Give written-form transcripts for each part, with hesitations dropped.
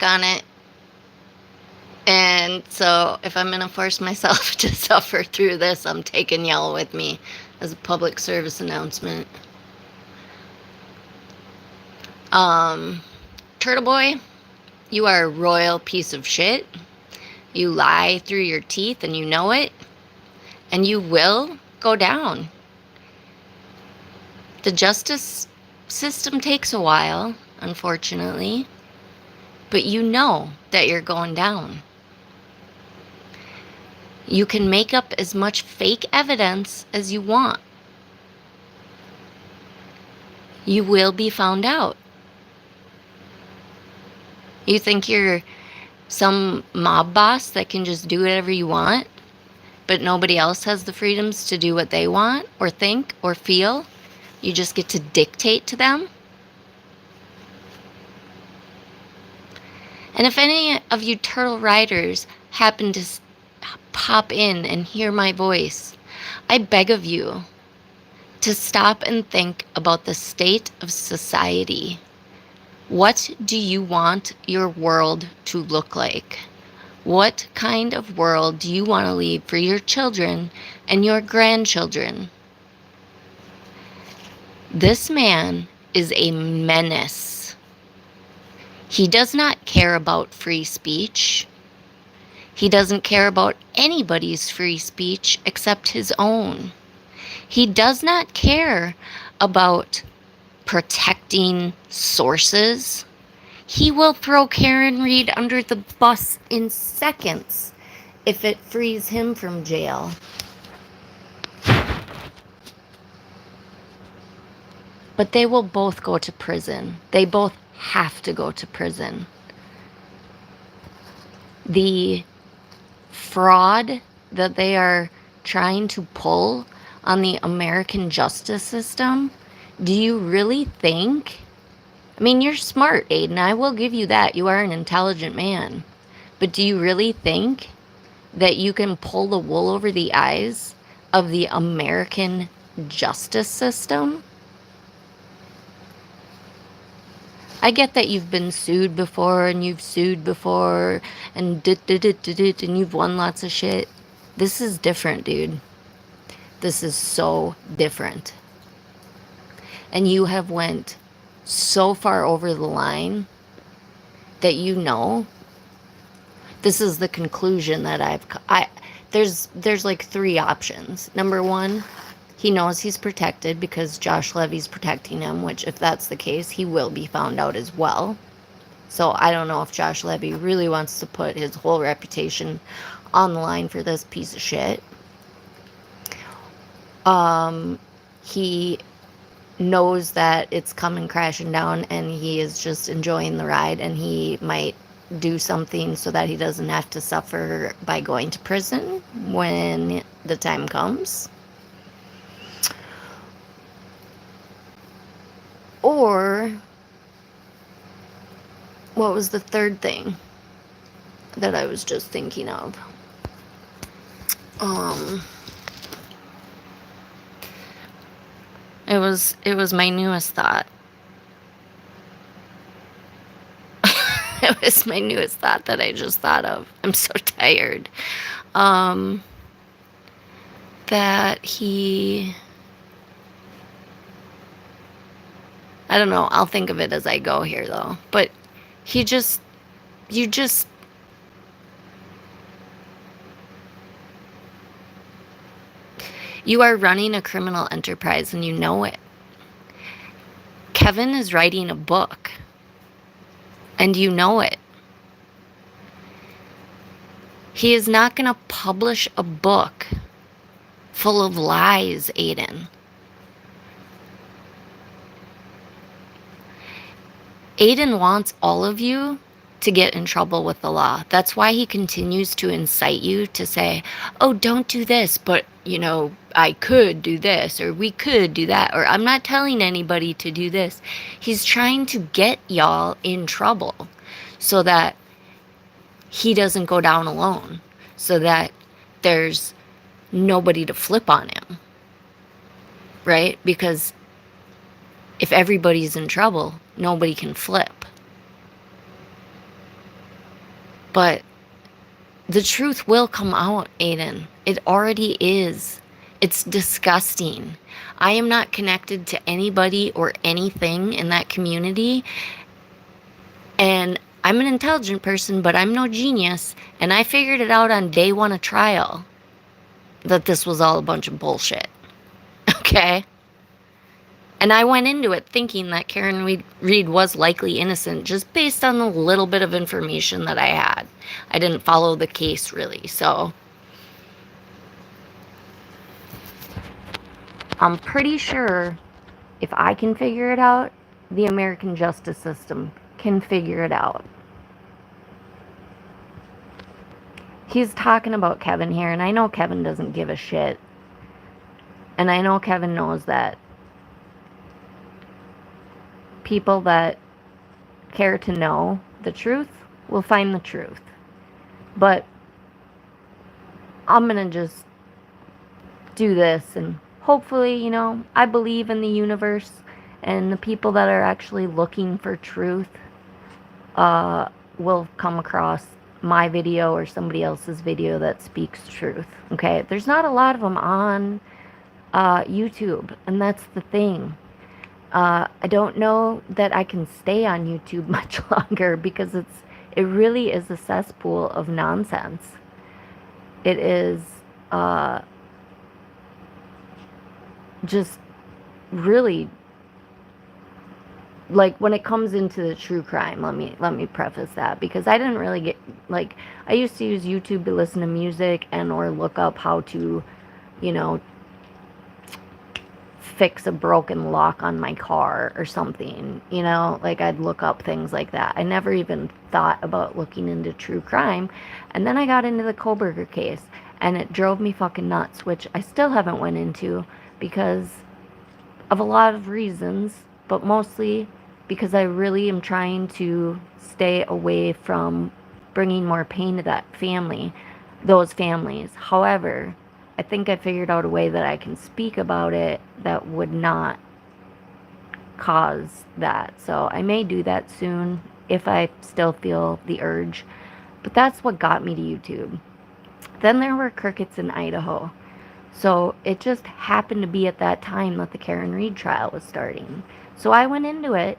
on it. And so if I'm going to force myself to suffer through this, I'm taking y'all with me as a public service announcement. Turtle Boy, you are a royal piece of shit. You lie through your teeth and you know it. And you will go down. The justice system takes a while, unfortunately. But you know that you're going down. You can make up as much fake evidence as you want. You will be found out. You think you're some mob boss that can just do whatever you want, but nobody else has the freedoms to do what they want or think or feel? You just get to dictate to them? And if any of you turtle riders happen to pop in and hear my voice, I beg of you to stop and think about the state of society. What do you want your world to look like? What kind of world do you want to leave for your children and your grandchildren? This man is a menace. He does not care about free speech. He doesn't care about anybody's free speech except his own. He does not care about protecting sources. He will throw Karen Reed under the bus in seconds if it frees him from jail. But they will both go to prison. They both have to go to prison. The fraud that they are trying to pull on the American justice system, do you really think? I mean, you're smart, Aiden. I will give you that. You are an intelligent man. But do you really think that you can pull the wool over the eyes of the American justice system? I get that you've been sued before and you've sued before and and you've won lots of shit. This is different, dude. This is so different. And you have went so far over the line that you know this is the conclusion that there's like 3 options. Number 1, he knows he's protected because Josh Levy's protecting him, which if that's the case, he will be found out as well. So I don't know if Josh Levy really wants to put his whole reputation on the line for this piece of shit. He knows that it's coming crashing down and he is just enjoying the ride, and he might do something so that he doesn't have to suffer by going to prison when the time comes. Or what was the third thing that I was just thinking of? It was my newest thought. It was my newest thought that I just thought of. I'm so tired. That he... I don't know. I'll think of it as I go here, though. But you are running a criminal enterprise and you know it. Kevin is writing a book and you know it. He is not going to publish a book full of lies, Aiden. Aiden wants all of you to get in trouble with the law. That's why he continues to incite you to say, oh, don't do this, but, I could do this, or we could do that, or I'm not telling anybody to do this. He's trying to get y'all in trouble so that he doesn't go down alone, so that there's nobody to flip on him, right? Because if everybody's in trouble, nobody can flip. But the truth will come out, Aiden. It already is. It's disgusting. I am not connected to anybody or anything in that community. And I'm an intelligent person, but I'm no genius. And I figured it out on day one of trial that this was all a bunch of bullshit. Okay? And I went into it thinking that Karen Reed was likely innocent just based on the little bit of information that I had. I didn't follow the case really, so I'm pretty sure if I can figure it out, the American justice system can figure it out. He's talking about Kevin here, and I know Kevin doesn't give a shit. And I know Kevin knows that people that care to know the truth will find the truth. But I'm going to just do this, and hopefully, you know, I believe in the universe and the people that are actually looking for truth will come across my video or somebody else's video that speaks truth. Okay, there's not a lot of them on YouTube, and that's the thing. I don't know that I can stay on YouTube much longer because it really is a cesspool of nonsense. It is just really, like, when it comes into the true crime, let me preface that, because I didn't really get, like, I used to use YouTube to listen to music and or look up how to, you know, fix a broken lock on my car or something, you know, like I'd look up things like that. I never even thought about looking into true crime. And then I got into the Koberger case, and it drove me fucking nuts, which I still haven't went into because of a lot of reasons, but mostly because I really am trying to stay away from bringing more pain to that family, those families. However, I think I figured out a way that I can speak about it that would not cause that. So I may do that soon if I still feel the urge. But that's what got me to YouTube. Then there were crickets in Idaho. So it just happened to be at that time that the Karen Reed trial was starting. So I went into it,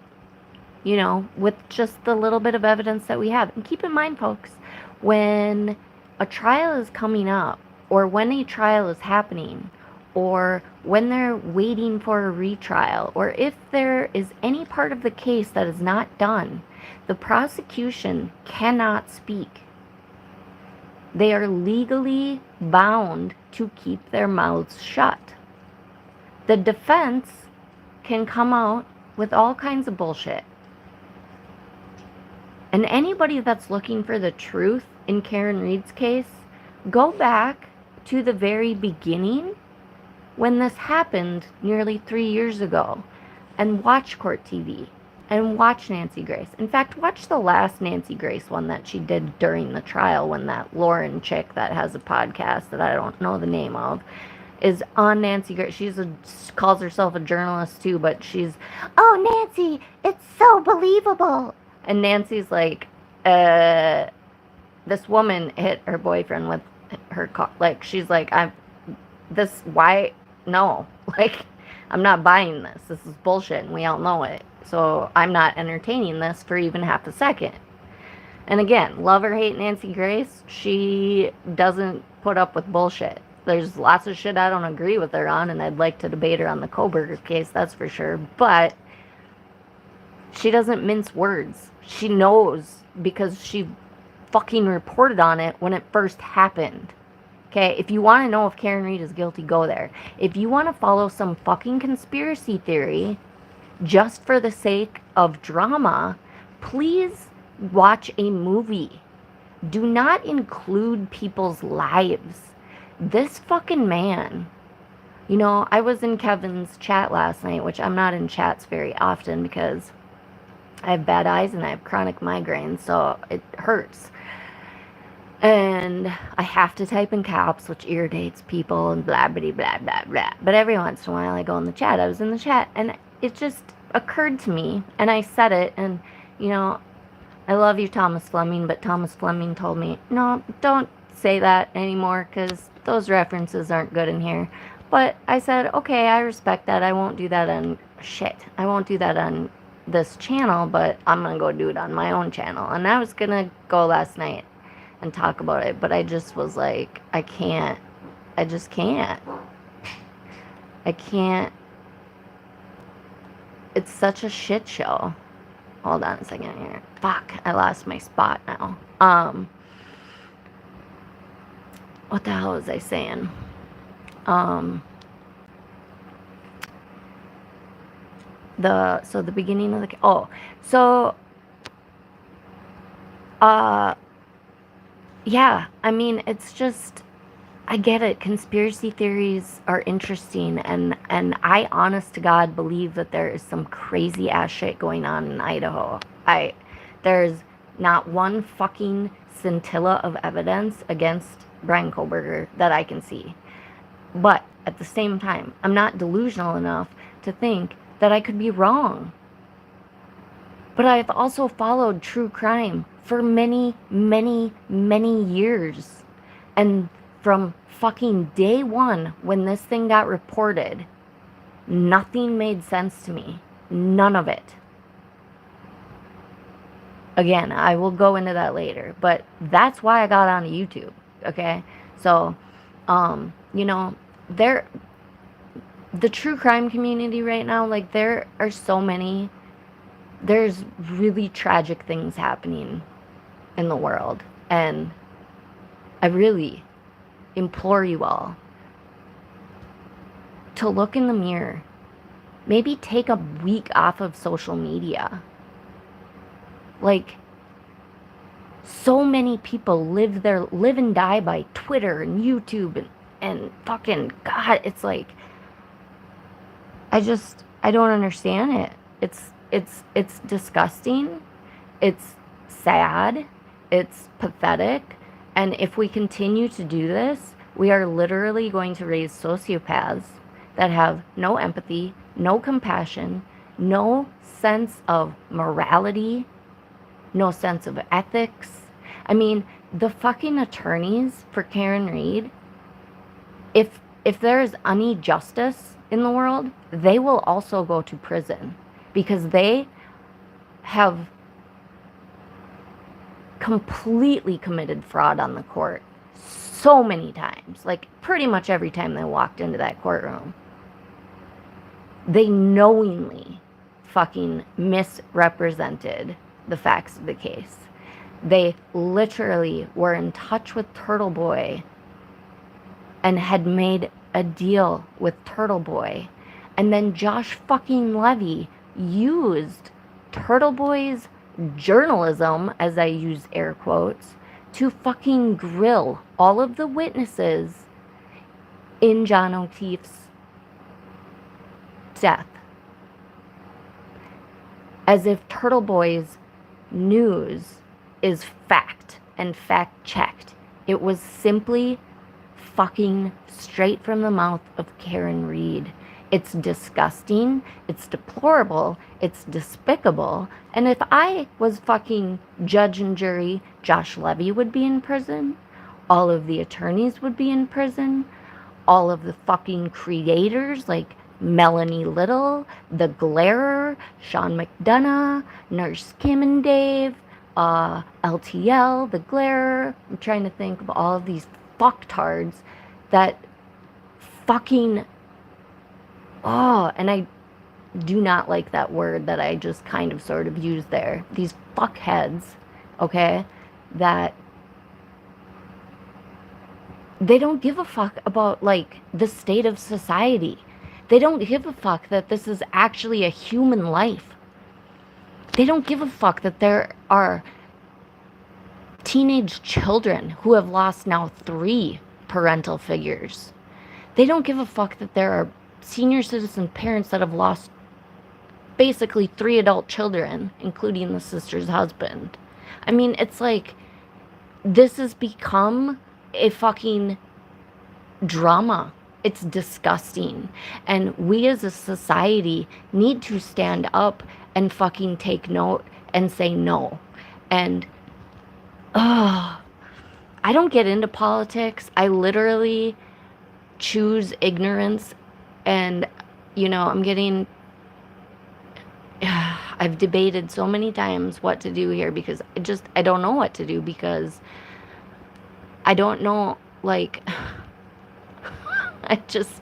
you know, with just the little bit of evidence that we have. And keep in mind, folks, when a trial is coming up, or when a trial is happening, or when they're waiting for a retrial, or if there is any part of the case that is not done, the prosecution cannot speak. They are legally bound to keep their mouths shut. The defense can come out with all kinds of bullshit. And anybody that's looking for the truth in Karen Reed's case, go back to the very beginning when this happened nearly 3 years ago and watch Court TV and watch Nancy Grace. In fact, watch the last Nancy Grace one that she did during the trial, when that Lauren chick that has a podcast that I don't know the name of is on Nancy Grace. She calls herself a journalist too, but she's, "Oh, Nancy, it's so believable." And Nancy's like, this woman hit her boyfriend with her car. Like, she's like, no, like, I'm not buying this. This is bullshit, and we all know it. So I'm not entertaining this for even half a second. And again, love or hate Nancy Grace, she doesn't put up with bullshit. There's lots of shit I don't agree with her on, and I'd like to debate her on the Koberger case, that's for sure. But she doesn't mince words. She knows because she fucking reported on it when it first happened. Okay, if you want to know if Karen Reed is guilty, go there. If you want to follow some fucking conspiracy theory just for the sake of drama, please watch a movie. Do not include people's lives. This fucking man, you know, I was in Kevin's chat last night, which I'm not in chats very often because I have bad eyes and I have chronic migraines, so it hurts. And I have to type in caps, which irritates people and blah, blah, blah, blah, blah. But every once in a while I go in the chat. I was in the chat and it just occurred to me, and I said it, and, you know, I love you, Thomas Fleming, but Thomas Fleming told me, no, don't say that anymore because those references aren't good in here. But I said, okay, I respect that. I won't do that on shit. I won't do that on this channel, but I'm going to go do it on my own channel. And I was going to go last night and talk about it, but I just was like, I can't. I just can't. I can't. It's such a shit show. Hold on a second here. Fuck, I lost my spot now. What the hell was I saying? The beginning of yeah, I mean, it's just, I get it. Conspiracy theories are interesting, and I, honest to God, believe that there is some crazy ass shit going on in Idaho. There's not one fucking scintilla of evidence against Brian Kohlberger that I can see. But at the same time, I'm not delusional enough to think that I could be wrong. But I've also followed true crime for many, many, many years. And from fucking day one, when this thing got reported, nothing made sense to me. None of it. Again, I will go into that later, but that's why I got on YouTube, okay? So, you know, the true crime community right now, like, there are so many, there's really tragic things happening in the world, and I really implore you all to look in the mirror. Maybe take a week off of social media. Like, so many people live and die by Twitter and YouTube and fucking God, it's like, I don't understand it. It's disgusting. It's sad. It's pathetic. And if we continue to do this, we are literally going to raise sociopaths that have no empathy, no compassion, no sense of morality, no sense of ethics. I mean, the fucking attorneys for Karen Reed, if there is any justice in the world, they will also go to prison because they have completely committed fraud on the court so many times. Like, pretty much every time they walked into that courtroom, they knowingly fucking misrepresented the facts of the case. They literally were in touch with Turtle Boy and had made a deal with Turtle Boy. And then Josh fucking Levy used Turtle Boy's journalism, as I use air quotes, to fucking grill all of the witnesses in John O'Keefe's death. As if Turtle Boy's news is fact and fact checked. It was simply fucking straight from the mouth of Karen Reed. It's disgusting, it's deplorable, it's despicable, and if I was fucking judge and jury, Josh Levy would be in prison, all of the attorneys would be in prison, all of the fucking creators like Melanie Little, The Glarer, Sean McDonough, Nurse Kim and Dave, LTL, The Glarer. I'm trying to think of all of these fucktards that fucking, and I do not like that word that I just kind of sort of used there. These fuckheads, okay, that they don't give a fuck about, like, the state of society. They don't give a fuck that this is actually a human life. They don't give a fuck that there are teenage children who have lost now 3 parental figures. They don't give a fuck that there are senior citizen parents that have lost basically 3 adult children, including the sister's husband. I mean, it's like, this has become a fucking drama. It's disgusting. And we as a society need to stand up and fucking take note and say no. And, I don't get into politics. I literally choose ignorance. And, I'm getting, I've debated so many times what to do here because I don't know what to do because I don't know, like, I just,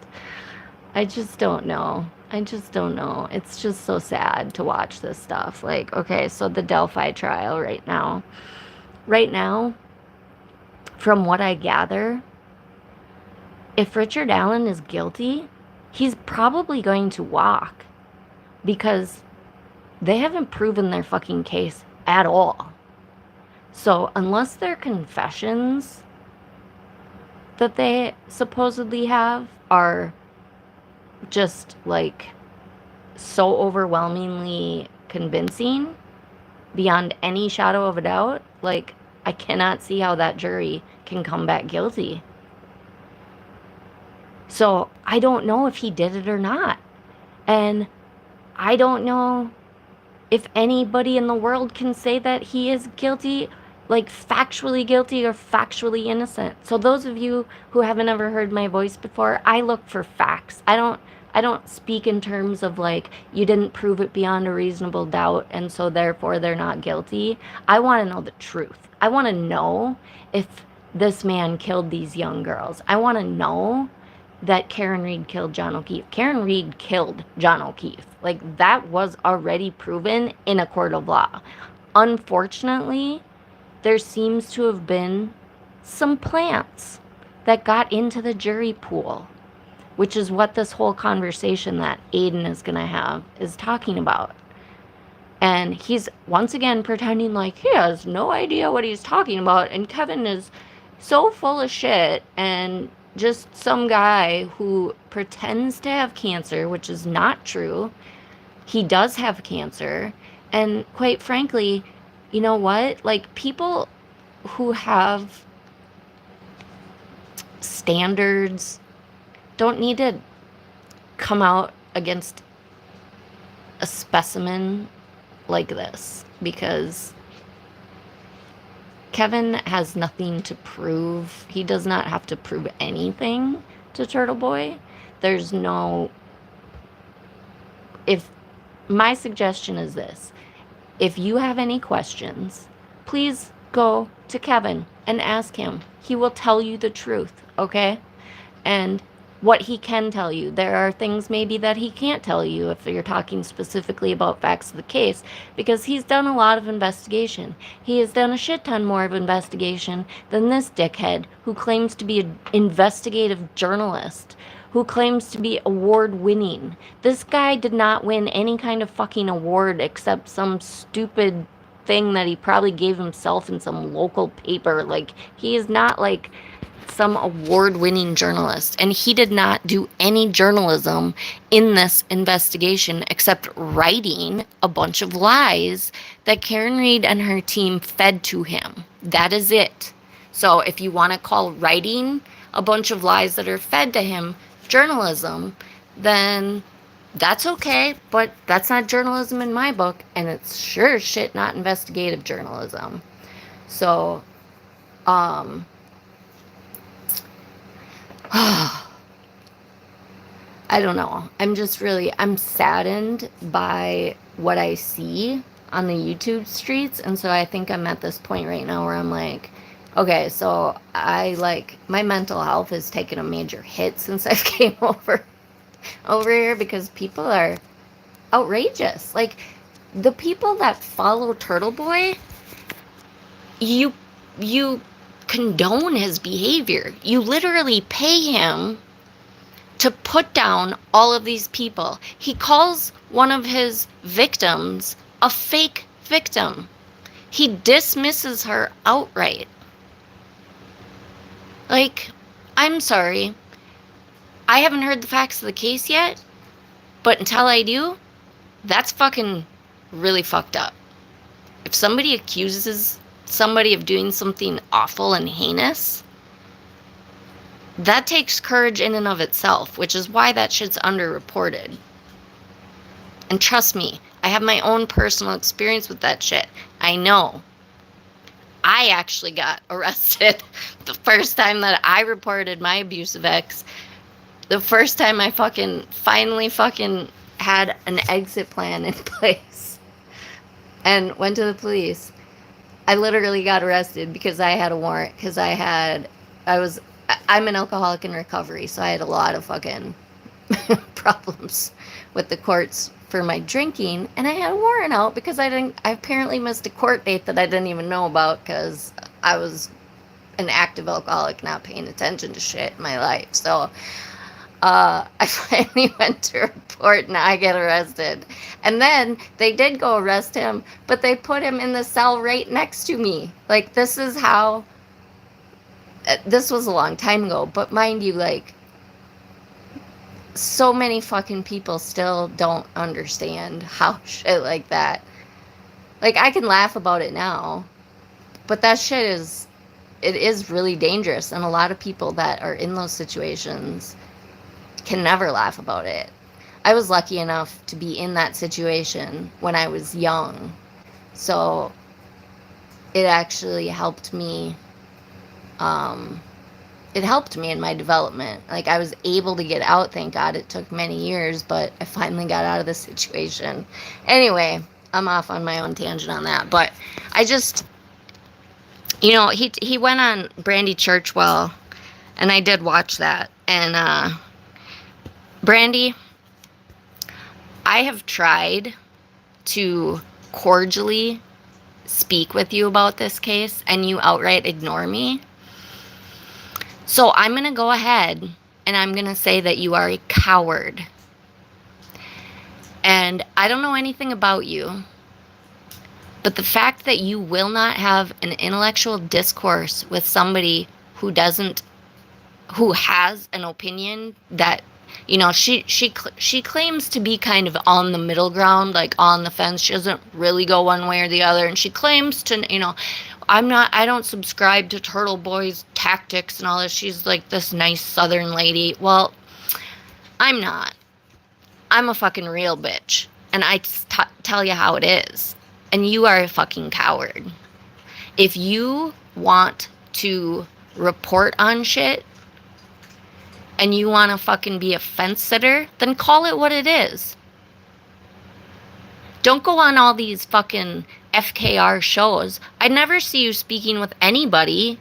I just don't know. I just don't know. It's just so sad to watch this stuff. Like, okay, so the Delphi trial right now. Right now, from what I gather, if Richard Allen is guilty, he's probably going to walk because they haven't proven their fucking case at all. So, unless their confessions that they supposedly have are just like so overwhelmingly convincing beyond any shadow of a doubt, like, I cannot see how that jury can come back guilty. So I don't know if he did it or not. And I don't know if anybody in the world can say that he is guilty, like factually guilty or factually innocent. So those of you who haven't ever heard my voice before, I look for facts. I don't speak in terms of like, you didn't prove it beyond a reasonable doubt and so therefore they're not guilty. I want to know the truth. I want to know if this man killed these young girls. I want to know that Karen Reed killed John O'Keefe. Karen Reed killed John O'Keefe. Like, that was already proven in a court of law. Unfortunately, there seems to have been some plants that got into the jury pool, which is what this whole conversation that Aiden is going to have is talking about. And he's once again pretending like he has no idea what he's talking about. And Kevin is so full of shit and just some guy who pretends to have cancer, which is not true. He does have cancer. And quite frankly, you know what? Like, people who have standards don't need to come out against a specimen like this, because Kevin has nothing to prove. He does not have to prove anything to Turtle Boy. There's no... If my suggestion is this, if you have any questions, please go to Kevin and ask him. He will tell you the truth, okay? And what he can tell you. There are things maybe that he can't tell you if you're talking specifically about facts of the case, because he's done a lot of investigation. He has done a shit ton more of investigation than this dickhead who claims to be an investigative journalist, who claims to be award-winning. This guy did not win any kind of fucking award except some stupid thing that he probably gave himself in some local paper. Like, he is not like some award-winning journalist, and he did not do any journalism in this investigation except writing a bunch of lies that Karen Reed and her team fed to him. That is it. So if you want to call writing a bunch of lies that are fed to him journalism, then that's okay, but that's not journalism in my book, and it's sure as shit not investigative journalism. So I don't know. I'm saddened by what I see on the YouTube streets. And so I think I'm at this point right now where I'm like, okay, so my mental health has taken a major hit since I came over here because people are outrageous. Like, the people that follow Turtle Boy, you condone his behavior. You literally pay him to put down all of these people. He calls one of his victims a fake victim. He dismisses her outright. Like, I'm sorry. I haven't heard the facts of the case yet, but until I do, that's fucking really fucked up. If somebody accuses somebody of doing something awful and heinous, that takes courage in and of itself, which is why that shit's underreported. And trust me, I have my own personal experience with that shit. I know. I actually got arrested the first time that I reported my abusive ex. The first time I finally had an exit plan in place and went to the police. I literally got arrested because I had a warrant, because I'm an alcoholic in recovery, so I had a lot of fucking problems with the courts for my drinking, and I had a warrant out because I apparently missed a court date that I didn't even know about because I was an active alcoholic not paying attention to shit in my life. So I finally went to report and I get arrested. And then they did go arrest him, but they put him in the cell right next to me. Like, this is how, this was a long time ago, but mind you, like, so many fucking people still don't understand how shit like that. Like, I can laugh about it now, but that shit it is really dangerous. And a lot of people that are in those situations can never laugh about it. I was lucky enough to be in that situation when I was young. So it actually helped me. It helped me in my development. Like, I was able to get out, thank God. It took many years, but I finally got out of the situation. Anyway, I'm off on my own tangent on that. But I just, he went on Brandy Churchwell, and I did watch that. And Brandy, I have tried to cordially speak with you about this case, and you outright ignore me. So I'm going to go ahead and I'm going to say that you are a coward. And I don't know anything about you, but the fact that you will not have an intellectual discourse with somebody who has an opinion that, she claims to be kind of on the middle ground, like on the fence. She doesn't really go one way or the other. And she claims to, I don't subscribe to Turtle Boy's tactics and all this. She's like this nice Southern lady. Well, I'm not. I'm a fucking real bitch. And I tell you how it is. And you are a fucking coward. If you want to report on shit, and you want to fucking be a fence sitter, then call it what it is. Don't go on all these fucking FKR shows. I never see you speaking with anybody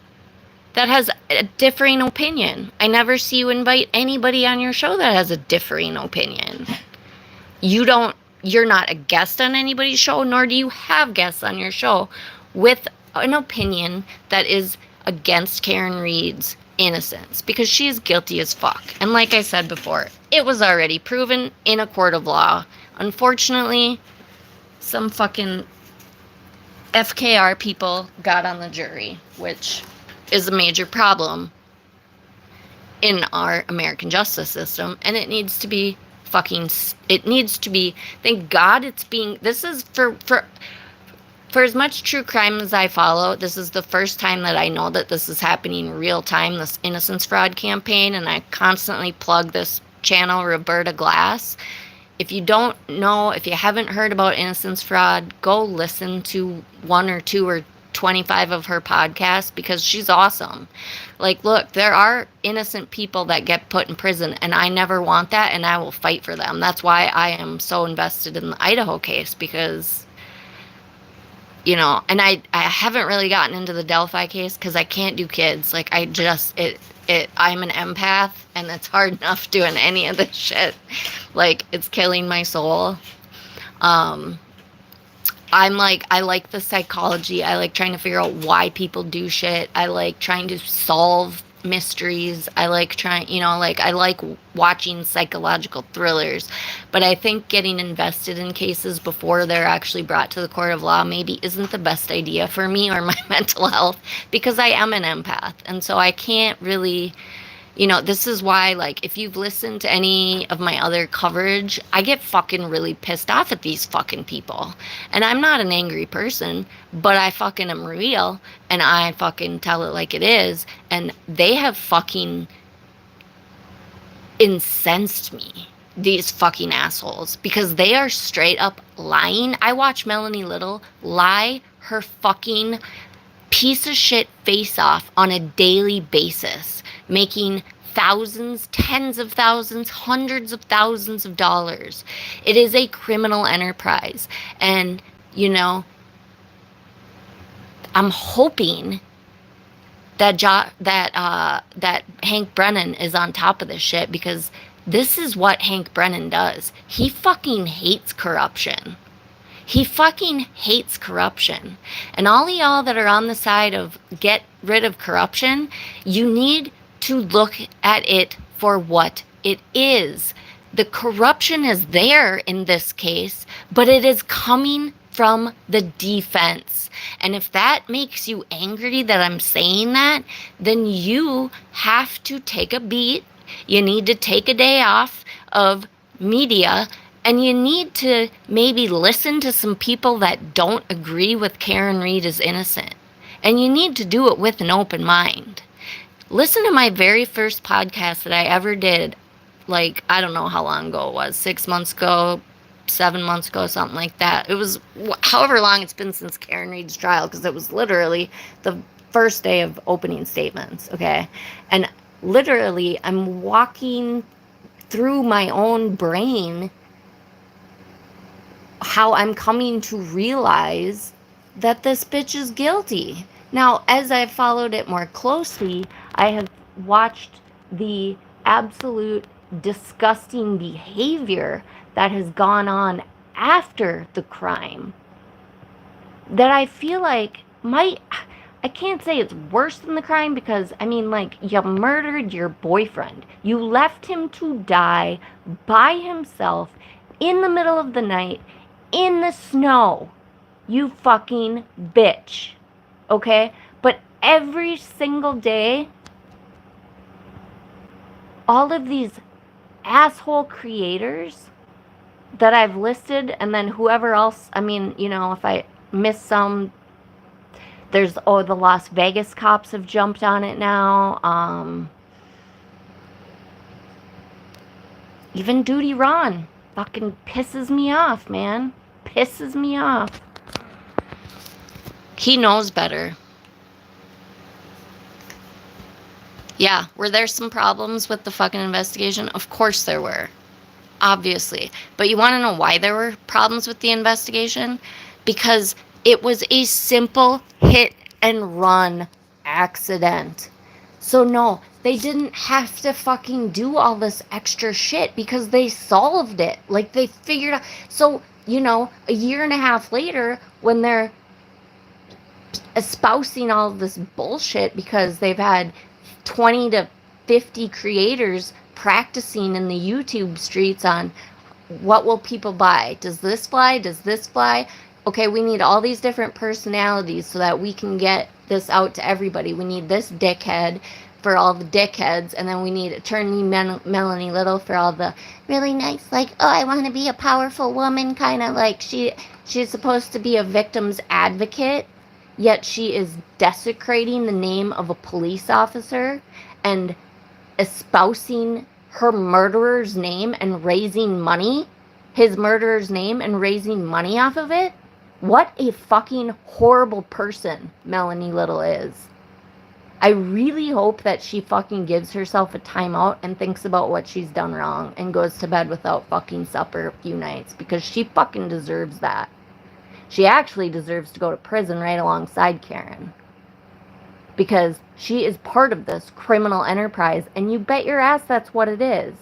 that has a differing opinion. I never see you invite anybody on your show that has a differing opinion. You're not a guest on anybody's show, nor do you have guests on your show with an opinion that is against Karen Reed's innocence, because she is guilty as fuck. And like I said before, it was already proven in a court of law. Unfortunately, some fucking FKR people got on the jury, which is a major problem in our American justice system, and it needs to be thank God it's being, this is for as much true crime as I follow, this is the first time that I know that this is happening in real time, this innocence fraud campaign, and I constantly plug this channel, Roberta Glass. If you don't know, if you haven't heard about innocence fraud, go listen to 1 or 2 or 25 of her podcasts, because she's awesome. Like, look, there are innocent people that get put in prison, and I never want that, and I will fight for them. That's why I am so invested in the Idaho case, because and I haven't really gotten into the Delphi case because I can't do kids. Like, I'm an empath, and it's hard enough doing any of this shit. Like, it's killing my soul. I like the psychology. I like trying to figure out why people do shit. I like trying to solve mysteries. I like I like watching psychological thrillers, but I think getting invested in cases before they're actually brought to the court of law maybe isn't the best idea for me or my mental health, because I am an empath, and so I can't really, this is why, like, if you've listened to any of my other coverage, I get fucking really pissed off at these fucking people. And I'm not an angry person, but I fucking am real, and I fucking tell it like it is. And they have fucking incensed me, these fucking assholes, because they are straight up lying. I watch Melanie Little lie her fucking piece of shit face off on a daily basis, making thousands, tens of thousands, hundreds of thousands of dollars. It is a criminal enterprise. And, you know, I'm hoping that Hank Brennan is on top of this shit, because this is what Hank Brennan does. He fucking hates corruption. He fucking hates corruption. And all of y'all that are on the side of get rid of corruption, you need to look at it for what it is. The corruption is there in this case, but it is coming from the defense. And if that makes you angry that I'm saying that, then you have to take a beat. You need to take a day off of media, and you need to maybe listen to some people that don't agree with Karen Read is innocent. And you need to do it with an open mind. Listen to my very first podcast that I ever did, like, I don't know how long ago it was, 6 months ago, 7 months ago, something like that. It was however long it's been since Karen Read's trial, because it was literally the first day of opening statements, okay? And literally, I'm walking through my own brain how I'm coming to realize that this bitch is guilty. Now, as I've followed it more closely, I have watched the absolute disgusting behavior that has gone on after the crime, that I feel like I can't say it's worse than the crime, because, I mean, like, you murdered your boyfriend. You left him to die by himself in the middle of the night in the snow. You fucking bitch. Okay? But every single day, all of these asshole creators that I've listed, and then whoever else, I mean, you know, if I miss some, there's, the Las Vegas cops have jumped on it now. Even Duty Ron fucking pisses me off, man. Pisses me off. He knows better. Yeah, were there some problems with the fucking investigation? Of course there were. Obviously. But you want to know why there were problems with the investigation? Because it was a simple hit and run accident. So no, they didn't have to fucking do all this extra shit, because they solved it. Like, they figured out. So, you know, a year and a half later, when they're espousing all of this bullshit because they've had 20 to 50 creators practicing in the YouTube streets on what will people buy? Does this fly? Does this fly? Okay, we need all these different personalities so that we can get this out to everybody. We need this dickhead for all the dickheads, and then we need attorney Melanie Little for all the really nice, like, oh, I want to be a powerful woman, kind of like she's supposed to be a victim's advocate, yet she is desecrating the name of a police officer and espousing her murderer's name and raising money, his murderer's name, and raising money off of it. What a fucking horrible person Melanie Little is. I really hope that she fucking gives herself a timeout and thinks about what she's done wrong and goes to bed without fucking supper a few nights, because she fucking deserves that. She actually deserves to go to prison right alongside Karen, because she is part of this criminal enterprise, and you bet your ass that's what it is.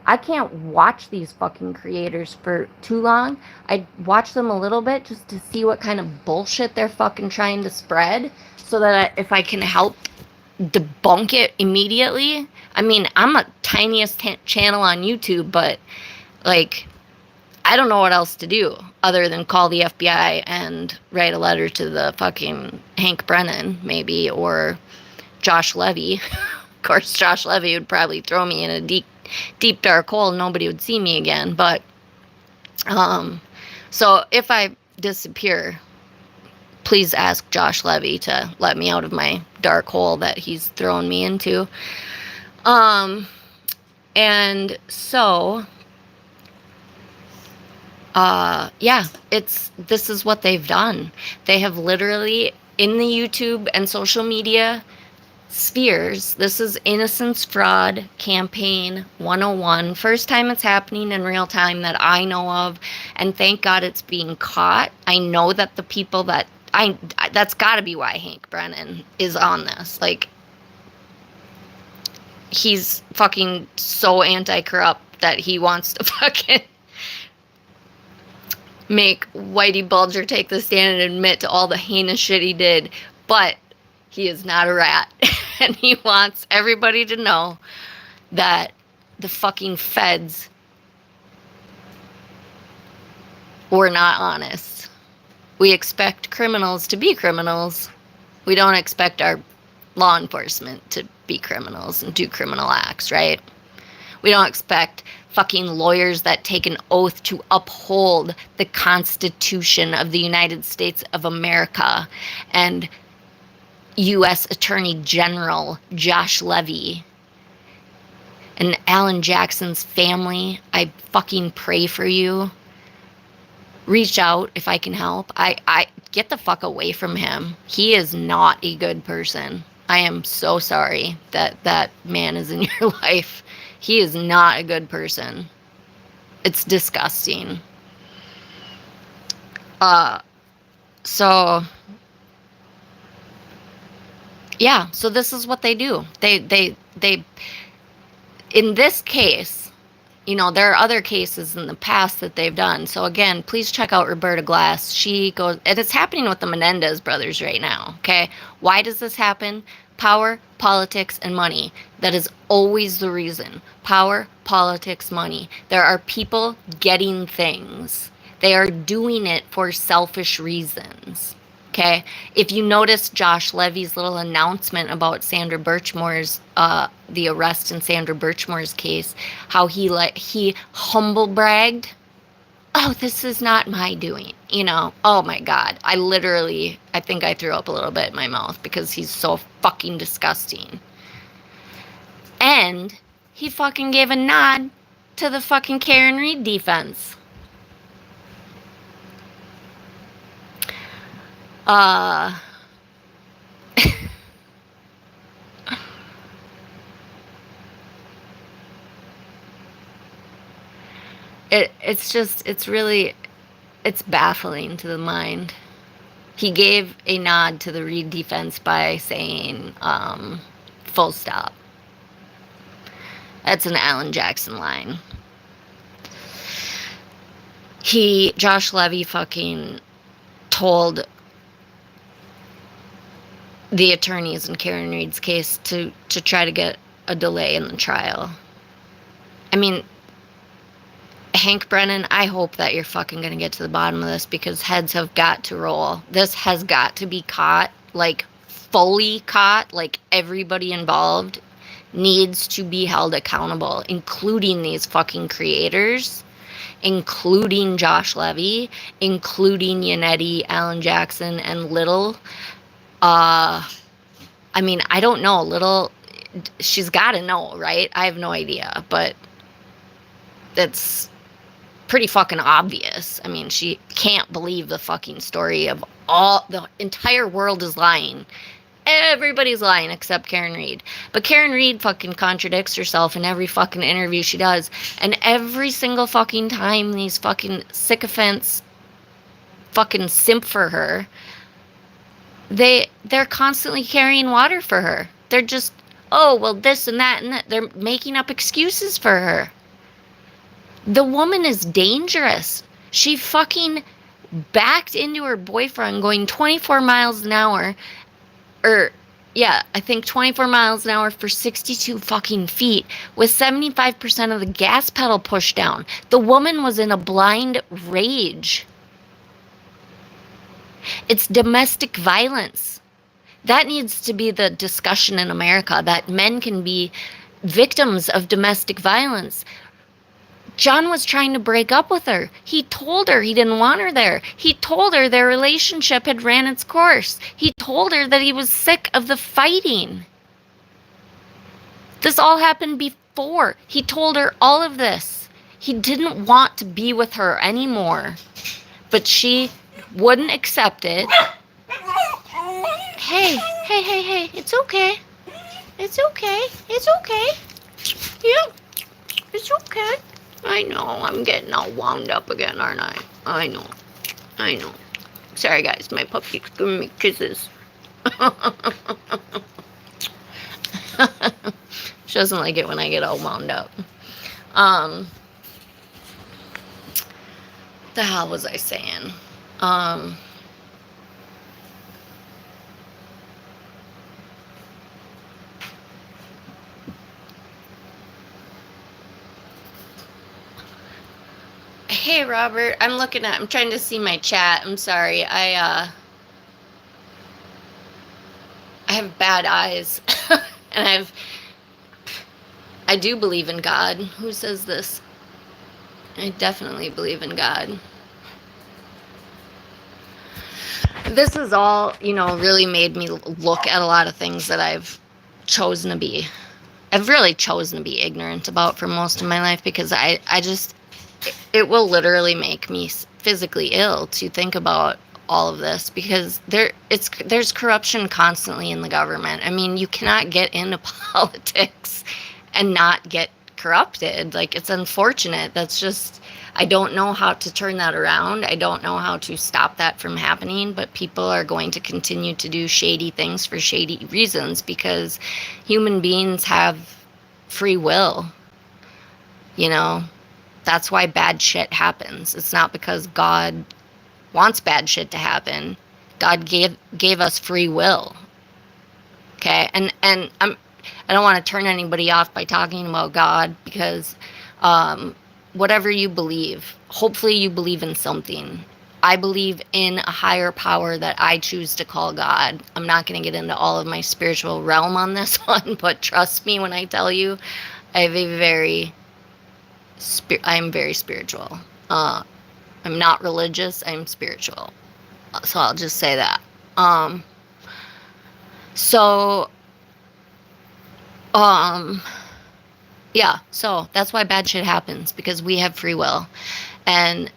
I can't watch these fucking creators for too long. I watch them a little bit just to see what kind of bullshit they're fucking trying to spread, so that if I can help debunk it immediately. I mean, I'm a tiniest channel on YouTube, but, like, I don't know what else to do other than call the FBI and write a letter to the fucking Hank Brennan, maybe, or Josh Levy. Of course, Josh Levy would probably throw me in a deep dark hole and nobody would see me again. But, so if I disappear, please ask Josh Levy to let me out of my dark hole that he's thrown me into. And so, yeah, this is what they've done. They have literally in the YouTube and social media spheres, this is Innocence Fraud Campaign 101. First time it's happening in real time that I know of, and thank God it's being caught. I know that the people that that's got to be why Hank Brennan is on this. Like, he's fucking so anti-corrupt that he wants to fucking make Whitey Bulger take the stand and admit to all the heinous shit he did. But he is not a rat. And he wants everybody to know that the fucking feds were not honest. We expect criminals to be criminals. We don't expect our law enforcement to be criminals and do criminal acts, right? We don't expect fucking lawyers that take an oath to uphold the Constitution of the United States of America and U.S. Attorney General Josh Levy and Alan Jackson's family. I fucking pray for you. Reach out if I can help. I get the fuck away from him. He is not a good person. I am so sorry that that man is in your life. He is not a good person. It's disgusting. So yeah, so this is what they do. They in this case, you know, there are other cases in the past that they've done. So again, please check out Roberta Glass. She goes, and it's happening with the Menendez brothers right now, okay? Why does this happen? Power, politics, and money. That is always the reason. Power, politics, money. There are people getting things. They are doing it for selfish reasons. Okay, if you notice Josh Levy's little announcement about Sandra Birchmore's, the arrest in Sandra Birchmore's case, how he humble bragged. Oh, this is not my doing. You know, oh my God. I think I threw up a little bit in my mouth because he's so fucking disgusting. And he fucking gave a nod to the fucking Karen Reed defense. It's baffling to the mind. He gave a nod to the Reed defense by saying, full stop. That's an Alan Jackson line. Josh Levy fucking told the attorneys in Karen Reed's case to try to get a delay in the trial. I mean, Hank Brennan, I hope that you're fucking gonna get to the bottom of this, because heads have got to roll. This has got to be caught, like fully caught, like everybody involved needs to be held accountable, including these fucking creators, including Josh Levy, including Yannetti, Alan Jackson, and Little. I mean, I don't know. Little, she's got to know, right? I have no idea, but it's pretty fucking obvious. I mean, she can't believe the fucking story of the entire world is lying. Everybody's lying except Karen Reed. But Karen Reed fucking contradicts herself in every fucking interview she does. And every single fucking time these fucking sycophants fucking simp for her, they're constantly carrying water for her. They're just, oh, well, this and that and that. They're making up excuses for her. The woman is dangerous. She fucking backed into her boyfriend going 24 miles an hour. I think 24 miles an hour for 62 fucking feet with 75% of the gas pedal pushed down. The woman was in a blind rage. It's domestic violence. That needs to be the discussion in America, that men can be victims of domestic violence. John was trying to break up with her. He told her he didn't want her there. He told her their relationship had ran its course. He told her that he was sick of the fighting. This all happened before. He told her all of this. He didn't want to be with her anymore, but she wouldn't accept it. Hey, hey, hey, hey, it's okay. It's okay. It's okay. Yeah, it's okay. I know, I'm getting all wound up again, aren't I? I know. I know. Sorry, guys, my puppy's giving me kisses. She doesn't like it when I get all wound up. The hell was I saying? Hey, Robert, I'm trying to see my chat. I'm sorry. I have bad eyes. And I do believe in God. Who says this? I definitely believe in God. This is all, really made me look at a lot of things that I've really chosen to be ignorant about for most of my life, because it will literally make me physically ill to think about all of this, because there's corruption constantly in the government. I mean, you cannot get into politics and not get corrupted. Like, it's unfortunate. That's just, I don't know how to turn that around. I don't know how to stop that from happening, but people are going to continue to do shady things for shady reasons, because human beings have free will. That's why bad shit happens. It's not because God wants bad shit to happen. God gave us free will. Okay? And I don't want to turn anybody off by talking about God, because whatever you believe, hopefully you believe in something. I believe in a higher power that I choose to call God. I'm not going to get into all of my spiritual realm on this one, but trust me when I tell you, I'm very spiritual. I'm not religious, I'm spiritual. So I'll just say that. Yeah, so that's why bad shit happens, because we have free will. And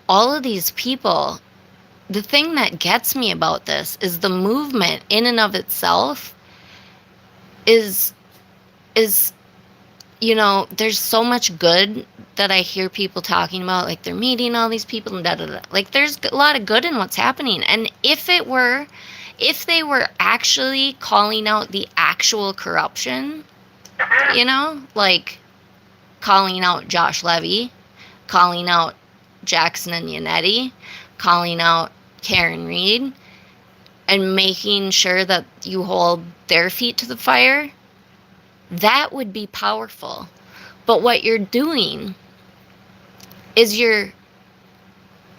all of these people, the thing that gets me about this is the movement in and of itself is there's so much good that I hear people talking about, like they're meeting all these people and da-da-da. Like, there's a lot of good in what's happening. And if they were actually calling out the actual corruption, like calling out Josh Levy, calling out Jackson and Yannetti, calling out Karen Reed, and making sure that you hold their feet to the fire, that would be powerful. But what you're doing is you're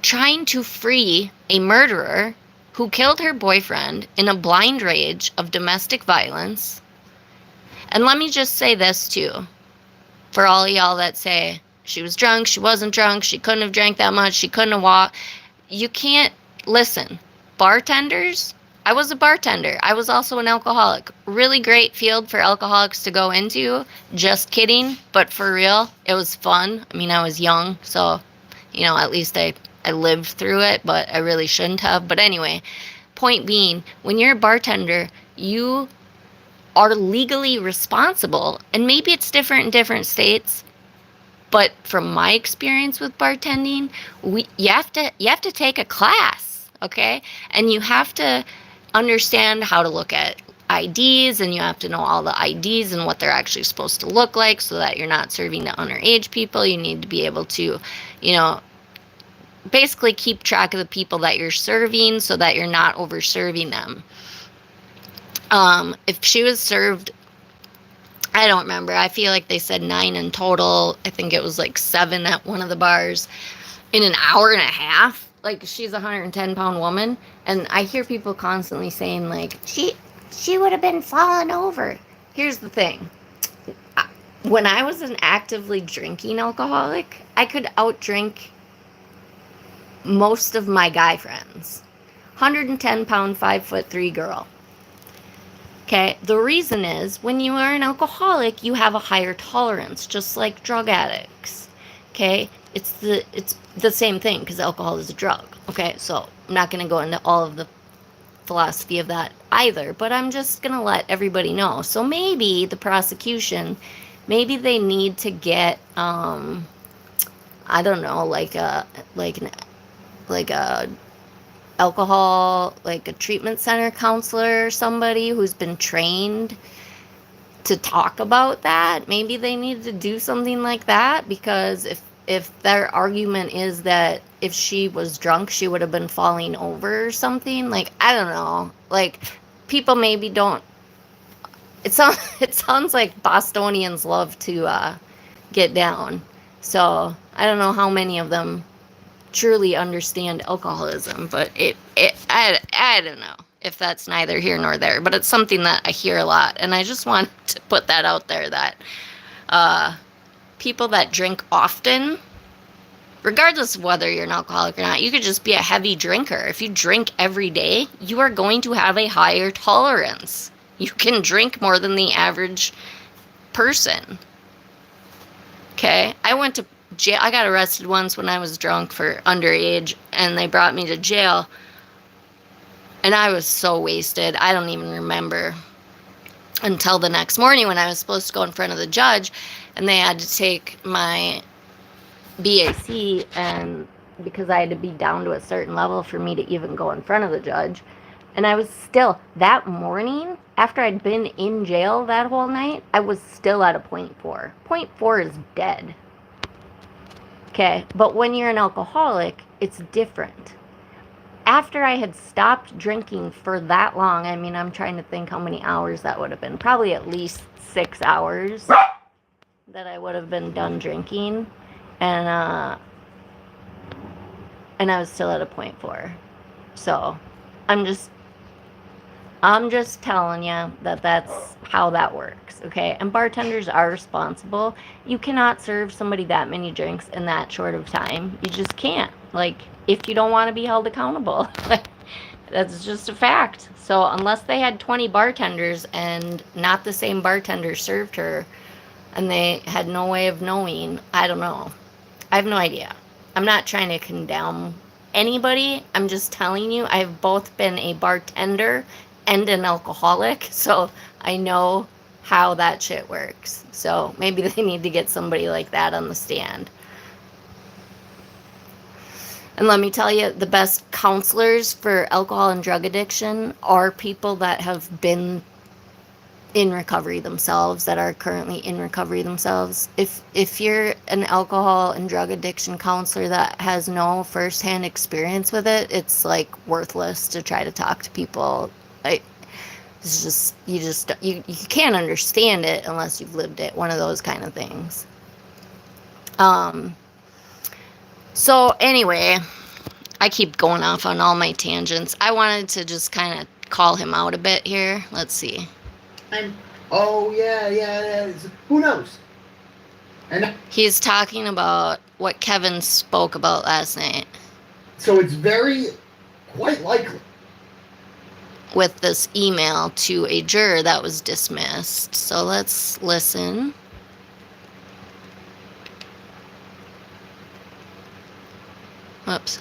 trying to free a murderer who killed her boyfriend in a blind rage of domestic violence. And let me just say this too, for all of y'all that say she was drunk, she wasn't drunk, she couldn't have drank that much, she couldn't have walked. You can't listen. Bartenders, I was a bartender. I was also an alcoholic. Really great field for alcoholics to go into. Just kidding. But for real, it was fun. I mean, I was young, so, at least I lived through it, but I really shouldn't have. But anyway, point being, when you're a bartender, you are legally responsible. And maybe it's different in different states, but from my experience with bartending, you have to take a class, okay? And you have to understand how to look at IDs, and you have to know all the IDs and what they're actually supposed to look like, so that you're not serving to underage people. You need to be able to, basically keep track of the people that you're serving, so that you're not over serving them. If she was served, I don't remember, I feel like they said 9 in total. I think it was like 7 at one of the bars in an hour and a half. Like, she's a 110-pound woman, and I hear people constantly saying, like, she would have been falling over. Here's the thing. When I was an actively drinking alcoholic, I could outdrink most of my guy friends. 110-pound, 5'3" girl. Okay, the reason is, when you are an alcoholic, you have a higher tolerance, just like drug addicts. Okay, it's the same thing, because alcohol is a drug. Okay, so I'm not going to go into all of the philosophy of that either, but I'm just going to let everybody know. So maybe the prosecution, maybe they need to get, I don't know, like a alcohol, like a treatment center counselor, somebody who's been trained to talk about that. Maybe they need to do something like that, because if their argument is that if she was drunk she would have been falling over or something, like, I don't know, like, people maybe don't, it sounds like Bostonians love to get down. So I don't know how many of them truly understand alcoholism, but I don't know if that's neither here nor there, but it's something that I hear a lot, and I just want to put that out there, that people that drink often, regardless of whether you're an alcoholic or not, you could just be a heavy drinker. If you drink every day, you are going to have a higher tolerance. You can drink more than the average person. Okay? I went to jail. I got arrested once when I was drunk for underage, and they brought me to jail, and I was so wasted. I don't even remember until the next morning when I was supposed to go in front of the judge, and they had to take my BAC, and because I had to be down to a certain level for me to even go in front of the judge. And I was still, that morning, after I'd been in jail that whole night, I was still at a 0.4. 0.4 is dead. Okay, but when you're an alcoholic, it's different. After I had stopped drinking for that long, I mean, I'm trying to think how many hours that would have been. Probably at least 6 hours that I would have been done drinking. And I was still at a 0.4. So I'm just telling you that that's how that works, okay? And bartenders are responsible. You cannot serve somebody that many drinks in that short of time. You just can't. Like, if you don't want to be held accountable. That's just a fact. So unless they had 20 bartenders and not the same bartender served her, and they had no way of knowing, I don't know. I have no idea. I'm not trying to condemn anybody. I'm just telling you, I've both been a bartender and an alcoholic, so I know how that shit works. So maybe they need to get somebody like that on the stand. And let me tell you, the best counselors for alcohol and drug addiction are people that have been in recovery themselves, that are currently in recovery themselves. If you're an alcohol and drug addiction counselor that has no firsthand experience with it, it's like worthless to try to talk to people. It's just you can't understand it unless you've lived it. One of those kind of things. So anyway, I keep going off on all my tangents. I wanted to just kind of call him out a bit here. Let's see. Yeah. Who knows? And he's talking about what Kevin spoke about last night. So it's quite likely. With this email to a juror that was dismissed. So let's listen. Whoops.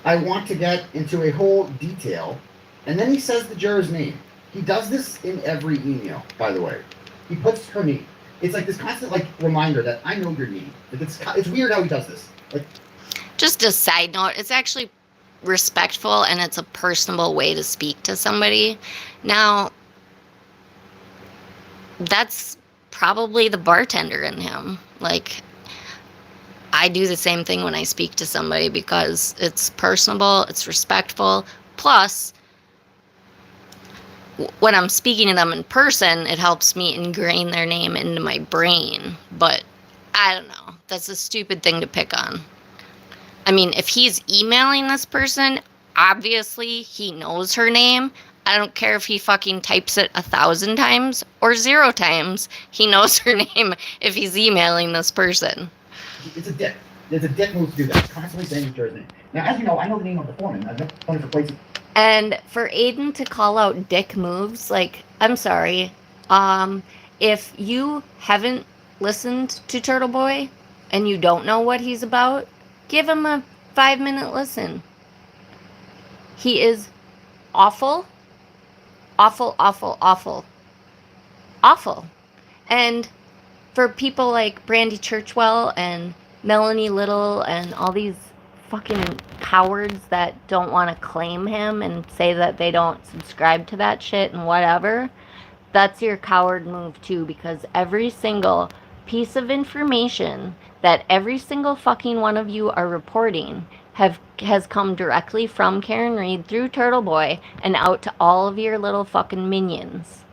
I want to get into a whole detail. And then he says the juror's name. He does this in every email, by the way. He puts her name. It's like this constant reminder that I know your name. It's weird how he does this. Just a side note, it's actually respectful and it's a personable way to speak to somebody. Now, that's probably the bartender in him. I do the same thing when I speak to somebody because it's personable, it's respectful. Plus, when I'm speaking to them in person, it helps me ingrain their name into my brain. But I don't know. That's a stupid thing to pick on. I mean, if he's emailing this person, obviously he knows her name. I don't care if he fucking types it 1,000 times or 0 times. He knows her name if he's emailing this person. It's a dick. It's a dick move to do that. Constantly saying the juror's name. Now, as you know, I know the name of the foreman. I've done it for places. And for Aiden to call out dick moves, I'm sorry. If you haven't listened to Turtle Boy and you don't know what he's about, give him a 5-minute listen. He is awful, awful, awful, awful, awful. And for people like Brandy Churchwell and Melanie Little and all these fucking cowards that don't want to claim him and say that they don't subscribe to that shit and whatever, that's your coward move too, because every single piece of information that every single fucking one of you are reporting has come directly from Karen Reed through Turtle Boy and out to all of your little fucking minions.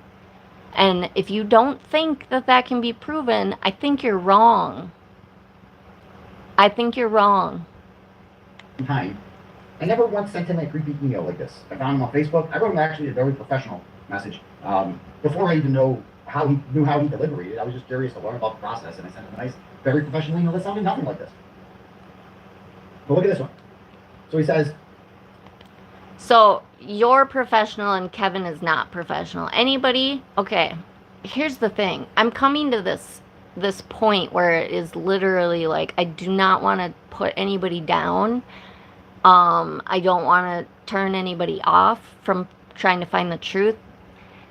And if you don't think that that can be proven, I think you're wrong. I think you're wrong. Time. I never once sent him a creepy email like this. I found him on Facebook. I wrote him actually a very professional message. Before I even knew how he deliberated, I was just curious to learn about the process, and I sent him a nice, very professional email that sounded nothing like this. But look at this one. So he says, so you're professional and Kevin is not professional. Anybody? Okay. Here's the thing. I'm coming to this point where it is literally like I do not want to put anybody down. I don't want to turn anybody off from trying to find the truth.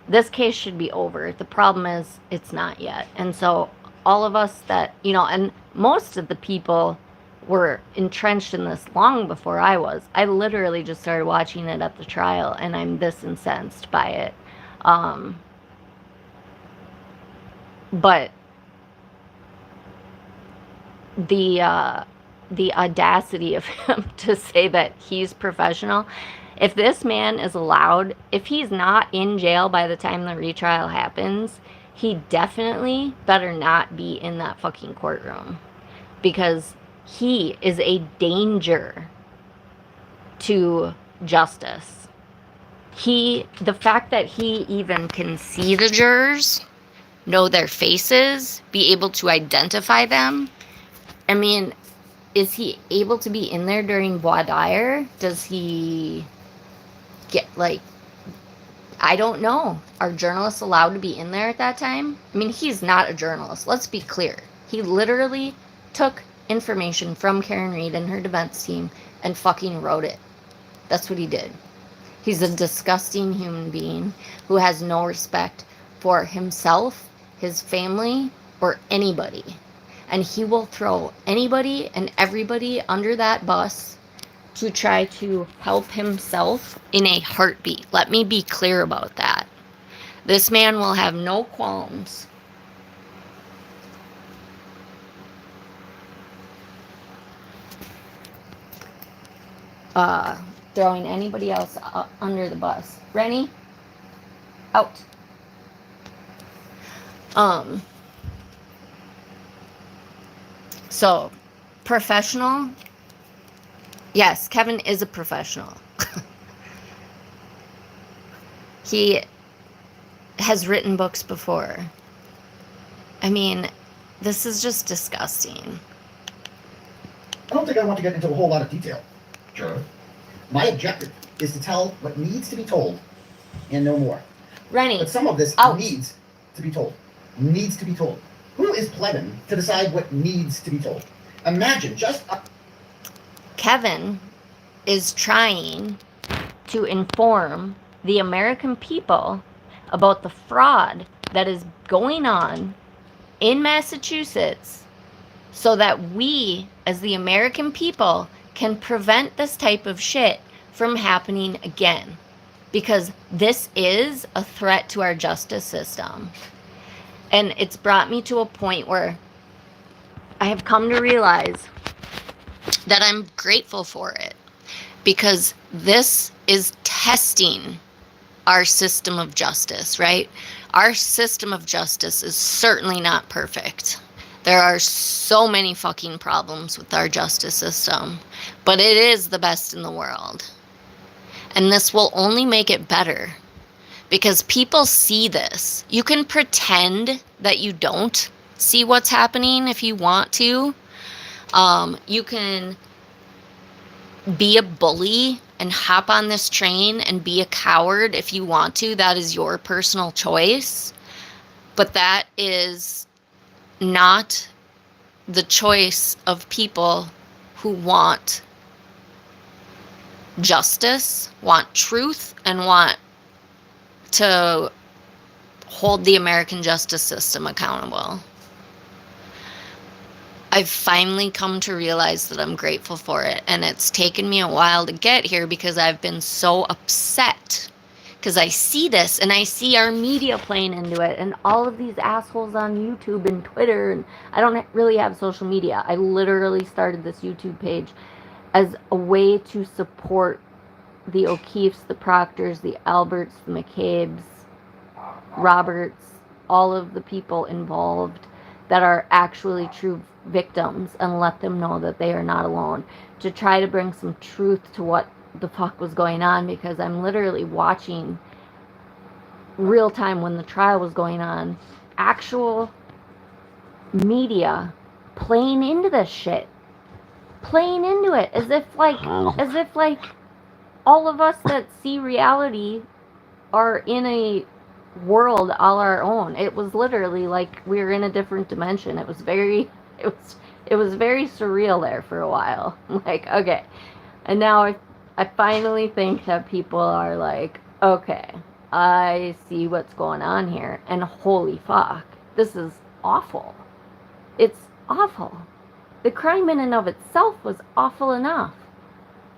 This case should be over. The problem is it's not yet. And so all of us that, and most of the people were entrenched in this long before I was. I literally just started watching it at the trial, and I'm this incensed by it. But the audacity of him to say that he's professional. If this man is allowed, if he's not in jail by the time the retrial happens, he definitely better not be in that fucking courtroom, because he is a danger to justice. The fact that he even can see the jurers, know their faces, be able to identify them. I mean, is he able to be in there during voir dire? Does he get, I don't know. Are journalists allowed to be in there at that time? I mean, he's not a journalist. Let's be clear. He literally took information from Karen Reed and her defense team and fucking wrote it. That's what he did. He's a disgusting human being who has no respect for himself, his family, or anybody. And he will throw anybody and everybody under that bus to try to help himself in a heartbeat. Let me be clear about that. This man will have no qualms throwing anybody else under the bus. Rennie, out. So, professional. Yes, Kevin is a professional. He has written books before. I mean, this is just disgusting. I don't think I want to get into a whole lot of detail. Sure. My objective is to tell what needs to be told and no more. Rennie, but some of this needs to be told. Needs to be told. Who is plebin to decide what needs to be told? Imagine just... Kevin is trying to inform the American people about the fraud that is going on in Massachusetts so that we, as the American people, can prevent this type of shit from happening again. Because this is a threat to our justice system. And it's brought me to a point where I have come to realize that I'm grateful for it. Because this is testing our system of justice, right? Our system of justice is certainly not perfect. There are so many fucking problems with our justice system, but it is the best in the world. And this will only make it better because people see this. You can pretend that you don't see what's happening if you want to. You can be a bully and hop on this train and be a coward if you want to. That is your personal choice. But that is not the choice of people who want justice, want truth, and want to hold the American justice system accountable. I've finally come to realize that I'm grateful for it. And it's taken me a while to get here because I've been so upset. Because I see this and I see our media playing into it and all of these assholes on YouTube and Twitter. And I don't really have social media. I literally started this YouTube page as a way to support the O'Keefes, the Proctors, the Alberts, the McCabes, Roberts, all of the people involved that are actually true victims, and let them know that they are not alone, to try to bring some truth to what the fuck was going on, because I'm literally watching real time when the trial was going on, actual media playing into this shit, playing into it as if like all of us that see reality are in a world all our own. It was literally like we were in a different dimension. It was very surreal there for a while. Like, okay. And now I finally think that people are like, okay, I see what's going on here, and holy fuck, this is awful. It's awful. The crime in and of itself was awful enough,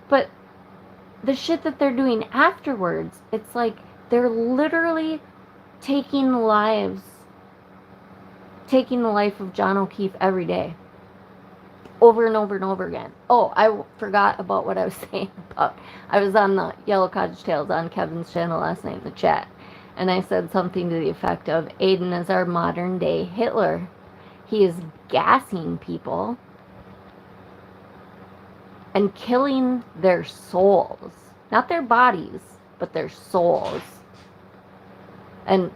but the shit that they're doing afterwards, it's like they're literally taking the life of John O'Keefe every day, over and over and over again. Oh, I forgot about what I was saying about, I was on the Yellow Cottage Tales on Kevin's channel last night in the chat, and I said something to the effect of, Aiden is our modern day Hitler. He is gassing people and killing their souls. Not their bodies, but their souls. And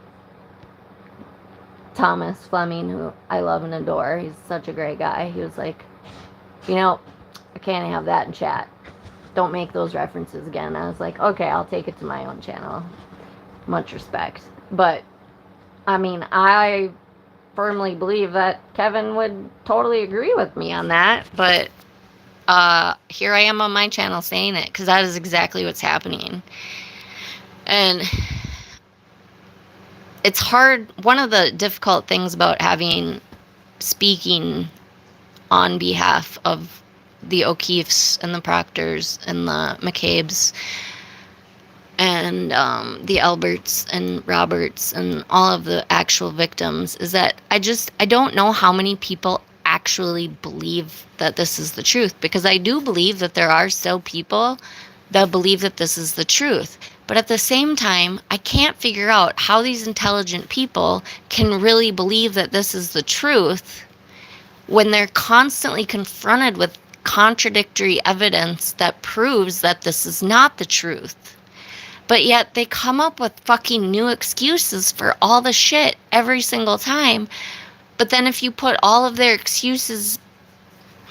Thomas Fleming, who I love and adore, he's such a great guy, he was like, you know, I can't have that in chat. Don't make those references again. I was like, okay, I'll take it to my own channel. Much respect. But, I mean, I firmly believe that Kevin would totally agree with me on that, but here I am on my channel saying it, because that is exactly what's happening. And it's hard. One of the difficult things about speaking on behalf of the O'Keefes and the Proctors and the McCabes and the Alberts and Roberts and all of the actual victims is that I don't know how many people actually believe that this is the truth, because I do believe that there are still people that believe that this is the truth. But at the same time, I can't figure out how these intelligent people can really believe that this is the truth when they're constantly confronted with contradictory evidence that proves that this is not the truth. But yet they come up with fucking new excuses for all the shit every single time. But then if you put all of their excuses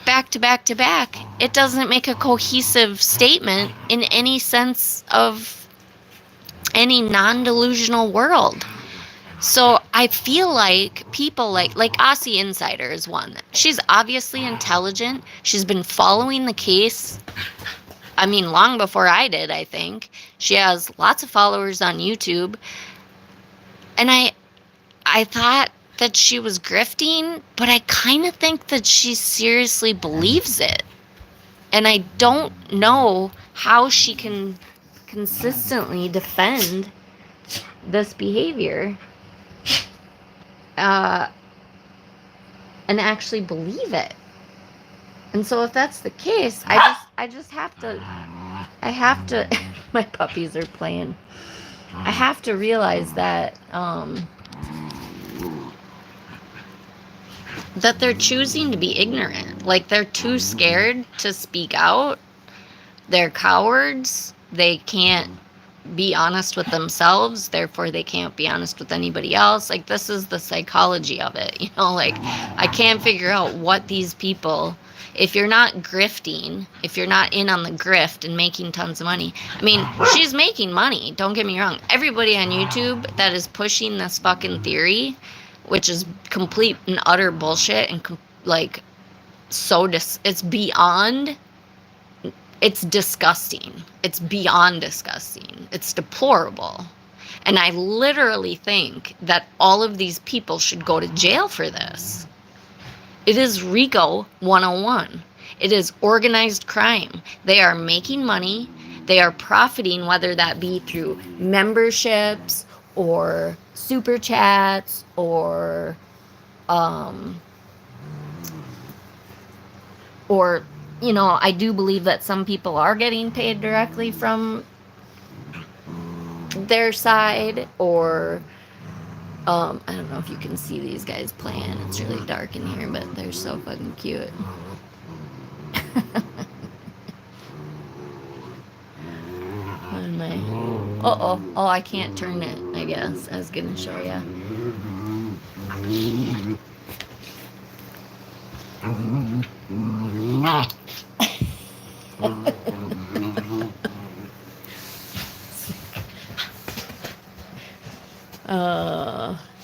back to back to back, it doesn't make a cohesive statement in any sense of any non-delusional world. So I feel like people like Aussie Insider is one. She's obviously intelligent. She's been following the case, I mean, long before I did, I think. She has lots of followers on YouTube. And I thought that she was grifting, but I kind of think that she seriously believes it. And I don't know how she can consistently defend this behavior and actually believe it. And so if that's the case, I just have to my puppies are playing. I have to realize that that they're choosing to be ignorant. Like, they're too scared to speak out. They're cowards. They can't be honest with themselves, therefore they can't be honest with anybody else. Like, this is the psychology of it, you know? Like, I can't figure out what these people, if you're not grifting, if you're not in on the grift and making tons of money. I mean, she's making money, don't get me wrong. Everybody on YouTube that is pushing this fucking theory, which is complete and utter bullshit and like it's beyond It's disgusting. It's beyond disgusting. It's deplorable. And I literally think that all of these people should go to jail for this. It is RICO 101. It is organized crime. They are making money. They are profiting, whether that be through memberships or super chats um, or, you know, I do believe that some people are getting paid directly from their side, or I don't know if you can see these guys playing. It's really dark in here, but they're so fucking cute. What am I? Oh, I can't turn it, I guess. I was gonna show ya.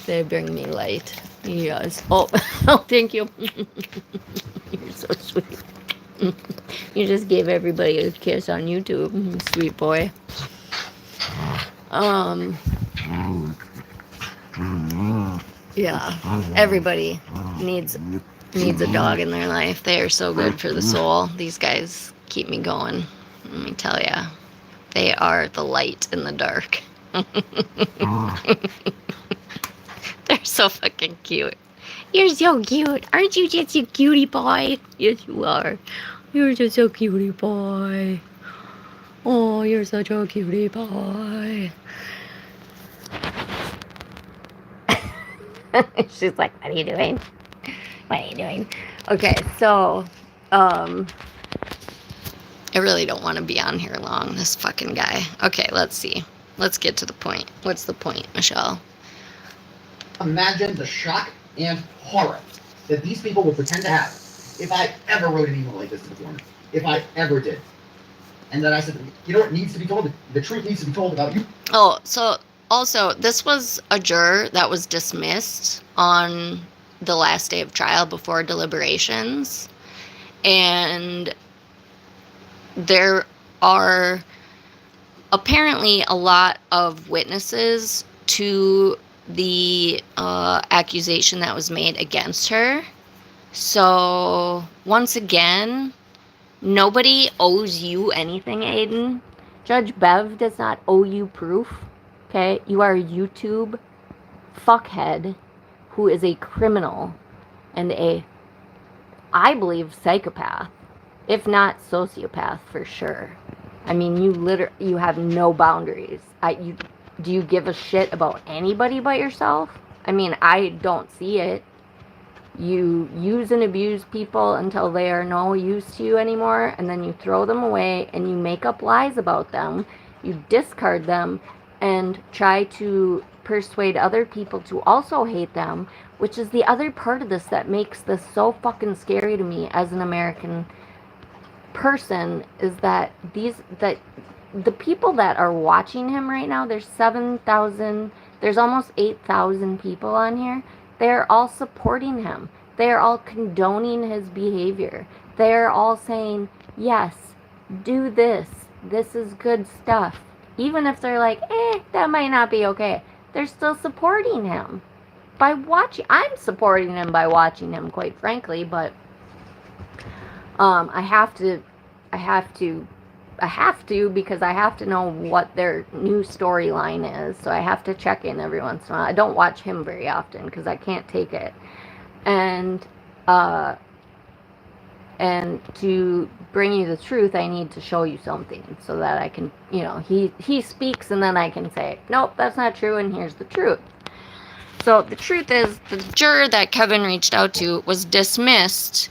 They bring me light. Yes. Oh, oh, thank you. You're so sweet. You just gave everybody a kiss on YouTube, sweet boy. Yeah. Everybody needs a dog in their life. They are so good for the soul. These guys keep me going. Let me tell ya. They are the light in the dark. They're so fucking cute. You're so cute. Aren't you just a cutie pie? Yes, you are. You're just a cutie pie. Oh, you're such a cutie pie. She's like, what are you doing? What are you doing? Okay, so, I really don't want to be on here long, this fucking guy. Okay, let's see. Let's get to the point. What's the point, Michelle? Imagine the shock and horror that these people would pretend to have if I ever wrote an email like this to the foreman. If I ever did. And then I said, you know what needs to be told? The truth needs to be told about you. Oh, so also, this was a juror that was dismissed on the last day of trial before deliberations. And there are apparently a lot of witnesses to the accusation that was made against her. So, once again, nobody owes you anything, Aiden. Judge Bev does not owe you proof. Okay? You are a YouTube fuckhead who is a criminal and I believe, psychopath, if not sociopath for sure. I mean, you have no boundaries. Do you give a shit about anybody but yourself? I mean, I don't see it. You use and abuse people until they are no use to you anymore, and then you throw them away and you make up lies about them. You discard them and try to persuade other people to also hate them, which is the other part of this that makes this so fucking scary to me as an American person, is that the people that are watching him right now, there's 7,000, there's almost 8,000 people on here. They're all supporting him. They're all condoning his behavior. They're all saying, yes, do this. This is good stuff. Even if they're like, that might not be okay. They're still supporting him by watching. I'm supporting him by watching him, quite frankly, but I have to because I have to know what their new storyline is. So I have to check in every once in a while. I don't watch him very often because I can't take it. And to bring you the truth, I need to show you something so that I can, he speaks and then I can say, nope, that's not true, and here's the truth. So the truth is, the juror that Kevin reached out to was dismissed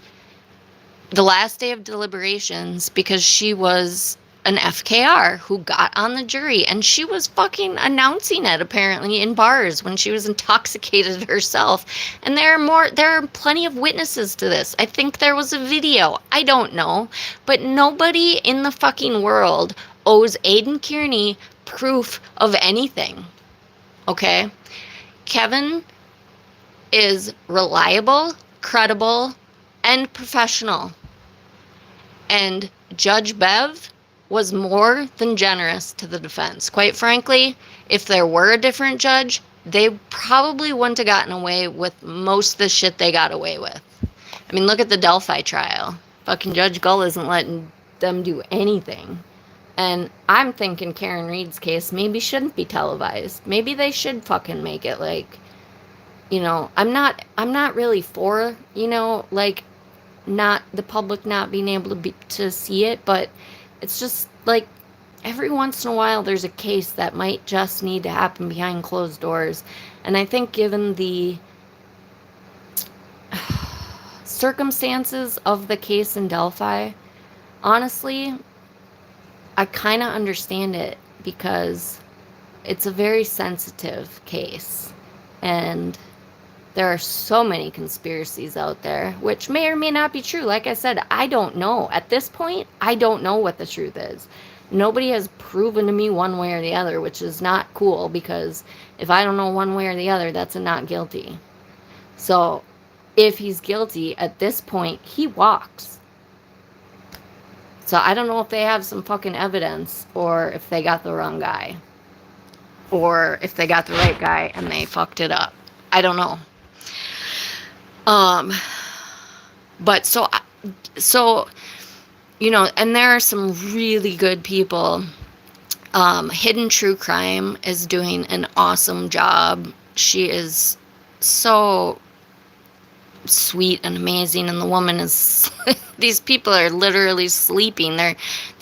the last day of deliberations because she was an FKR who got on the jury, and she was fucking announcing it apparently in bars when she was intoxicated herself. And there are plenty of witnesses to this. I think there was a video. I don't know. But nobody in the fucking world owes Aiden Kearney proof of anything. Okay? Kevin is reliable, credible, and professional. And Judge Bev was more than generous to the defense. Quite frankly, if there were a different judge, they probably wouldn't have gotten away with most of the shit they got away with. I mean, look at the Delphi trial. Fucking Judge Gull isn't letting them do anything. And I'm thinking Karen Reed's case maybe shouldn't be televised. Maybe they should fucking make it like, I'm not really for, like, not the public not being able to see it, but it's just like every once in a while there's a case that might just need to happen behind closed doors. And I think given the circumstances of the case in Delphi, honestly, I kind of understand it, because it's a very sensitive case, and there are so many conspiracies out there, which may or may not be true. Like I said, I don't know. At this point, I don't know what the truth is. Nobody has proven to me one way or the other, which is not cool, because if I don't know one way or the other, that's a not guilty. So if he's guilty, at this point, he walks. So I don't know if they have some fucking evidence, or if they got the wrong guy, or if they got the right guy and they fucked it up. I don't know. But so, and there are some really good people. Hidden True Crime is doing an awesome job. She is so sweet and amazing, and the woman is these people are literally sleeping. They're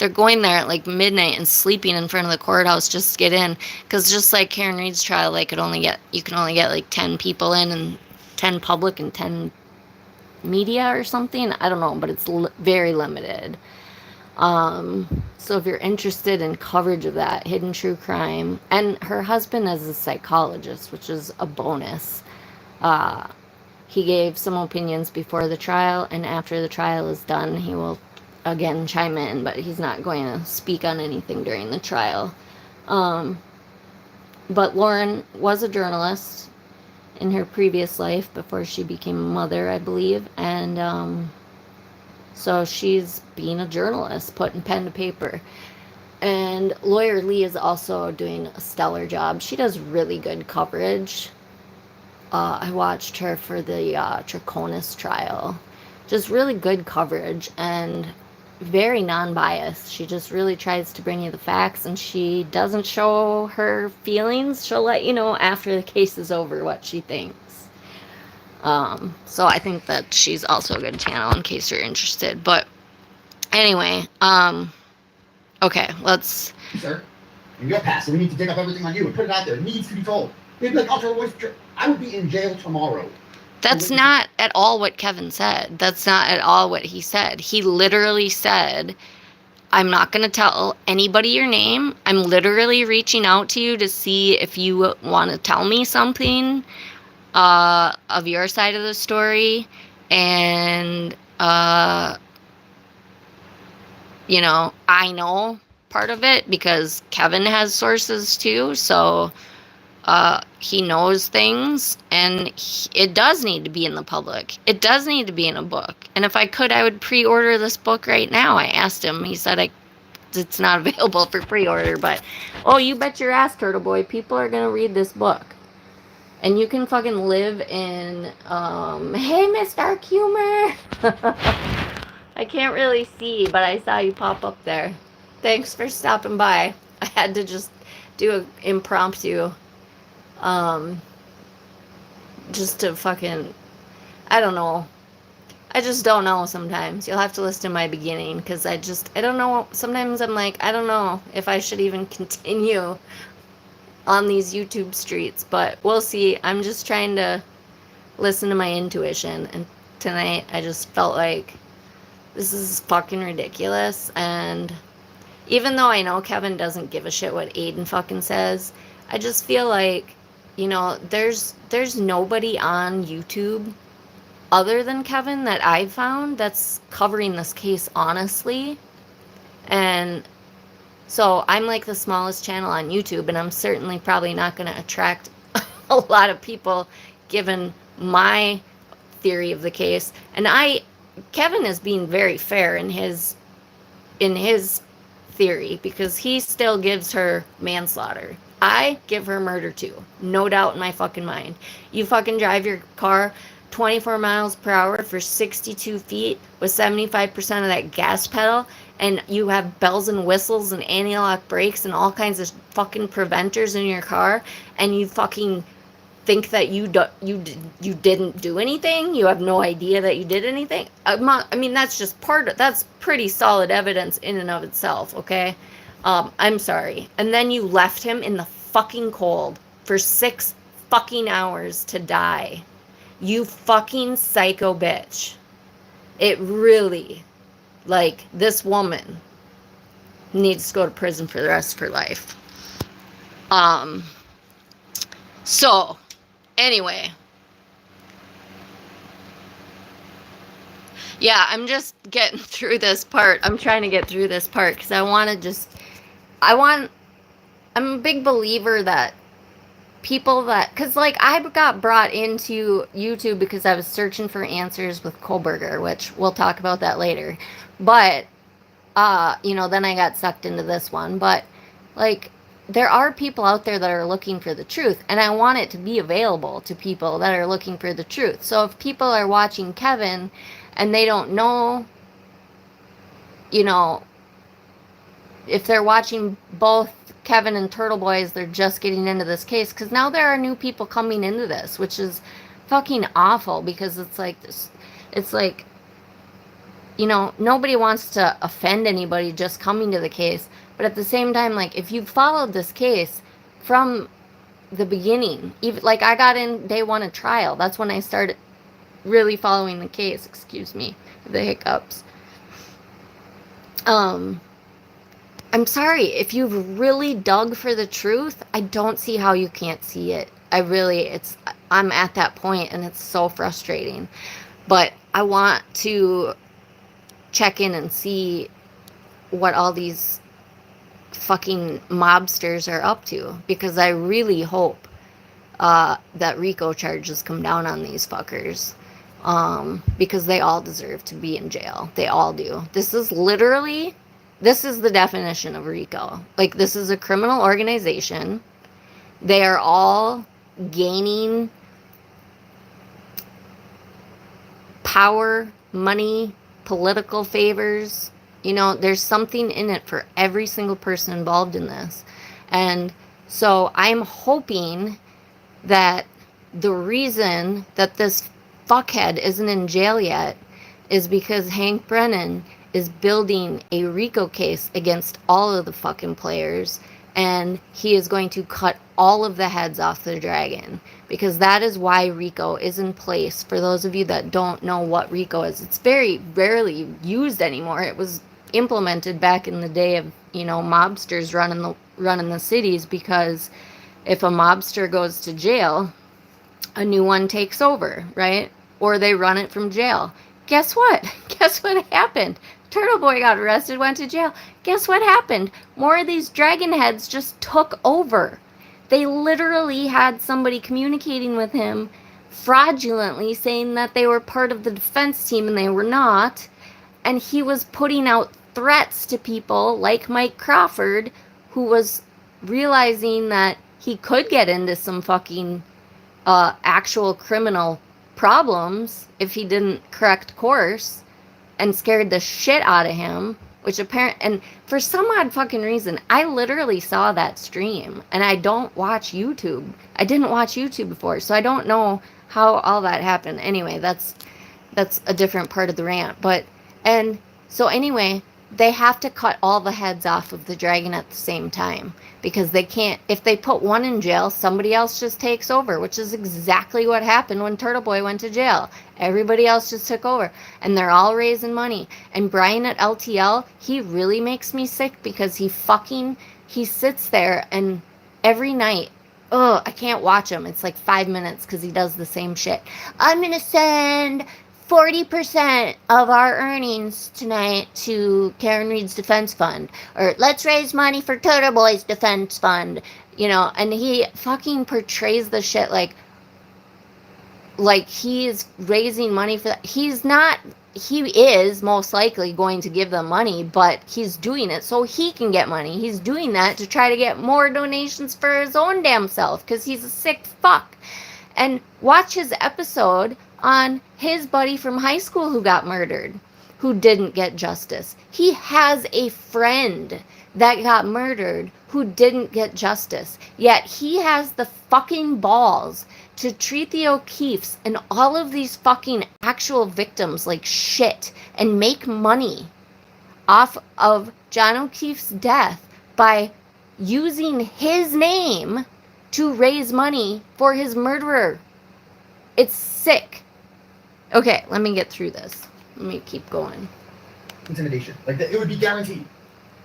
going there at like midnight and sleeping in front of the courthouse just to get in, because just like Karen Reed's trial, you can only get like 10 people in, and 10 public and 10 media or something. I don't know, but it's very limited. So if you're interested in coverage of that, Hidden True Crime, and her husband is a psychologist, which is a bonus. He gave some opinions before the trial, and after the trial is done, he will again chime in, but he's not going to speak on anything during the trial. But Lauren was a journalist in her previous life before she became a mother, I believe, and so she's being a journalist, putting pen to paper. And Lawyer Lee is also doing a stellar job. She does really good coverage. I watched her for the Trachonis trial. Just really good coverage and very non-biased. She just really tries to bring you the facts, and she doesn't show her feelings. She'll let you know after the case is over what she thinks. So I think that she's also a good channel in case you're interested. But anyway, okay, let's... Sir, and you're passing. We need to dig up everything on you and put it out there. It needs to be told. They'd be like, I would be in jail tomorrow. That's not at all what Kevin said. That's not at all what he said. He literally said, I'm not going to tell anybody your name. I'm literally reaching out to you to see if you want to tell me something of your side of the story. And, I know part of it because Kevin has sources too. So he knows things, and it does need to be in the public. It does need to be in a book. And if I could, I would pre-order this book right now. I asked him. He said it's not available for pre-order, but oh, you bet your ass, Turtle Boy, people are gonna read this book. And you can fucking live in hey, Miss Dark Humor. I can't really see, but I saw you pop up there. Thanks for stopping by. I had to just do an impromptu just to fucking, I don't know. I just don't know sometimes. You'll have to listen to my beginning, because I don't know. Sometimes I'm like, I don't know if I should even continue on these YouTube streets, but we'll see. I'm just trying to listen to my intuition, and tonight I just felt like this is fucking ridiculous. And even though I know Kevin doesn't give a shit what Aiden fucking says, I just feel like, there's nobody on YouTube other than Kevin that I've found that's covering this case honestly. And so I'm like the smallest channel on YouTube, and I'm certainly probably not going to attract a lot of people given my theory of the case. And Kevin is being very fair in his in his theory, because he still gives her manslaughter. I give her murder too. No doubt in my fucking mind. You fucking drive your car 24 miles per hour for 62 feet with 75% of that gas pedal, and you have bells and whistles and anti-lock brakes and all kinds of fucking preventers in your car, and you fucking think that you didn't do anything. You have no idea that you did anything. I mean, that's just that's pretty solid evidence in and of itself. Okay, I'm sorry. And then you left him in the fucking cold for 6 fucking hours to die. You fucking psycho bitch. It really, like, this woman needs to go to prison for the rest of her life. So, anyway. Yeah, I'm just getting through this part. I'm trying to get through this part because I'm a big believer that people that, because like I got brought into YouTube because I was searching for answers with Kohlberger, which we'll talk about that later. But, then I got sucked into this one. But, like, there are people out there that are looking for the truth, and I want it to be available to people that are looking for the truth. So if people are watching Kevin and they don't know, if they're watching both Kevin and Turtle Boys, they're just getting into this case, because now there are new people coming into this, which is fucking awful, because it's like nobody wants to offend anybody just coming to the case. But at the same time, like, if you followed this case from the beginning, even like I got in day one of trial, that's when I started really following the case. Excuse me, the hiccups. I'm sorry, if you've really dug for the truth, I don't see how you can't see it. I'm at that point, and it's so frustrating. But I want to check in and see what all these fucking mobsters are up to, because I really hope that RICO charges come down on these fuckers, because they all deserve to be in jail. They all do. This is the definition of RICO. Like, this is a criminal organization. They are all gaining power, money, political favors. There's something in it for every single person involved in this. And so I'm hoping that the reason that this fuckhead isn't in jail yet is because Hank Brennan is building a RICO case against all of the fucking players, and he is going to cut all of the heads off the dragon, because that is why RICO is in place. For those of you that don't know what RICO is, it's very rarely used anymore. It was implemented back in the day of, mobsters running the cities, because if a mobster goes to jail, a new one takes over, right? Or they run it from jail. Guess what? Guess what happened? Turtle Boy got arrested, went to jail. Guess what happened? More of these dragon heads just took over. They literally had somebody communicating with him fraudulently, saying that they were part of the defense team and they were not. And he was putting out threats to people like Mike Crawford, who was realizing that he could get into some fucking actual criminal problems if he didn't correct course, and scared the shit out of him, and for some odd fucking reason, I literally saw that stream, and I don't watch YouTube. I didn't watch YouTube before, so I don't know how all that happened. Anyway, that's a different part of the rant. So anyway, they have to cut all the heads off of the dragon at the same time, because they can't. If they put one in jail, somebody else just takes over, which is exactly what happened when Turtle Boy went to jail. Everybody else just took over, and they're all raising money. And Brian at LTL, he really makes me sick, because he sits there and every night, I can't watch him. It's like 5 minutes because he does the same shit. I'm going to send 40% of our earnings tonight to Karen Reed's defense fund, or let's raise money for Turtle Boy's defense fund, and he fucking portrays the shit like, Like, he is raising money for that. He is most likely going to give them money, but he's doing it so he can get money. He's doing that to try to get more donations for his own damn self, because he's a sick fuck. And watch his episode on his buddy from high school who got murdered, who didn't get justice. He has a friend that got murdered who didn't get justice. Yet he has the fucking balls to treat the O'Keefes and all of these fucking actual victims like shit and make money off of John O'Keefe's death by using his name to raise money for his murderer. It's sick. Okay, let me get through this. Let me keep going. Intimidation. Like, it would be guaranteed.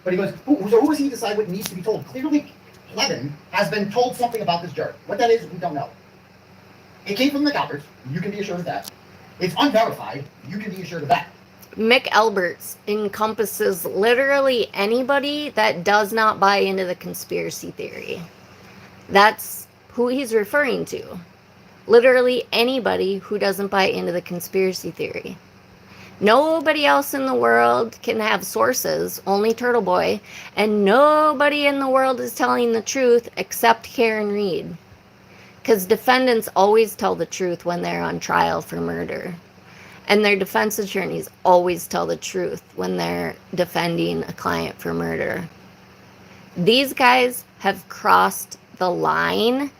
But he goes, so who does he decide what needs to be told? Clearly, Levin has been told something about this juror. What that is, we don't know. It came from the McAlberts. You can be assured of that. It's unverified. You can be assured of that. McAlberts encompasses literally anybody that does not buy into the conspiracy theory. That's who he's referring to. Literally anybody who doesn't buy into the conspiracy theory. Nobody else in the world can have sources, only Turtle Boy, and nobody in the world is telling the truth except Karen Reed. Because defendants always tell the truth when they're on trial for murder. And their defense attorneys always tell the truth when they're defending a client for murder. These guys have crossed the line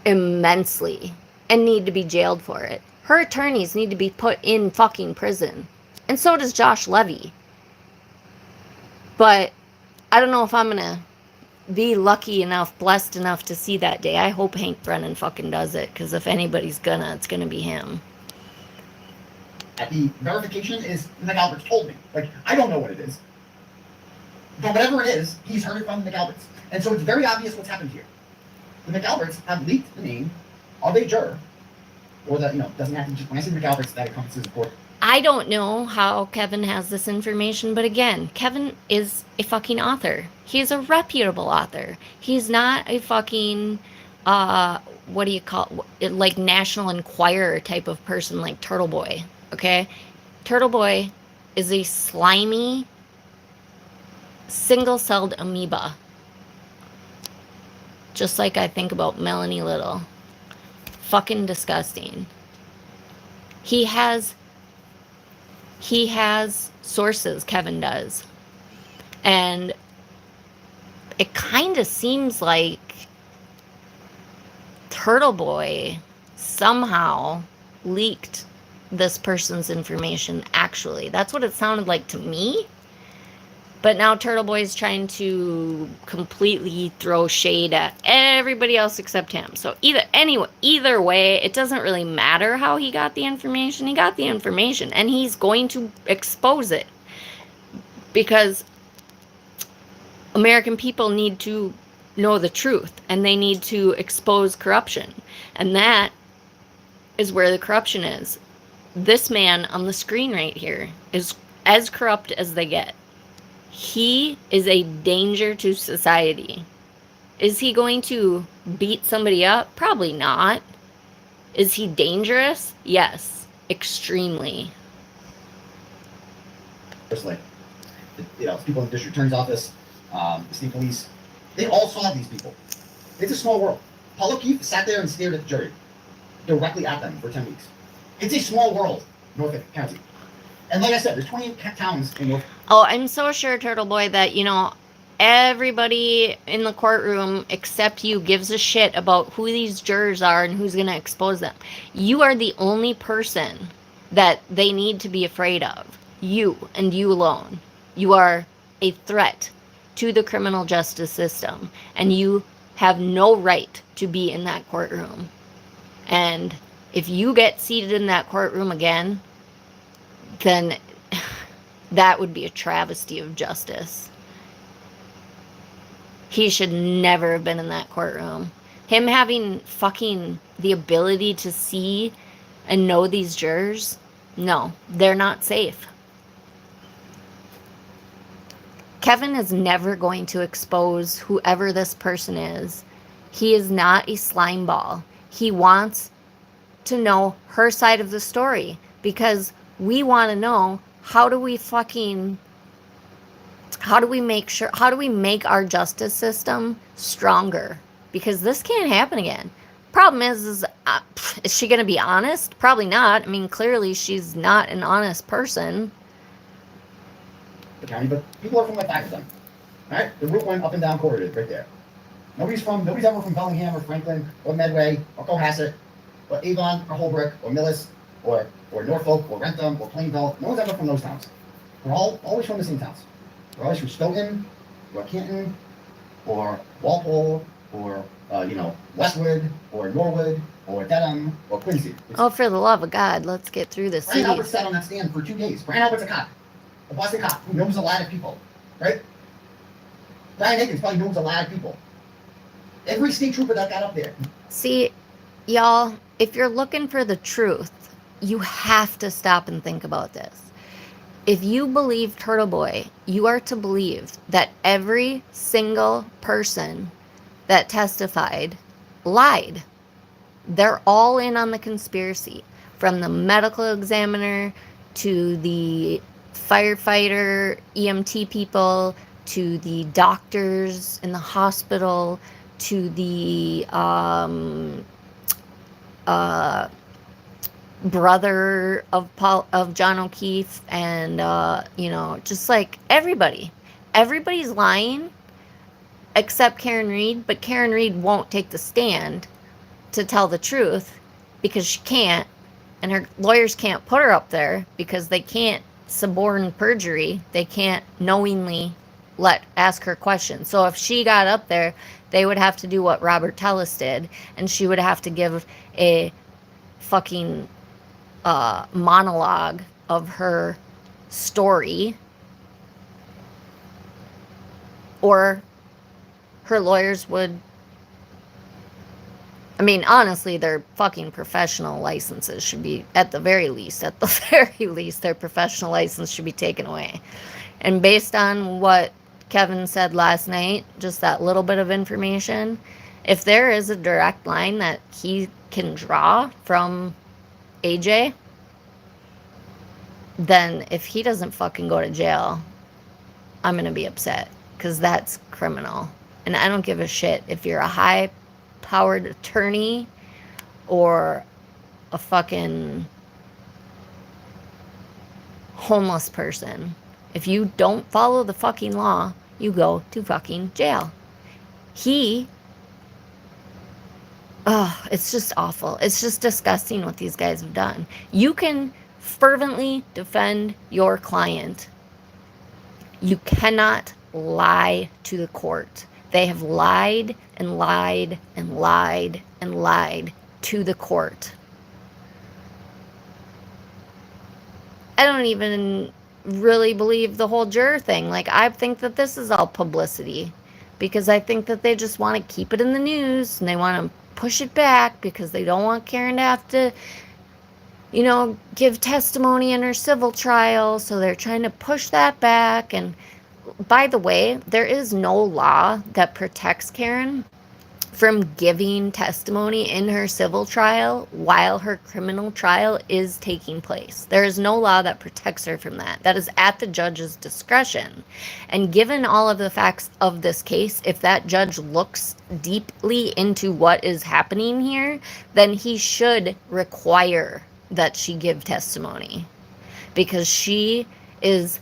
immensely and need to be jailed for it. Her attorneys need to be put in fucking prison. And so does Josh Levy. But I don't know if I'm gonna be lucky enough, blessed enough to see that day. I hope Hank Brennan fucking does it, because if anybody's gonna, it's gonna be him. The verification is, McAlberts told me. Like, I don't know what it is. But whatever it is, he's heard it from the McAlberts. And so it's very obvious what's happened here. The McAlberts have leaked the name of a juror, or that, doesn't have to just, when I say McAlberts, that encompasses the court. I don't know how Kevin has this information, but again, Kevin is a fucking author. He's a reputable author. He's not a fucking, what do you call it, like National Enquirer type of person like Turtle Boy, okay? Turtle Boy is a slimy, single-celled amoeba. Just like I think about Melanie Little. Fucking disgusting. He has sources, Kevin does. And it kind of seems like Turtle Boy somehow leaked this person's information, actually. That's what it sounded like to me. But now Turtle Boy is trying to completely throw shade at everybody else except him. So either way, it doesn't really matter how he got the information. He got the information, and he's going to expose it. Because American people need to know the truth, and they need to expose corruption. And that is where the corruption is. This man on the screen right here is as corrupt as they get. He is a danger to society. Is he going to beat somebody up? Probably not. Is he dangerous? Yes, extremely. Personally, people in the district attorney's office, the state police, they all saw these people. It's a small world. Paul O'Keefe sat there and stared at the jury, directly at them for 10 weeks. It's a small world, Norfolk County. And like I said, there's 28 towns in Norfolk. Oh, I'm so sure, Turtle Boy, that, everybody in the courtroom except you gives a shit about who these jurors are and who's going to expose them. You are the only person that they need to be afraid of. You, and you alone. You are a threat to the criminal justice system, and you have no right to be in that courtroom. And if you get seated in that courtroom again, then that would be a travesty of justice. He should never have been in that courtroom. Him having fucking the ability to see and know these jurors, no, they're not safe. Kevin is never going to expose whoever this person is. He is not a slime ball. He wants to know her side of the story, because we want to know, how do we make our justice system stronger? Because this can't happen again. Problem is she going to be honest? Probably not. I mean, clearly she's not an honest person. The county, but people are from like 5 of them. Right? The Route 1 up and down corridor right there. Nobody's ever from Bellingham or Franklin or Medway or Cohasset or Avon or Holbrook or Millis or Norfolk or Rentham or Plainville. No one's ever from those towns. We're always from the same towns. We're always from Stoughton or Canton or Walpole or Westwood or Norwood or Dedham or Quincy. Oh, for the love of God, let's get through this. Brian Albert sat on that stand for 2 days. Brian Albert's a cop, a Boston cop who knows a lot of people, right? Brian Higgins probably knows a lot of people. Every state trooper that got up there. See, y'all, if you're looking for the truth, you have to stop and think about this. If you believe Turtle Boy, you are to believe that every single person that testified lied. They're all in on the conspiracy, from the medical examiner to the firefighter, EMT people, to the doctors in the hospital, to the brother of John O'Keefe, and just like everybody. Everybody's lying except Karen Reed, but Karen Reed won't take the stand to tell the truth because she can't, and her lawyers can't put her up there because they can't suborn perjury. They can't knowingly ask her questions. So if she got up there, they would have to do what Robert Tellis did, and she would have to give a fucking monologue of her story, or her lawyers would, I mean, honestly, their fucking professional licenses should be, at the very least, their professional license should be taken away. And based on what Kevin said last night, just that little bit of information, if there is a direct line that he can draw from AJ, then if he doesn't fucking go to jail, I'm going to be upset, because that's criminal. And I don't give a shit if you're a high-powered attorney or a fucking homeless person. If you don't follow the fucking law, you go to fucking jail. It's just awful. It's just disgusting what these guys have done. You can fervently defend your client. You cannot lie to the court. They have lied and lied and lied and lied to the court. I don't even really believe the whole juror thing. Like, I think that this is all publicity, because I think that they just want to keep it in the news and they want to push it back because they don't want Karen to have to, give testimony in her civil trial. So they're trying to push that back. And by the way, there is no law that protects Karen from giving testimony in her civil trial while her criminal trial is taking place. There is no law that protects her from that. That is at the judge's discretion. And given all of the facts of this case, if that judge looks deeply into what is happening here, then he should require that she give testimony, because she is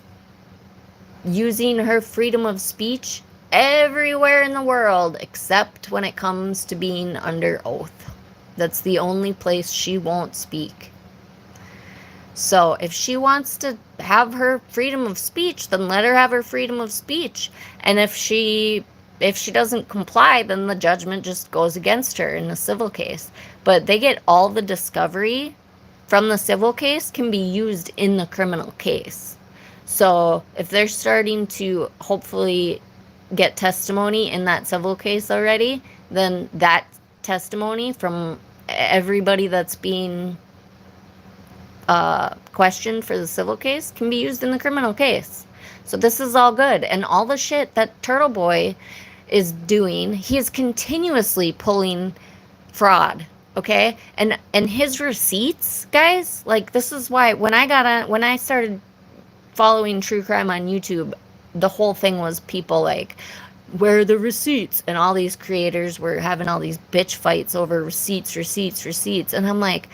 using her freedom of speech everywhere in the world except when it comes to being under oath. That's the only place she won't speak. So if she wants to have her freedom of speech, then let her have her freedom of speech. And if she doesn't comply, then the judgment just goes against her in a civil case. But they get all the discovery from the civil case can be used in the criminal case. So if they're starting to hopefully get testimony in that civil case already, then that testimony from everybody that's being questioned for the civil case can be used in the criminal case. So this is all good. And all the shit that Turtle Boy is doing, he is continuously pulling fraud. Okay? And his receipts, guys, like this is why when I started following true crime on YouTube, the whole thing was people like, where are the receipts? And all these creators were having all these bitch fights over receipts, receipts, receipts. And I'm like,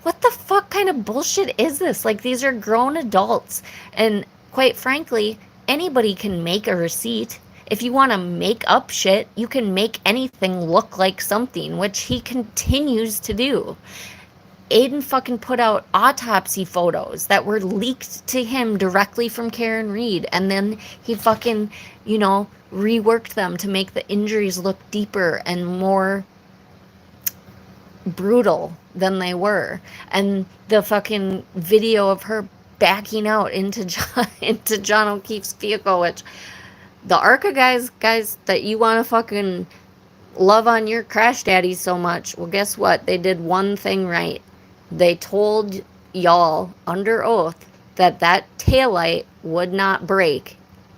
what the fuck kind of bullshit is this? Like, these are grown adults. And quite frankly, anybody can make a receipt. If you want to make up shit, you can make anything look like something, which he continues to do. Aiden fucking put out autopsy photos that were leaked to him directly from Karen Reed. And then he fucking, reworked them to make the injuries look deeper and more brutal than they were. And the fucking video of her backing out into John O'Keefe's vehicle, which the ARCA guys that you want to fucking love on your crash daddies so much, well, guess what? They did one thing right. They told y'all under oath that taillight would not break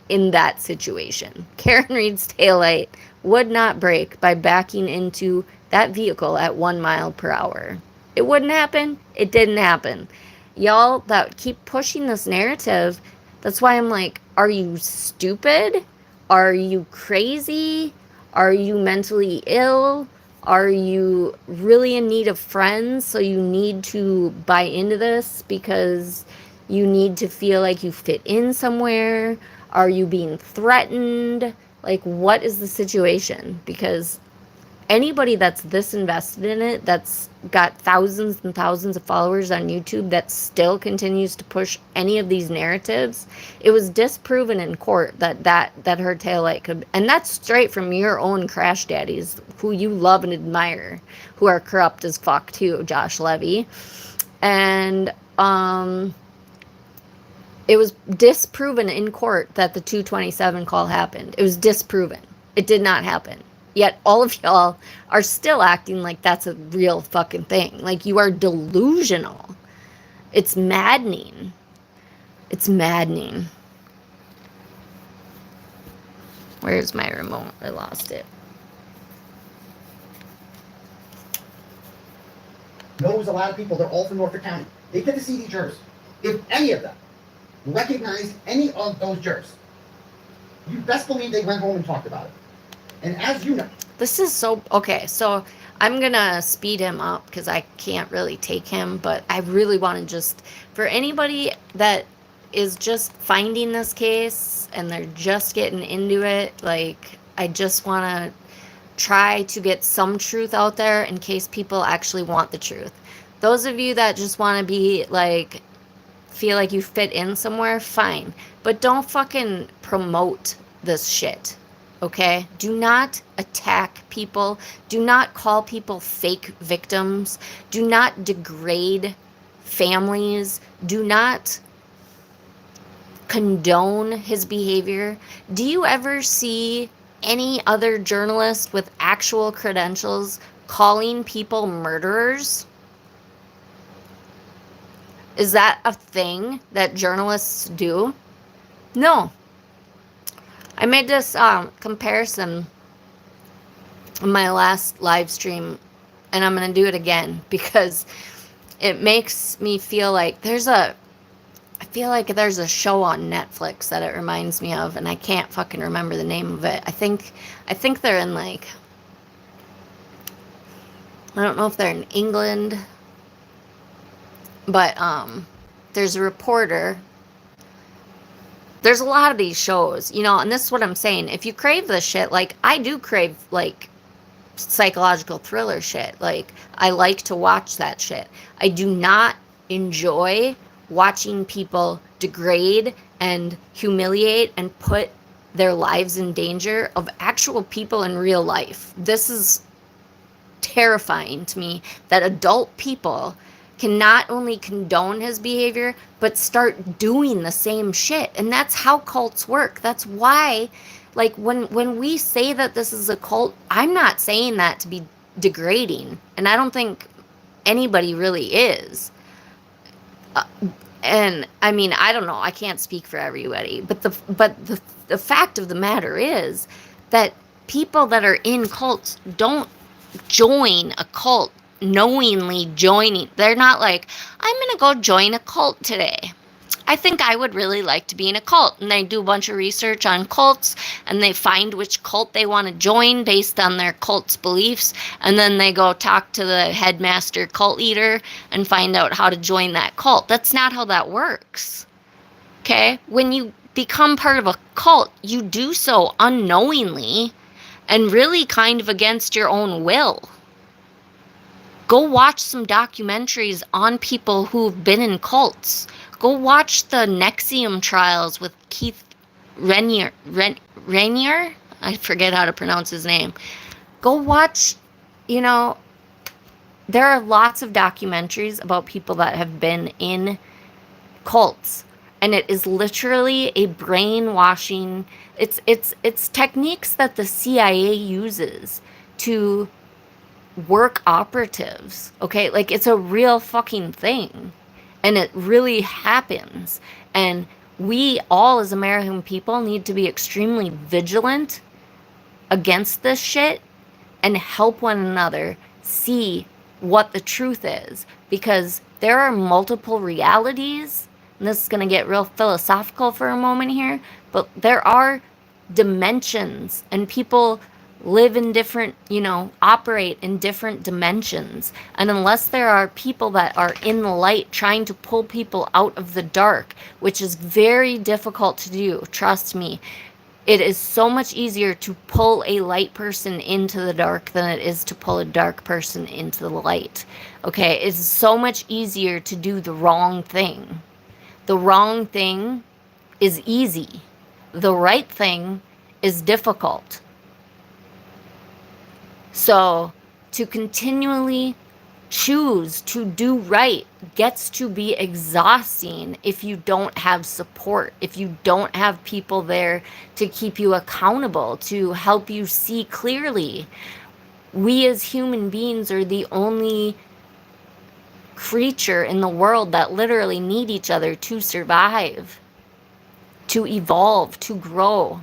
in that situation. Karen Reed's taillight would not break by backing into that vehicle at 1 mile per hour. It wouldn't happen. It didn't happen. Y'all that keep pushing this narrative, that's why I'm like, are you stupid? Are you crazy? Are you mentally ill? Are you really in need of friends? So you need to buy into this because you need to feel like you fit in somewhere? Are you being threatened? Like, what is the situation? Because anybody that's this invested in it, that's got thousands and thousands of followers on YouTube, that still continues to push any of these narratives, it was disproven in court that her taillight could, and that's straight from your own crash daddies who you love and admire, who are corrupt as fuck too, Josh Levy. And it was disproven in court that the 227 call happened. It was disproven. It did not happen. Yet all of y'all are still acting like that's a real fucking thing. Like, you are delusional. It's maddening. It's maddening. Where's my remote? I lost it. Knows a lot of people. They're all from Norfolk County. They get to see these jurors. If any of them recognized any of those jurors, you best believe they went home and talked about it. And as you know, this is so okay. So I'm gonna speed him up because I can't really take him, but I really want to just, for anybody that is just finding this case and they're just getting into it, like, I just want to try to get some truth out there in case people actually want the truth. Those of you that just want to be like, feel like you fit in somewhere, fine, but don't fucking promote this shit. Okay? Do not attack people. Do not call people fake victims. Do not degrade families. Do not condone his behavior. Do you ever see any other journalist with actual credentials calling people murderers? Is that a thing that journalists do? No. I made this comparison in my last live stream, and I'm going to do it again because it makes me feel like there's a show on Netflix that it reminds me of, and I can't fucking remember the name of it. I think they're in, like, I don't know if they're in England, but there's a reporter. There's a lot of these shows, and this is what I'm saying. If you crave this shit, like, I do crave, like, psychological thriller shit. Like, I like to watch that shit. I do not enjoy watching people degrade and humiliate and put their lives in danger of actual people in real life. This is terrifying to me that adult people can not only condone his behavior, but start doing the same shit. And that's how cults work. That's why, like, when we say that this is a cult, I'm not saying that to be degrading. And I don't think anybody really is. And I mean, I don't know. I can't speak for everybody. But the fact of the matter is that people that are in cults don't join a cult knowingly joining. They're not like, I'm going to go join a cult today. I think I would really like to be in a cult. And they do a bunch of research on cults and they find which cult they want to join based on their cult's beliefs. And then they go talk to the headmaster cult leader and find out how to join that cult. That's not how that works. Okay? When you become part of a cult, you do so unknowingly and really kind of against your own will. Go watch some documentaries on people who've been in cults. Go watch the Nexium trials with Keith Raniere? I forget how to pronounce his name. Go watch, there are lots of documentaries about people that have been in cults. And it is literally a brainwashing. It's techniques that the CIA uses to work operatives, okay? Like, it's a real fucking thing. And it really happens. And we all, as American people, need to be extremely vigilant against this shit and help one another see what the truth is. Because there are multiple realities. And this is going to get real philosophical for a moment here. But there are dimensions. And people live in different, operate in different dimensions. And unless there are people that are in the light trying to pull people out of the dark, which is very difficult to do, trust me, it is so much easier to pull a light person into the dark than it is to pull a dark person into the light. Okay, it's so much easier to do the wrong thing. The wrong thing is easy. The right thing is difficult. So, to continually choose to do right gets to be exhausting if you don't have support, if you don't have people there to keep you accountable, to help you see clearly. We as human beings are the only creature in the world that literally need each other to survive, to evolve, to grow.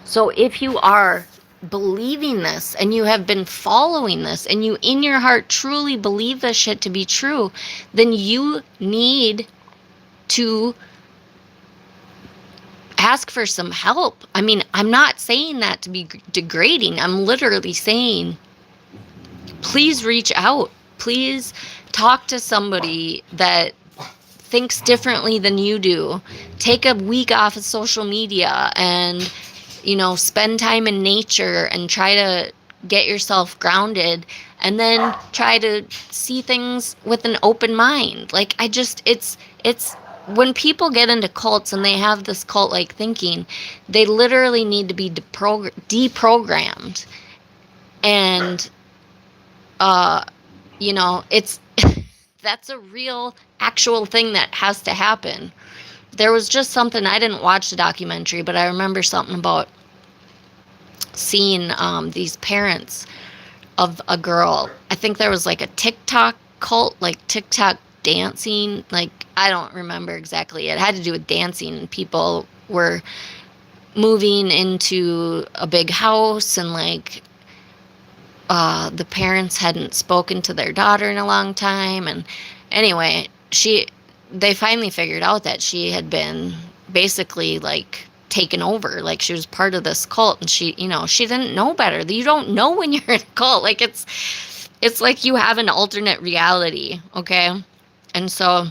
So if you are believing this and you have been following this and you in your heart truly believe this shit to be true, then you need to ask for some help. I mean, I'm not saying that to be degrading. I'm literally saying, please reach out. Please talk to somebody that thinks differently than you do. Take a week off of social media and spend time in nature and try to get yourself grounded and then try to see things with an open mind. Like, it's when people get into cults and they have this cult-like thinking, they literally need to be deprogrammed. And, it's, that's a real, actual thing that has to happen. There was just something, I didn't watch the documentary, but I remember something about seeing these parents of a girl. I think there was like a TikTok cult, like TikTok dancing. Like, I don't remember exactly. It had to do with dancing, and people were moving into a big house, and like the parents hadn't spoken to their daughter in a long time. And anyway, they finally figured out that she had been basically like taken over, like she was part of this cult, and she didn't know better. You don't know when you're in a cult. Like, it's like you have an alternate reality, okay? And so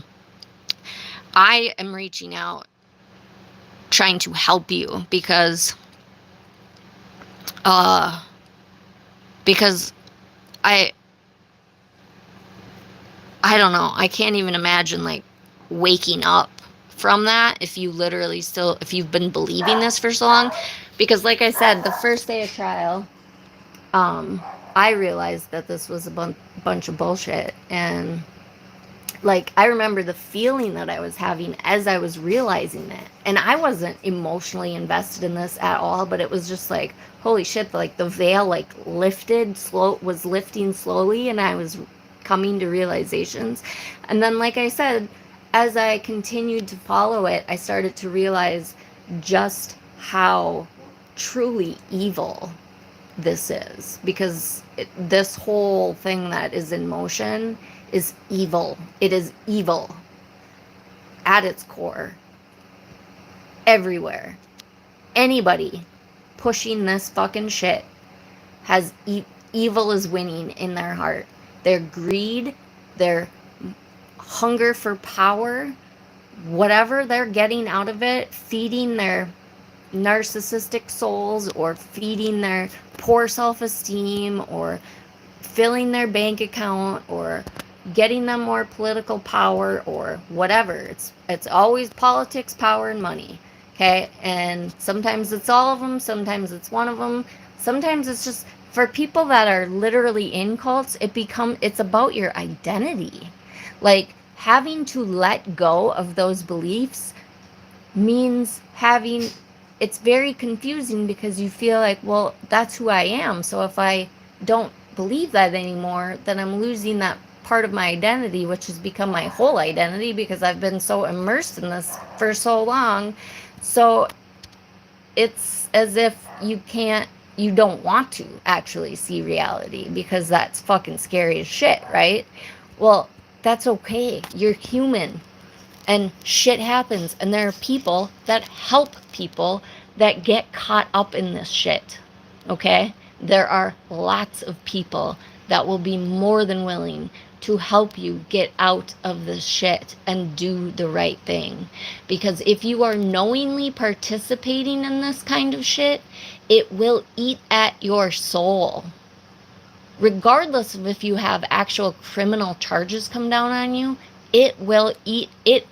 I am reaching out, trying to help you because I don't know, I can't even imagine like waking up from that if you've been believing this for so long. Because like I said, the first day of trial, I realized that this was a bunch of bullshit. And like, I remember the feeling that I was having as I was realizing it. And I wasn't emotionally invested in this at all, but it was just like, holy shit, like the veil like was lifting slowly, and I was coming to realizations. And then, like I said, as I continued to follow it, I started to realize just how truly evil this is, because this whole thing that is in motion is evil. It is evil at its core, everywhere. Anybody pushing this fucking shit has evil is winning in their heart. Their greed, their hunger for power, whatever they're getting out of it, feeding their narcissistic souls or feeding their poor self-esteem or filling their bank account or getting them more political power or whatever. It's always politics, power, and money. Okay? And sometimes it's all of them, sometimes it's one of them. Sometimes it's just for people that are literally in cults, it's about your identity. Like having to let go of those beliefs means having it's very confusing because you feel like, well, that's who I am. So if I don't believe that anymore, then I'm losing that part of my identity, which has become my whole identity because I've been so immersed in this for so long. So it's as if you don't want to actually see reality because that's fucking scary as shit, right? Well, that's okay. You're human and shit happens, and there are people that help people that get caught up in this shit. Okay? There are lots of people that will be more than willing to help you get out of this shit and do the right thing. Because if you are knowingly participating in this kind of shit, it will eat at your soul. Regardless of if you have actual criminal charges come down on you, it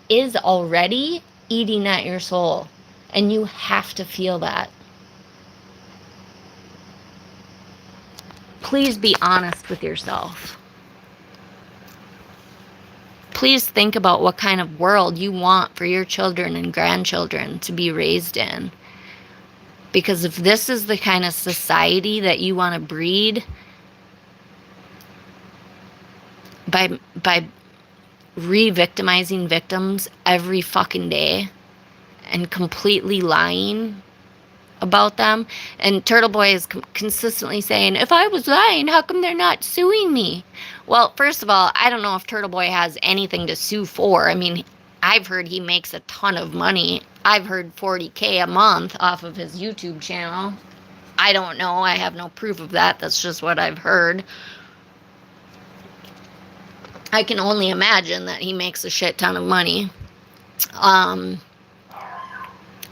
is already eating at your soul. And you have to feel that. Please be honest with yourself. Please think about what kind of world you want for your children and grandchildren to be raised in. Because if this is the kind of society that you want to breed by re-victimizing victims every fucking day and completely lying about them. And Turtle Boy is consistently saying, if I was lying, how come they're not suing me? Well, first of all, I don't know if Turtle Boy has anything to sue for. I mean, I've heard he makes a ton of money. I've heard $40K a month off of his YouTube channel. I don't know. I have no proof of that. That's just what I've heard. I can only imagine that he makes a shit ton of money.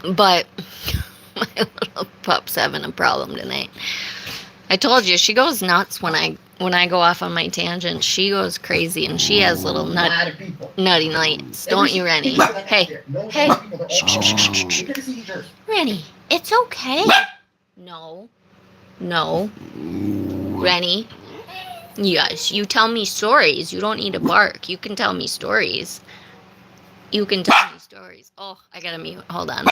But my little pup's having a problem tonight. I told you, she goes nuts when I go off on my tangent. She goes crazy, and she has little nutty nights. Don't you, Rennie? Hey, hey. Rennie, it's okay. No. Rennie. Yes, you tell me stories. You don't need to bark. You can tell me stories. Oh, I gotta mute. Hold on.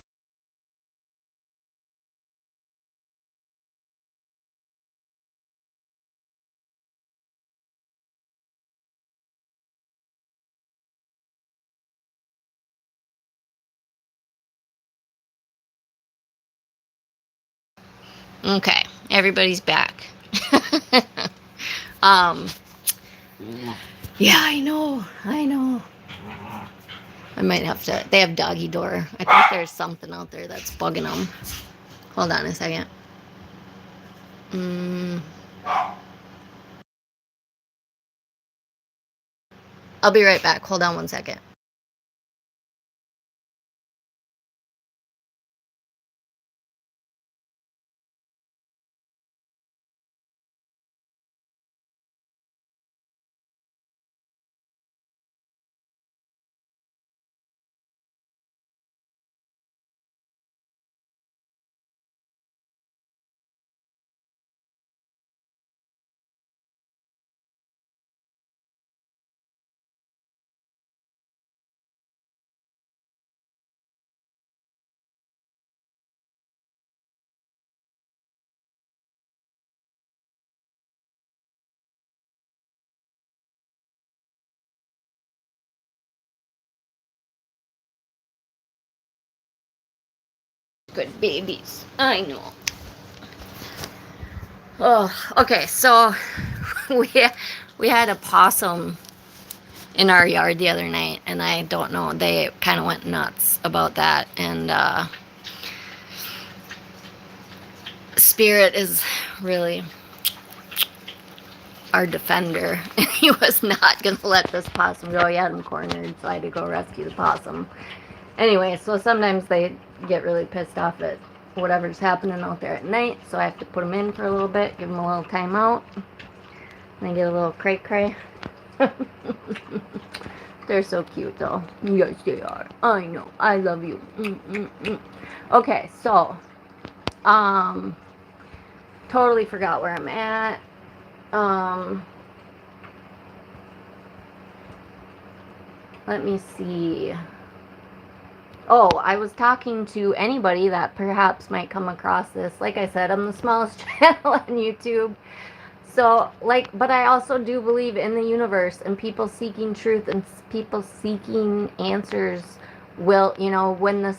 Okay, everybody's back. um, yeah, I know. I might have to. They have doggy door. I think there's something out there that's bugging them. Hold on a second. I'll be right back. Hold on one second. Good babies. I know. Oh, okay. So we we had a possum in our yard the other night, and I don't know. They kind of went nuts about that, and Spirit is really our defender. He was not gonna let this possum go. He had him cornered, so I had to go rescue the possum. Anyway, so sometimes they get really pissed off at whatever's happening out there at night, so I have to put them in for a little bit, give them a little time out. And they get a little cray cray. They're so cute, though. Yes, they are. I know. I love you. Okay, so, totally forgot where I'm at. Let me see. Oh, I was talking to anybody that perhaps might come across this. Like I said, I'm the smallest channel on YouTube. So, but I also do believe in the universe and people seeking truth and people seeking answers will, when the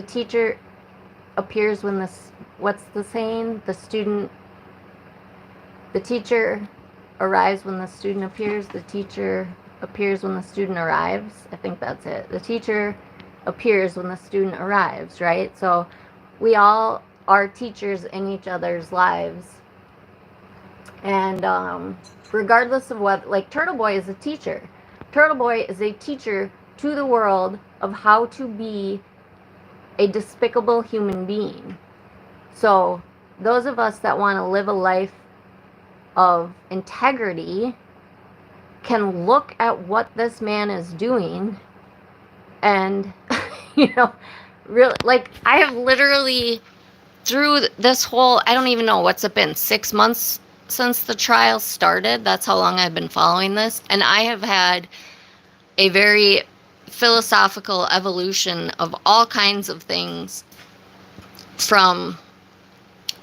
teacher appears when what's the saying? The teacher arrives when the student appears. The teacher appears when the student arrives. I think that's it. The teacher appears when the student arrives, right? So we all are teachers in each other's lives. And regardless of what, like Turtle Boy is a teacher. Turtle Boy is a teacher to the world of how to be a despicable human being. So those of us that want to live a life of integrity can look at what this man is doing and, really, like, I have literally, through this whole, I don't even know, what's it been, 6 months since the trial started? That's how long I've been following this. And I have had a very philosophical evolution of all kinds of things, from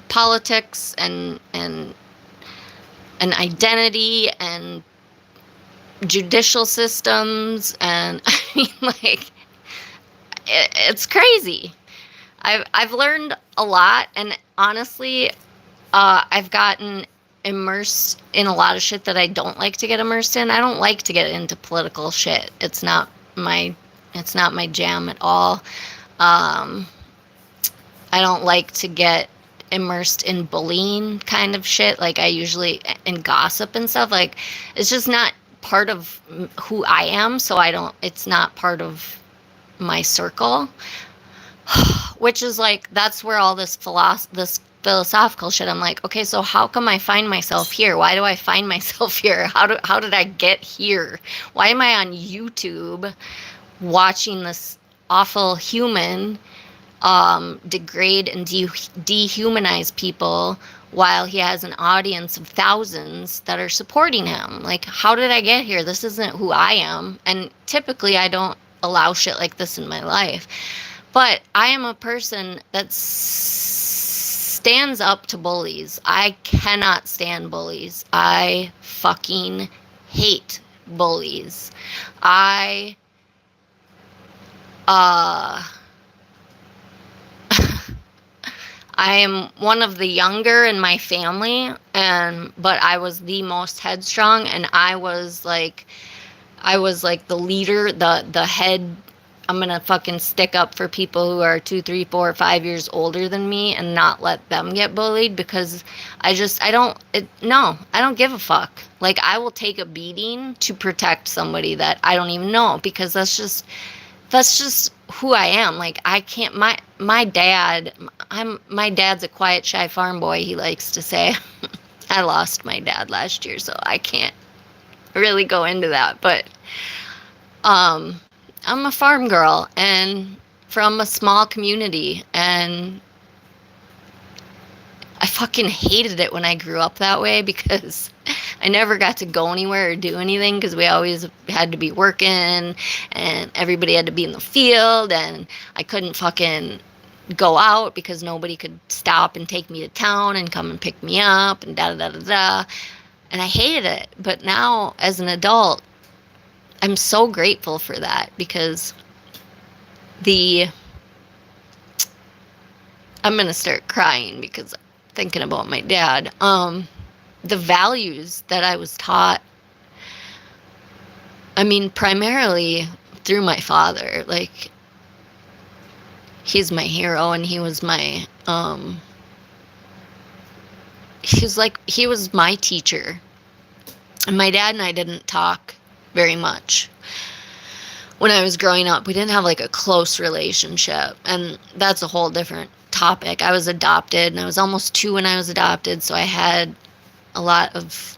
politics and identity and judicial systems, and I mean, like, it's crazy. I've learned a lot, and honestly, I've gotten immersed in a lot of shit that I don't like to get immersed in. I don't like to get into political shit. It's not my jam at all. I don't like to get immersed in bullying kind of shit, like I usually, in gossip and stuff. Like, it's just not part of who I am, so it's not part of my circle. Which is like, that's where all this philosophical shit, I'm like, okay, so how come I find myself here? Why do I find myself here? How did I get here? Why am I on YouTube watching this awful human degrade and dehumanize people while he has an audience of thousands that are supporting him? Like, how did I get here? This isn't who I am. And typically I don't allow shit like this in my life. But I am a person that stands up to bullies. I cannot stand bullies. I fucking hate bullies. I am one of the younger in my family, but I was the most headstrong, and I was like the leader, the head. I'm gonna fucking stick up for people who are 2, 3, 4, 5 years older than me and not let them get bullied, because I don't give a fuck. Like, I will take a beating to protect somebody that I don't even know, because that's just who I am. Like, I can't, my dad's a quiet, shy farm boy, he likes to say. I lost my dad last year, so I can't really go into that, but I'm a farm girl and from a small community, and I fucking hated it when I grew up that way, because I never got to go anywhere or do anything, because we always had to be working and everybody had to be in the field, and I couldn't fucking go out because nobody could stop and take me to town and come and pick me up and da da da da. And I hated it. But now, as an adult, I'm so grateful for that, because I'm going to start crying, because thinking about my dad. The values that I was taught, I mean, primarily through my father. Like, he's my hero, and he was my, he was my teacher. And my dad and I didn't talk very much when I was growing up. We didn't have like a close relationship, and that's a whole different topic. I was adopted, and I was almost 2 when I was adopted, so I had a lot of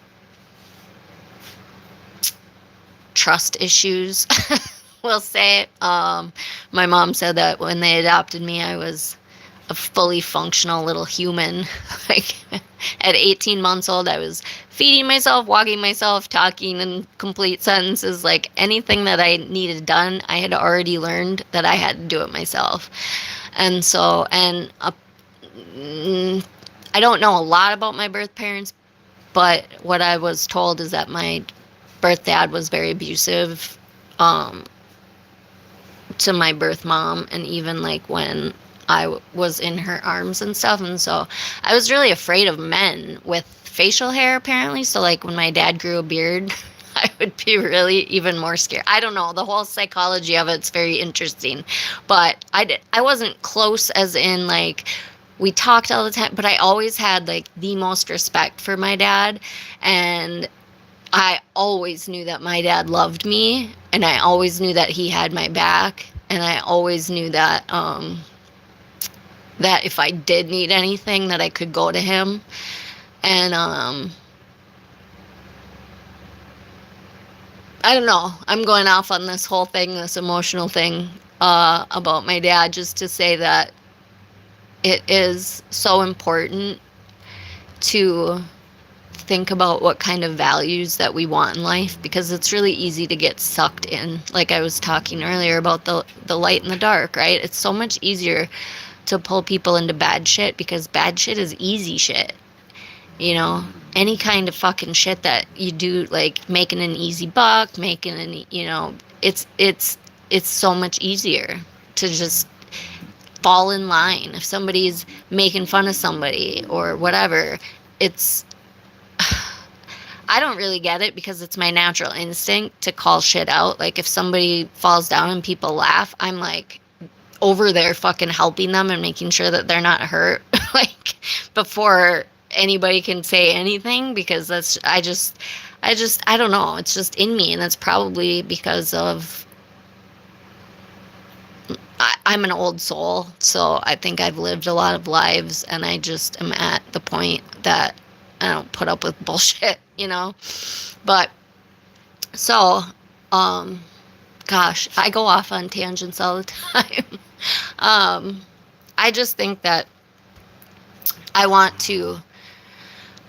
trust issues. We'll say. My mom said that when they adopted me, I was a fully functional little human. Like, at 18 months old, I was feeding myself, walking myself, talking in complete sentences. Like, anything that I needed done, I had already learned that I had to do it myself. And so, I don't know a lot about my birth parents, but what I was told is that my birth dad was very abusive, to my birth mom, and even like when I was in her arms and stuff. And so I was really afraid of men with facial hair, apparently. So like when my dad grew a beard, I would be really even more scared. I don't know. The whole psychology of it's very interesting. But I wasn't close, as in like we talked all the time, but I always had like the most respect for my dad. And I always knew that my dad loved me, and I always knew that he had my back, and I always knew that that if I did need anything, that I could go to him. And I don't know. I'm going off on this whole thing, this emotional thing about my dad, just to say that it is so important to think about what kind of values that we want in life, because it's really easy to get sucked in. Like I was talking earlier about the light and the dark, right? It's so much easier to pull people into bad shit, because bad shit is easy shit. You know, any kind of fucking shit that you do, like making an easy buck, making an, you know, it's so much easier to just fall in line. If somebody's making fun of somebody or whatever, it's, I don't really get it, because it's my natural instinct to call shit out. Like if somebody falls down and people laugh, I'm like over there fucking helping them and making sure that they're not hurt, like before anybody can say anything, because that's, I don't know, it's just in me. And that's probably because of, I'm an old soul, so I think I've lived a lot of lives, and I just am at the point that I don't put up with bullshit, you know? But, so, gosh, I go off on tangents all the time. I just think that I want to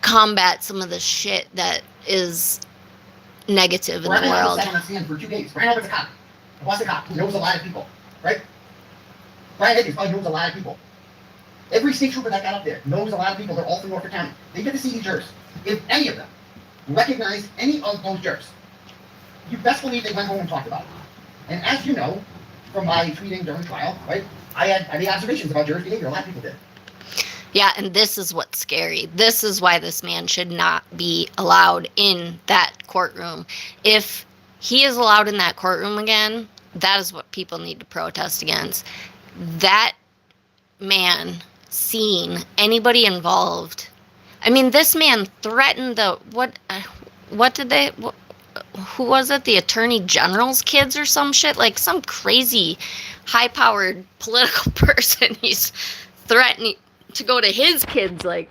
combat some of the shit that is negative in the world. Brian sat on the stand for 2 days. Brian Albert's a cop. A Boston cop who knows a lot of people, right? Brian Higgins probably knows a lot of people. Every state trooper that got up there knows a lot of people. They're all from Norfolk County. They get to see these jurors. If any of them recognized any of those jurors, you best believe they went home and talked about it. And as you know, from my tweeting during trial, right, I made observations about jurors' behavior. A lot of people did. Yeah, and this is what's scary. This is why this man should not be allowed in that courtroom. If he is allowed in that courtroom again, that is what people need to protest against. That man seeing anybody involved. I mean, this man threatened who was it? The Attorney General's kids or some shit? Like some crazy high-powered political person. He's threatening to go to his kids' like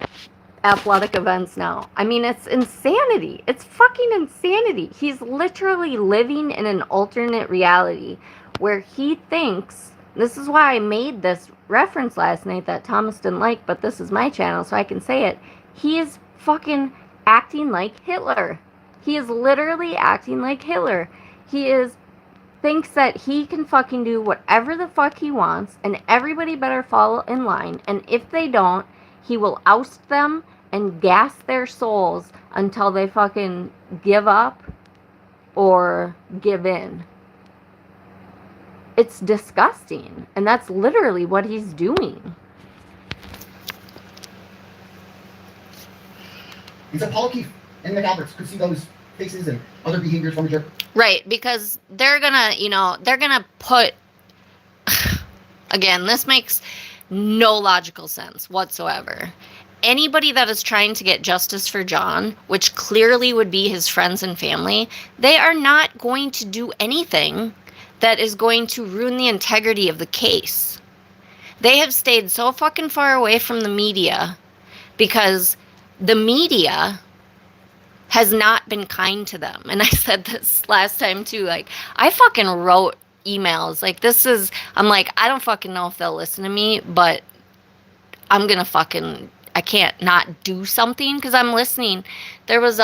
athletic events now. I mean, it's insanity. It's fucking insanity. He's literally living in an alternate reality where he thinks, this is why I made this reference last night that Thomas didn't like, but this is my channel so I can say it. He is fucking acting like Hitler. He is literally acting like Hitler. He thinks that he can fucking do whatever the fuck he wants, and everybody better fall in line, and if they don't, he will oust them and gas their souls until they fucking give up or give in. It's disgusting, and that's literally what he's doing. And so Paul O'Keefe and McAlberts could see those faces and other behaviors from a jerk. Right, because they're gonna put, again, this makes no logical sense whatsoever. Anybody that is trying to get justice for John, which clearly would be his friends and family, they are not going to do anything that is going to ruin the integrity of the case. They have stayed so fucking far away from the media because the media has not been kind to them. And I said this last time too, like, I fucking wrote emails. Like, I'm like, I don't fucking know if they'll listen to me, but I'm gonna fucking, I can't not do something because I'm listening. There was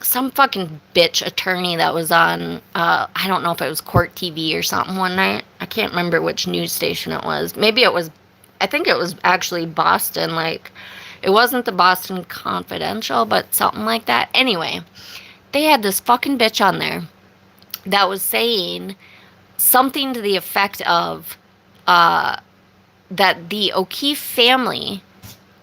some fucking bitch attorney that was on, I don't know if it was Court TV or something one night. I can't remember which news station it was. Maybe it was, I think it was actually Boston, like, it wasn't the Boston Confidential, but something like that. Anyway, they had this fucking bitch on there that was saying something to the effect of that the O'Keefe family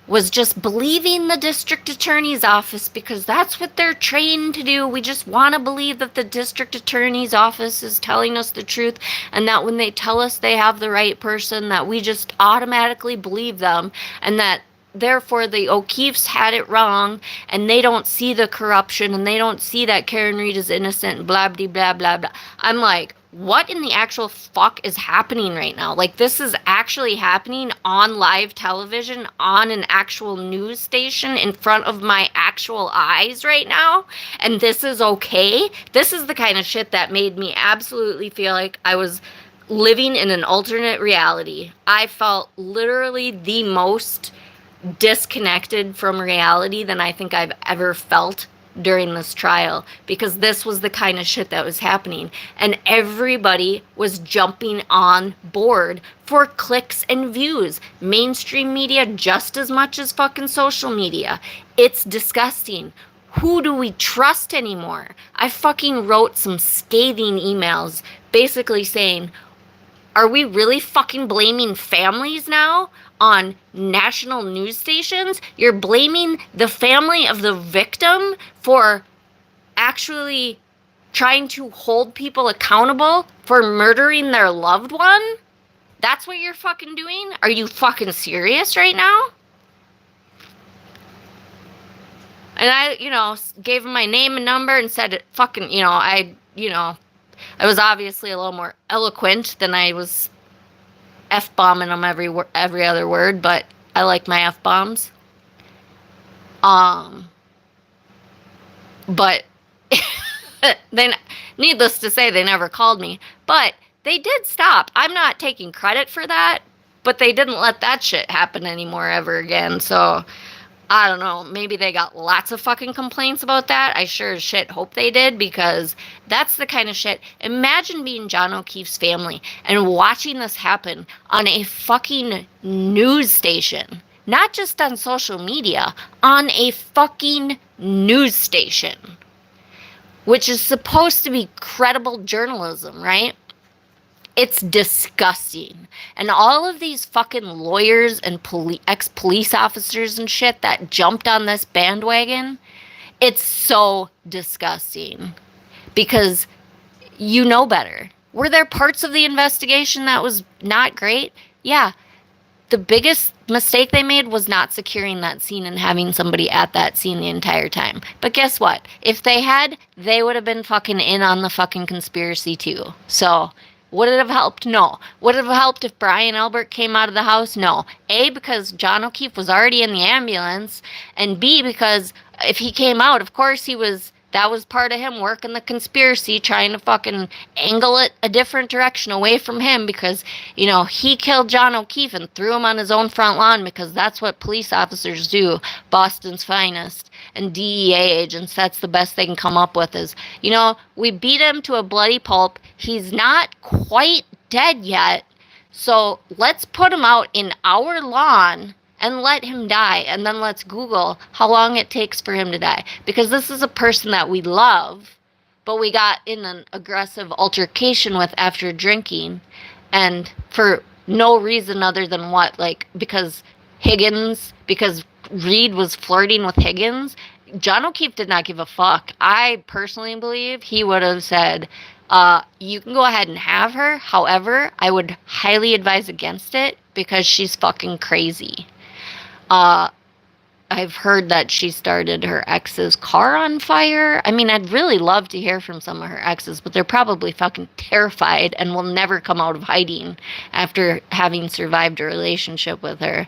was just believing the district attorney's office because that's what they're trained to do. We just want to believe that the district attorney's office is telling us the truth, and that when they tell us they have the right person, that we just automatically believe them, and that therefore the O'Keefes had it wrong, and they don't see the corruption, and they don't see that Karen Reed is innocent, and blah, blah, blah, blah, blah. I'm like, what in the actual fuck is happening right now? Like, this is actually happening on live television, on an actual news station in front of my actual eyes right now, and this is okay? This is the kind of shit that made me absolutely feel like I was living in an alternate reality. I felt literally the most disconnected from reality than I think I've ever felt during this trial, because this was the kind of shit that was happening, and everybody was jumping on board for clicks and views. Mainstream media just as much as fucking social media. It's disgusting. Who do we trust anymore? I fucking wrote some scathing emails basically saying, are we really fucking blaming families now on national news stations? You're blaming the family of the victim for actually trying to hold people accountable for murdering their loved one? That's what you're fucking doing? Are you fucking serious right now? And I, gave him my name and number and said it fucking, I was obviously a little more eloquent than I was F-bombing them every other word, but I like my F-bombs. But then, needless to say, they never called me. But they did stop. I'm not taking credit for that, but they didn't let that shit happen anymore ever again. So, I don't know, maybe they got lots of fucking complaints about that. I sure as shit hope they did, because that's the kind of shit. Imagine being John O'Keefe's family and watching this happen on a fucking news station. Not just on social media, on a fucking news station. Which is supposed to be credible journalism, right? It's disgusting. And all of these fucking lawyers and ex-police officers and shit that jumped on this bandwagon, it's so disgusting. Because you know better. Were there parts of the investigation that was not great? Yeah. The biggest mistake they made was not securing that scene and having somebody at that scene the entire time. But guess what? If they had, they would have been fucking in on the fucking conspiracy too. So, would it have helped? No. Would it have helped if Brian Albert came out of the house? No. A, because John O'Keefe was already in the ambulance, and B, because if he came out, of course that was part of him working the conspiracy, trying to fucking angle it a different direction away from him, because, he killed John O'Keefe and threw him on his own front lawn, because that's what police officers do, Boston's finest, and DEA agents. That's the best they can come up with is, we beat him to a bloody pulp. He's not quite dead yet, so let's put him out in our lawn and let him die, and then let's Google how long it takes for him to die. Because this is a person that we love, but we got in an aggressive altercation with after drinking, and for no reason other than what? Like, because Reed was flirting with Higgins, John O'Keefe did not give a fuck. I personally believe he would have said, you can go ahead and have her. However, I would highly advise against it because she's fucking crazy. I've heard that she started her ex's car on fire. I mean, I'd really love to hear from some of her exes, but they're probably fucking terrified and will never come out of hiding after having survived a relationship with her.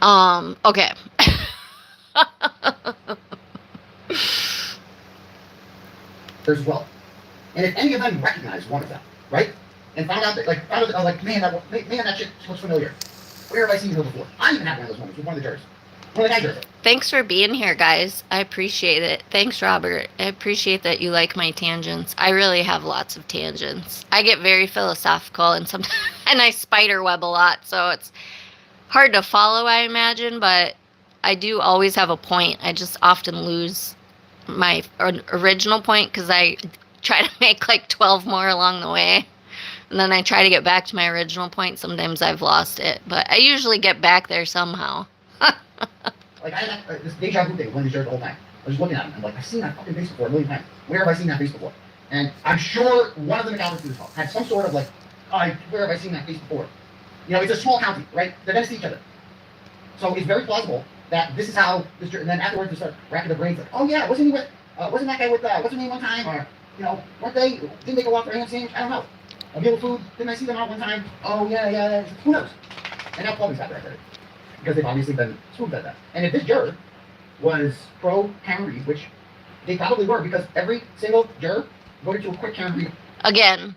Okay. As well. And if any of them recognized one of them, right? And found out that, man, that shit looks familiar. Where have I seen her before? I even had one of those moments with one of the jurors. One of the guy jurors. Thanks for being here, guys. I appreciate it. Thanks, Robert. I appreciate that you like my tangents. I really have lots of tangents. I get very philosophical and sometimes and I spider web a lot, so it's hard to follow, I imagine, but I do always have a point. I just often lose my original point because I try to make like 12 more along the way. And then I try to get back to my original point. Sometimes I've lost it, but I usually get back there somehow. Like, I had this deja vu thing with one of these jurors the whole time. I was just looking at him and like, I've seen that fucking face before a million times. Where have I seen that face before? And I'm sure one of the McCabe students had some sort of like, where have I seen that face before? You know, it's a small county, right? They're going to see each other. So it's very plausible that this is how this juror, and then afterwards they start racking their brains like, oh yeah, wasn't that guy with, what's her name one time? Or, you know, didn't they go out for a ham sandwich? I don't know. A meal of food, didn't I see them out one time? Oh yeah, who knows? And now Chloe's had that, because they've obviously been spooked at that. And if this juror was pro Karen Reed, which they probably were, because every single juror voted to acquit Karen Reed. Again,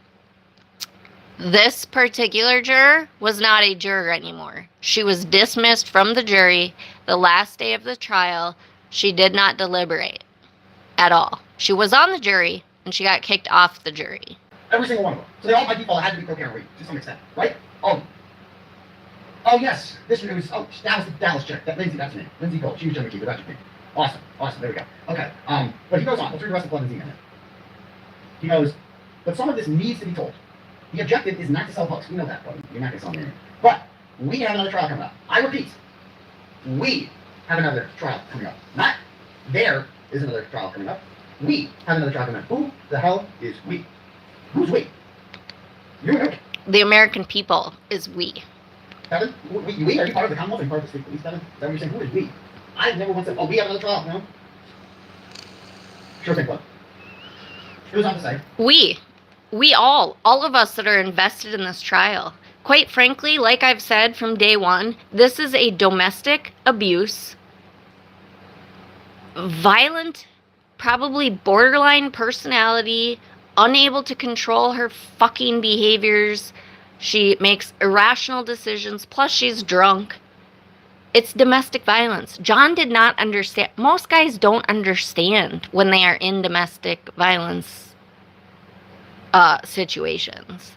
this particular juror was not a juror anymore. She was dismissed from the jury the last day of the trial. She did not deliberate at all. She was on the jury, and she got kicked off the jury. Every single one of them. So they all by default had to be pro Karen Reed to some extent, right? Oh yes, that was the Dallas chick. That's me. Lindsay Gold. She was Jim McCabe. That's me. Awesome. There we go. Okay. But he goes on. Let's read the rest of Clemens' email. He goes, but some of this needs to be told. The objective is not to sell books. We know that, buddy. You're not going to sell anything. But we have another trial coming up. I repeat, we have another trial coming up. Not there is another trial coming up. We have another trial coming up. Who the hell is we? Who's we? You and me. The American people is we. Kevin, we are you part of the Commonwealth and part of the state police, Kevin? Is that what you're saying? Who is we? I've never once said, we have another trial, no? Sure thing, what? It was on to say. We all of us that are invested in this trial. Quite frankly, like I've said from day one, this is a domestic abuse, violent, probably borderline personality, unable to control her fucking behaviors. She makes irrational decisions, plus she's drunk. It's domestic violence. John did not understand. Most guys don't understand when they are in domestic violence situations.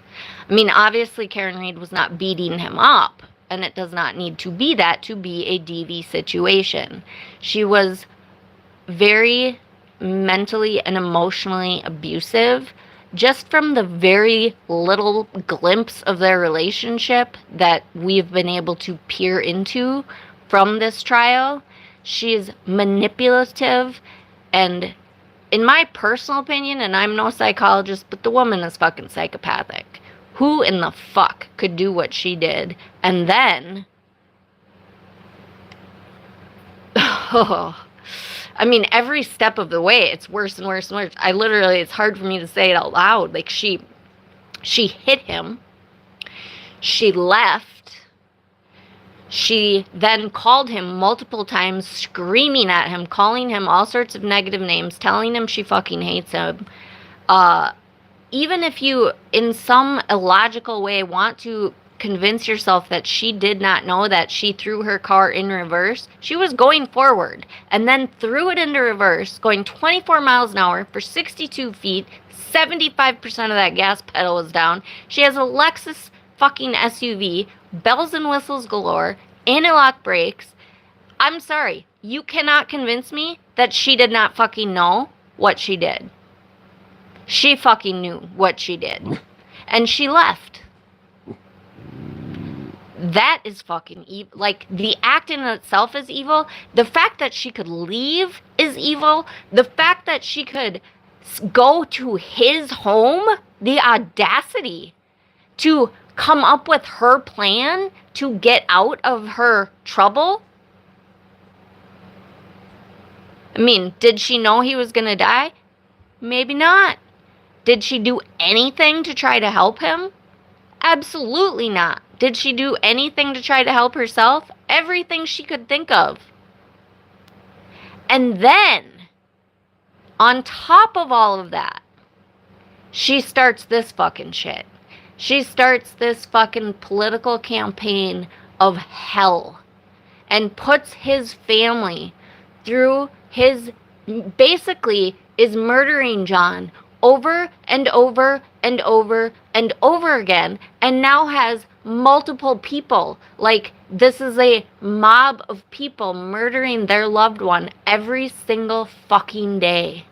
I mean, obviously Karen Reed was not beating him up, and it does not need to be that to be a DV situation. She was very mentally and emotionally abusive, just from the very little glimpse of their relationship that we've been able to peer into from this trial. She's manipulative, and in my personal opinion, and I'm no psychologist, but the woman is fucking psychopathic. Who in the fuck could do what she did? And then, I mean, every step of the way, it's worse and worse and worse. It's hard for me to say it out loud. Like, she hit him. She left. She then called him multiple times, screaming at him, calling him all sorts of negative names, telling him she fucking hates him. Even if you, in some illogical way, want to convince yourself that she did not know that she threw her car in reverse, she was going forward and then threw it into reverse, going 24 miles an hour for 62 feet, 75% of that gas pedal was down. She has a Lexus fucking SUV, bells and whistles galore, anti-lock brakes. I'm sorry, you cannot convince me that she did not fucking know what she did. She fucking knew what she did. And she left. That is fucking evil. Like, the act in itself is evil. The fact that she could leave is evil. The fact that she could go to his home, the audacity to come up with her plan to get out of her trouble. I mean, did she know he was going to die? Maybe not. Did she do anything to try to help him? Absolutely not. Did she do anything to try to help herself? Everything she could think of. And then, on top of all of that, she starts this fucking shit. She starts this fucking political campaign of hell and puts his family through his, basically is murdering John over and over and over and over again, and now has multiple people. Like, this is a mob of people murdering their loved one every single fucking day.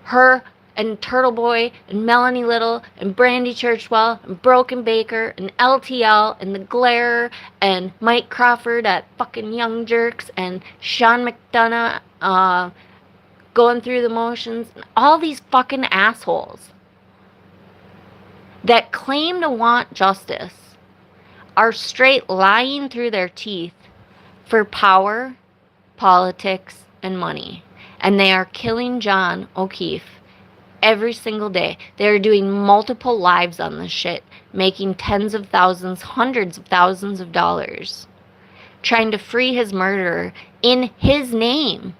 Her and Turtle Boy and Melanie Little and Brandy Churchwell and Broken Baker and LTL and the Glare and Mike Crawford at fucking Young Jerks and Sean McDonough going through the motions, and all these fucking assholes that claim to want justice are straight lying through their teeth for power, politics, and money. And they are killing John O'Keefe every single day. They are doing multiple lives on this shit, making tens of thousands, hundreds of thousands of dollars, trying to free his murderer in his name.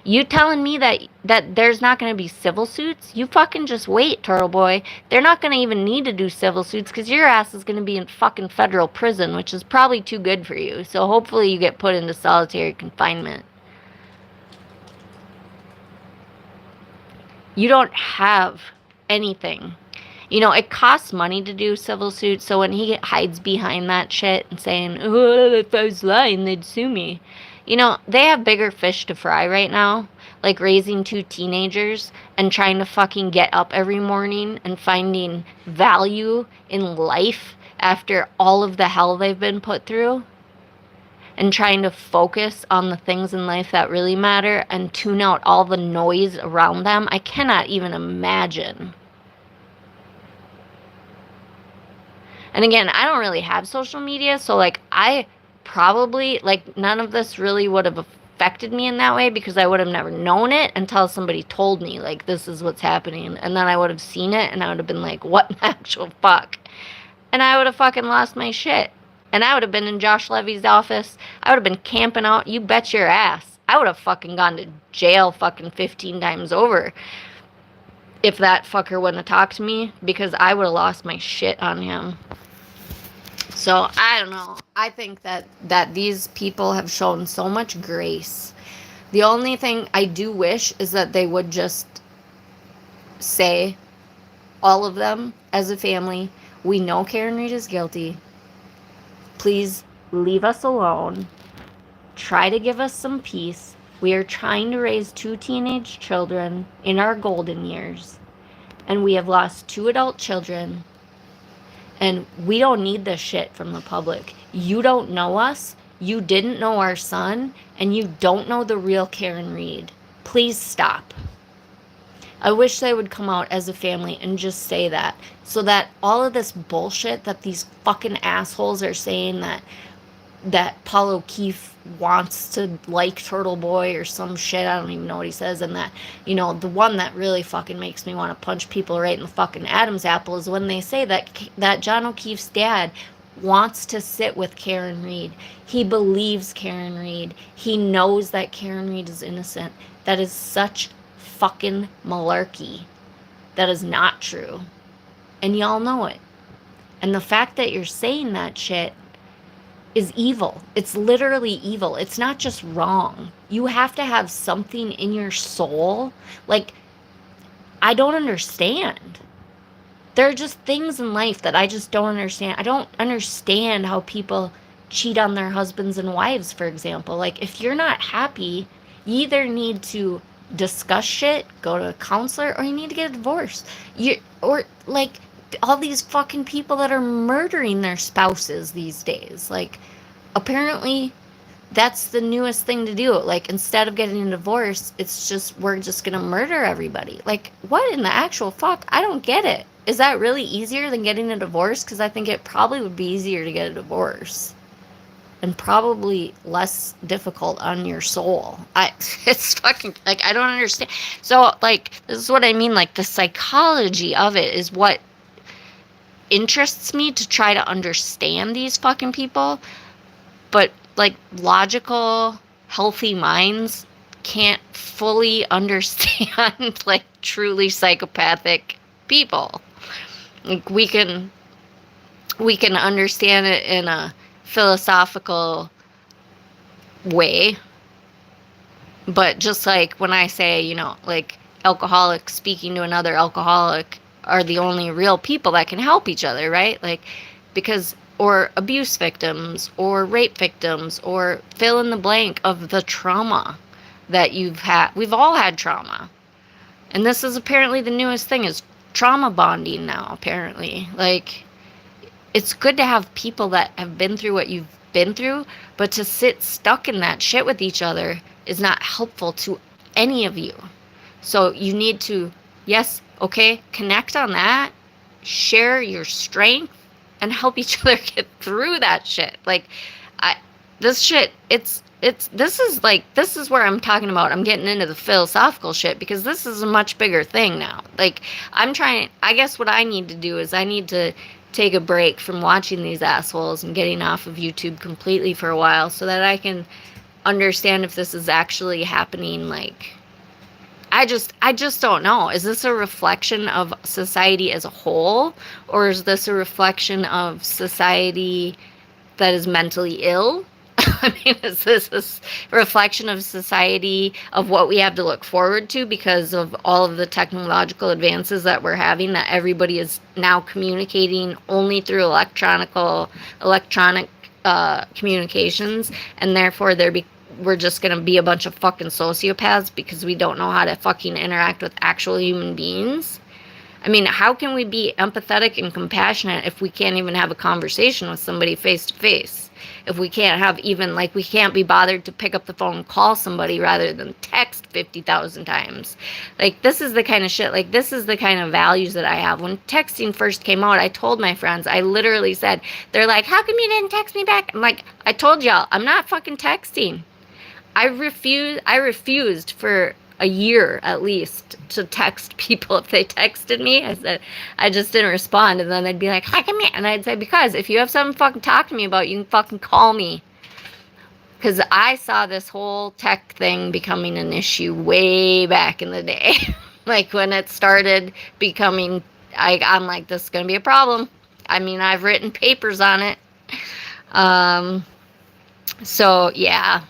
You telling me that there's not going to be civil suits? You fucking just wait, Turtle Boy. They're not going to even need to do civil suits because your ass is going to be in fucking federal prison, which is probably too good for you. So hopefully you get put into solitary confinement. You don't have anything. You know, it costs money to do civil suits, so when he hides behind that shit and saying, oh, if I was lying, they'd sue me. You know, they have bigger fish to fry right now, like raising 2 teenagers and trying to fucking get up every morning and finding value in life after all of the hell they've been put through, and trying to focus on the things in life that really matter and tune out all the noise around them. I cannot even imagine. And again, I don't really have social media, so like I probably, like, none of this really would have affected me in that way because I would have never known it until somebody told me, like, this is what's happening. And then I would have seen it and I would have been like, what in the actual fuck? And I would have fucking lost my shit. And I would have been in Josh Levy's office. I would have been camping out. You bet your ass. I would have fucking gone to jail fucking 15 times over if that fucker wouldn't have talked to me, because I would have lost my shit on him. So, I don't know. I think that these people have shown so much grace. The only thing I do wish is that they would just say, all of them, as a family, we know Karen Reed is guilty. Please leave us alone. Try to give us some peace. We are trying to raise 2 teenage children in our golden years. And we have lost 2 adult children. And we don't need this shit from the public. You don't know us. You didn't know our son. And you don't know the real Karen Reed. Please stop. I wish they would come out as a family and just say that. So that all of this bullshit that these fucking assholes are saying, that Paul O'Keefe wants to like Turtle Boy or some shit, I don't even know what he says, and that, you know, the one that really fucking makes me want to punch people right in the fucking Adam's apple is when they say that John O'Keefe's dad wants to sit with Karen Reed. He believes Karen Reed. He knows that Karen Reed is innocent. That is such fucking malarkey. That is not true. And y'all know it. And the fact that you're saying that shit is evil. It's literally evil. It's not just wrong. You have to have something in your soul. Like, I don't understand. There are just things in life that I just don't understand. I don't understand how people cheat on their husbands and wives, for example. Like, if you're not happy, you either need to discuss shit, go to a counselor, or you need to get a divorce. all these fucking people that are murdering their spouses these days. Like, apparently that's the newest thing to do. Like, instead of getting a divorce, it's just, we're just gonna murder everybody. Like, what in the actual fuck? I don't get it. Is that really easier than getting a divorce? Because I think it probably would be easier to get a divorce. And probably less difficult on your soul. It's fucking, like, I don't understand. So, like, this is what I mean. Like, the psychology of it is what interests me to try to understand these fucking people. But, like, logical, healthy minds can't fully understand, like, truly psychopathic people. Like, we can understand it in a philosophical way, but just like when I say, you know, like, alcoholics speaking to another alcoholic are the only real people that can help each other, right? Like, because, or abuse victims or rape victims or fill in the blank of the trauma that you've had. We've all had trauma, and this is apparently the newest thing, is trauma bonding now, apparently. Like, it's good to have people that have been through what you've been through, but to sit stuck in that shit with each other is not helpful to any of you. So you need to, yes, okay, connect on that, share your strength, and help each other get through that shit. Like, this shit, this is where I'm talking about. I'm getting into the philosophical shit, because this is a much bigger thing now. Like, I guess what I need to do is I need to take a break from watching these assholes and getting off of YouTube completely for a while, so that I can understand if this is actually happening. Like, I just don't know. Is this a reflection of society as a whole, or is this a reflection of society that is mentally ill? I mean, is this a reflection of society, of what we have to look forward to because of all of the technological advances that we're having, that everybody is now communicating only through electronic communications, and therefore we're just going to be a bunch of fucking sociopaths because we don't know how to fucking interact with actual human beings? I mean, how can we be empathetic and compassionate if we can't even have a conversation with somebody face to face? If we can't have even, like, we can't be bothered to pick up the phone and call somebody rather than text 50,000 times. Like, this is the kind of shit, like, this is the kind of values that I have. When texting first came out, I told my friends, I literally said, they're like, how come you didn't text me back? I'm like, I told y'all, I'm not fucking texting. I refused for a year at least to text people. If they texted me, I said, I just didn't respond. And then they'd be like, how come you? And I'd say, because if you have something fucking talk to me about, you can fucking call me. Because I saw this whole tech thing becoming an issue way back in the day. Like, when it started becoming, I'm like, this is going to be a problem. I mean, I've written papers on it. So yeah,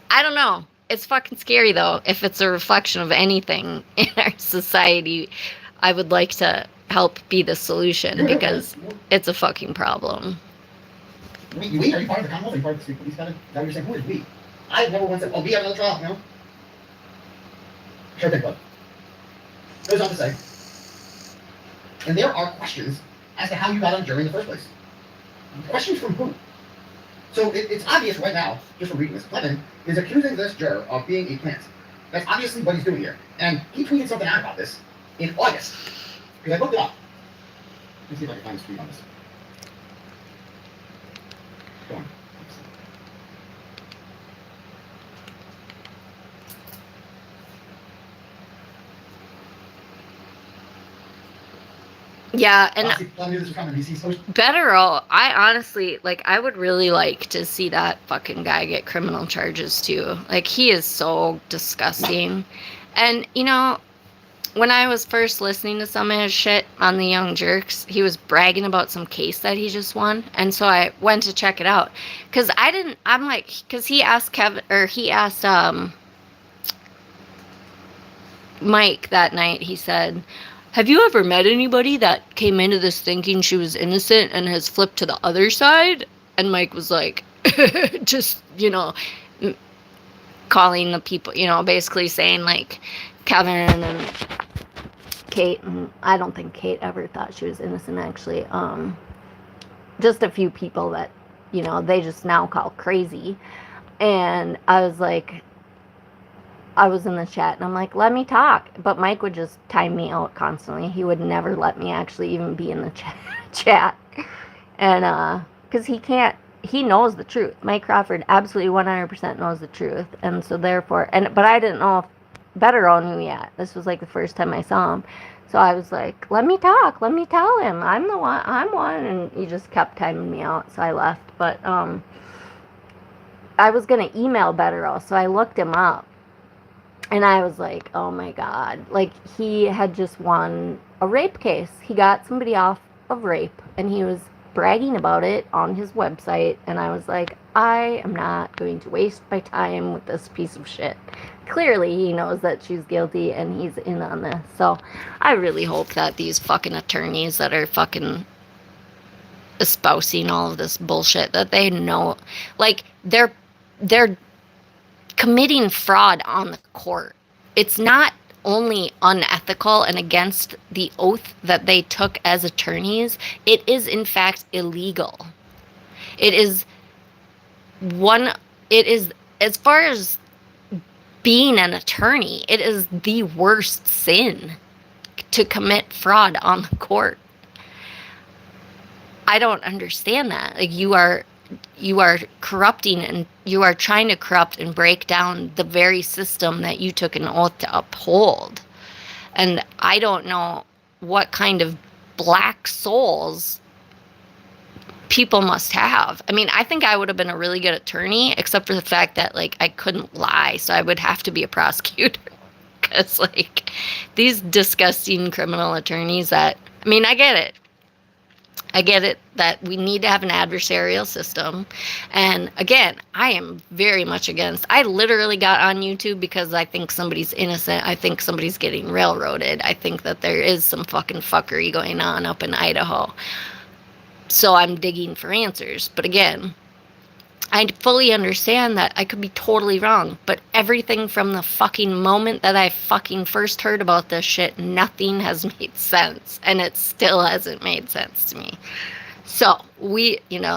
I don't know. It's fucking scary, though. If it's a reflection of anything in our society, I would like to help be the solution, because it's a fucking problem. We? Are you part of the Commonwealth? Are you part of the police kind of? Is that what you're saying? Who is we? I've never once said, oh, we have another trial, no? Sure thing, bud. Goes on to say, and there are questions as to how you got on jury in the first place. Questions from who? So it's obvious right now, just from reading this, Clement is accusing this juror of being a plant. That's obviously what he's doing here. And he tweeted something out about this in August. Because I looked it up. Let me see if I can find this tweet on this. Go on. Yeah, and I honestly, like, I would really like to see that fucking guy get criminal charges too. Like, he is so disgusting. And, you know, when I was first listening to some of his shit on the Young Jerks, he was bragging about some case that he just won. And so I went to check it out. Because he asked Mike that night, he said, have you ever met anybody that came into this thinking she was innocent and has flipped to the other side? And Mike was like, just, you know, calling the people, you know, basically saying, like, Kevin and Kate, and I don't think Kate ever thought she was innocent, actually. Just a few people that, they just now call crazy. And I was like, I was in the chat and I'm like, let me talk. But Mike would just time me out constantly. He would never let me actually even be in the chat. And, because he knows the truth. Mike Crawford absolutely 100% knows the truth. And so therefore, but I didn't know if Betterow knew yet. This was like the first time I saw him. So I was like, let me talk. Let me tell him. I'm one. And he just kept timing me out. So I left. But, I was going to email Betterow. So I looked him up. And I was like, oh my God. Like, he had just won a rape case. He got somebody off of rape. And he was bragging about it on his website. And I was like, I am not going to waste my time with this piece of shit. Clearly, he knows that she's guilty and he's in on this. So I really hope that these fucking attorneys that are fucking espousing all of this bullshit, that they know, like, they're committing fraud on the court. It's not only unethical and against the oath that they took as attorneys, it is in fact illegal. It is, as far as being an attorney, it is the worst sin to commit fraud on the court. I don't understand that. Like, you are corrupting, and you are trying to corrupt and break down the very system that you took an oath to uphold. And I don't know what kind of black souls people must have. I mean, I think I would have been a really good attorney, except for the fact that, like, I couldn't lie, so I would have to be a prosecutor. Because, like, these disgusting criminal attorneys that, I mean, I get it. I get it that we need to have an adversarial system. And again, I am very much against. I literally got on YouTube because I think somebody's innocent. I think somebody's getting railroaded. I think that there is some fucking fuckery going on up in Idaho. So I'm digging for answers. But again, I fully understand that I could be totally wrong, but everything from the fucking moment that I fucking first heard about this shit, nothing has made sense, and it still hasn't made sense to me. So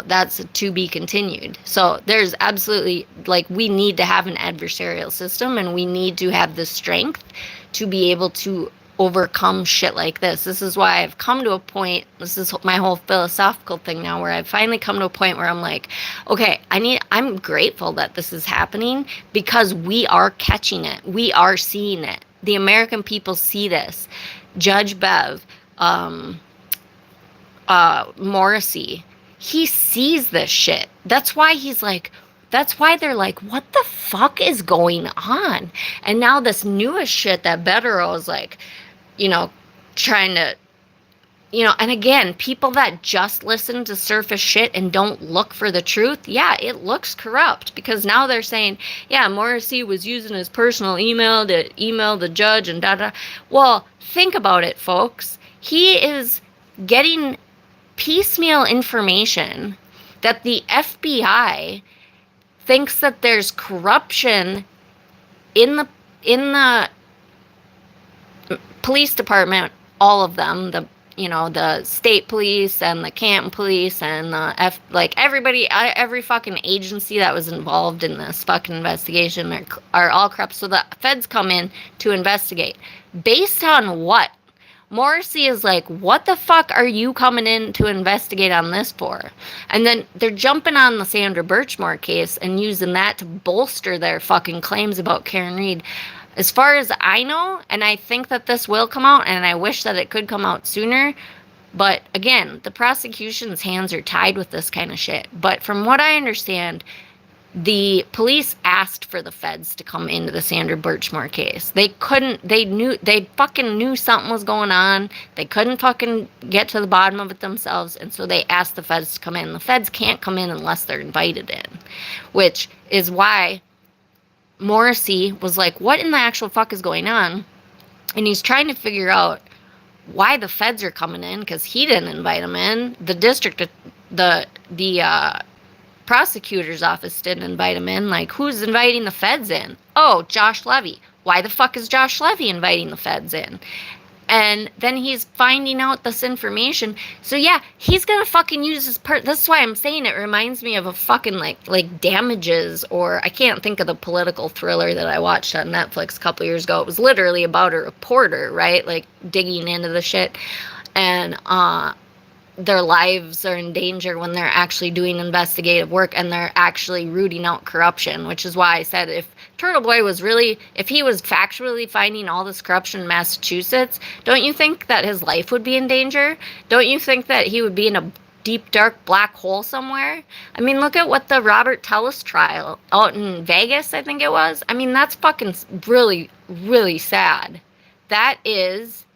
that's a to be continued. So there's absolutely, like, we need to have an adversarial system, and we need to have the strength to be able to overcome shit like this. This is why I've come to a point, this is my whole philosophical thing now, where I've finally come to a point where I'm like, okay, I'm grateful that this is happening, because we are catching it. We are seeing it. The American people see this. Judge Bev, Morrissey, he sees this shit. That's why they're like, what the fuck is going on? And now this newest shit that Betterow is like, trying to, and again, people that just listen to surface shit and don't look for the truth, yeah, it looks corrupt, because now they're saying, yeah, Morrissey was using his personal email to email the judge and da-da. Well, think about it, folks. He is getting piecemeal information that the FBI thinks that there's corruption in the police department, all of them, the state police and the Canton police and everybody, every fucking agency that was involved in this fucking investigation are all corrupt. So the feds come in to investigate. Based on what? Morrissey is like, what the fuck are you coming in to investigate on this for? And then they're jumping on the Sandra Birchmore case and using that to bolster their fucking claims about Karen Reed. As far as I know, and I think that this will come out, and I wish that it could come out sooner, but again, the prosecution's hands are tied with this kind of shit. But from what I understand, the police asked for the feds to come into the Sandra Birchmore case. They fucking knew something was going on. They couldn't fucking get to the bottom of it themselves, and so they asked the feds to come in. The feds can't come in unless they're invited in, which is why Morrissey was like, what in the actual fuck is going on? And he's trying to figure out why the feds are coming in, because he didn't invite them in. The district, the prosecutor's office didn't invite him in. Like, who's inviting the feds in? Oh, Josh Levy. Why the fuck is Josh Levy inviting the feds in? And then he's finding out this information. So yeah, he's gonna fucking use his this is why I'm saying it reminds me of a fucking like Damages, or I can't think of the political thriller that I watched on Netflix a couple years ago. It was literally about a reporter, right? Like digging into the shit. And their lives are in danger when they're actually doing investigative work and they're actually rooting out corruption, which is why I said if Turtle Boy was really, if he was factually finding all this corruption in Massachusetts, don't you think that his life would be in danger? Don't you think that he would be in a deep, dark black hole somewhere? I mean, look at what the Robert Tellis trial out in Vegas, I think it was. I mean, that's fucking really, really sad. That is,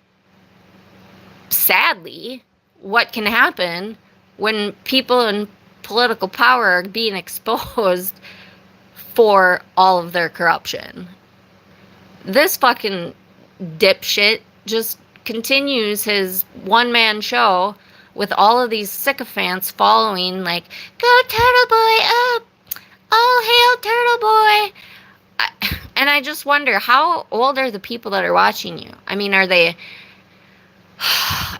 sadly, what can happen when people in political power are being exposed for all of their corruption. This fucking dipshit just continues his one-man show with all of these sycophants following, like, go Turtle Boy up! Oh, hail Turtle Boy! And I just wonder, how old are the people that are watching you? I mean, are they...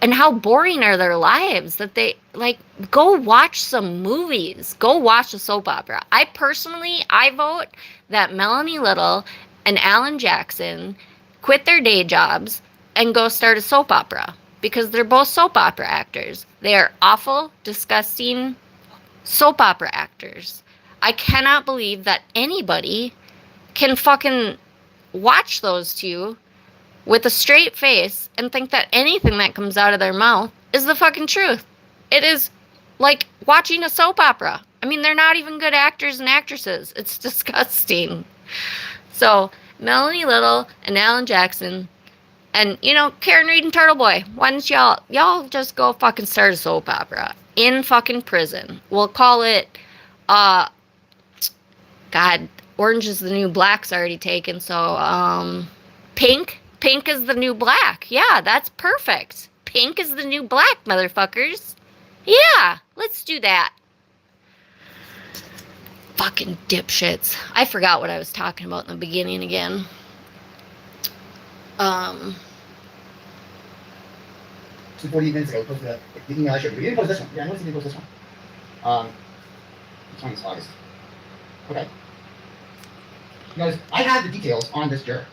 And how boring are their lives that they, like, go watch some movies. Go watch a soap opera. I vote that Melanie Little and Alan Jackson quit their day jobs and go start a soap opera. Because they're both soap opera actors. They are awful, disgusting soap opera actors. I cannot believe that anybody can fucking watch those two with a straight face and think that anything that comes out of their mouth is the fucking truth. It is like watching a soap opera. I mean, they're not even good actors and actresses. It's disgusting. So, Melanie Little and Alan Jackson and, you know, Karen Reed and Turtle Boy, why don't y'all just go fucking start a soap opera in fucking prison. We'll call it, God, Orange is the New Black's already taken, so, Pink. Pink is the new black. Yeah, that's perfect. Pink is the new black, motherfuckers. Yeah, let's do that. Fucking dipshits. I forgot what I was talking about in the beginning again. So 40 minutes ago, we posted the email I showed you. We didn't post this one. Yeah, I noticed we didn't post this one. This one is August. Okay. Notice, I have the details on this juror.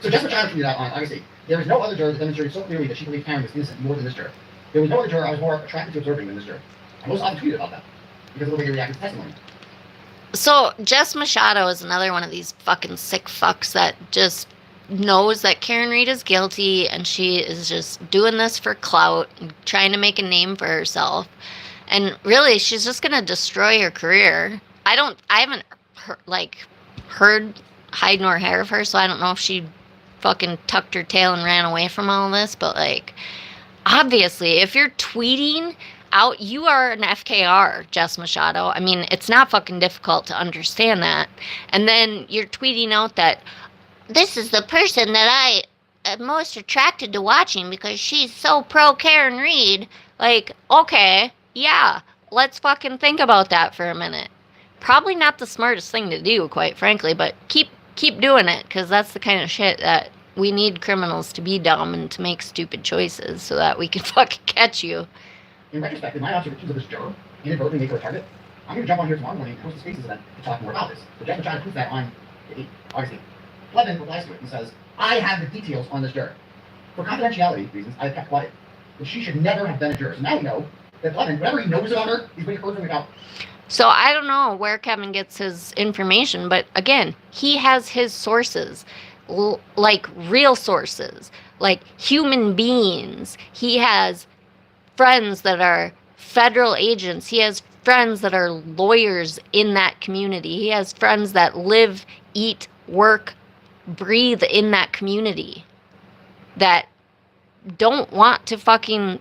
So Jessica Childs tweeted out on August 8th, there was no other juror that demonstrated so clearly that she believed Karen was innocent more than this juror. There was no other juror I was more attracted to observing than this juror. I most often tweeted about that because of the way he reacted to testimony. So Jess Machado is another one of these fucking sick fucks that just knows that Karen Reed is guilty and she is just doing this for clout and trying to make a name for herself. And really, she's just gonna destroy her career. I haven't heard hide nor hair of her, so I don't know if she fucking tucked her tail and ran away from all this, but like, obviously, if you're tweeting out, you are an FKR, Jess Machado. I mean, it's not fucking difficult to understand that. And then you're tweeting out that this is the person that I am most attracted to watching because she's so pro Karen Reed. Like, okay, yeah, let's fucking think about that for a minute. Probably not the smartest thing to do, quite frankly, but keep doing it, because that's the kind of shit that we need criminals to be dumb and to make stupid choices so that we can fucking catch you. In retrospect, in my observations of this juror inadvertently make her a target, I'm going to jump on here tomorrow morning and host a Spaces event to talk more about this. So Jessica Childs proves that on August 8th. Levin replies to it and says, I have the details on this juror. For confidentiality reasons, I've kept quiet. But she should never have been a juror. So now we know that Levin, whatever he knows about her, he's going to heard from about. So I don't know where Kevin gets his information, but again, he has his sources, like real sources, like human beings. He has friends that are federal agents. He has friends that are lawyers in that community. He has friends that live, eat, work, breathe in that community that don't want to fucking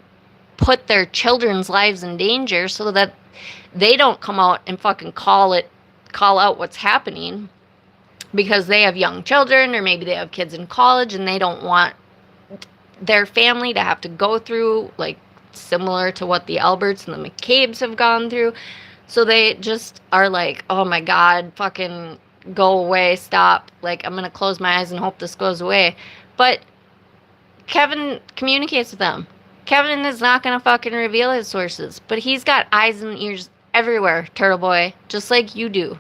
put their children's lives in danger so that they don't come out and fucking call out what's happening because they have young children or maybe they have kids in college and they don't want their family to have to go through, like, similar to what the Alberts and the McCabes have gone through. So they just are like, oh my God, fucking go away, stop. Like, I'm going to close my eyes and hope this goes away. But Kevin communicates with them. Kevin is not going to fucking reveal his sources, but he's got eyes and ears everywhere, Turtle Boy, just like you do.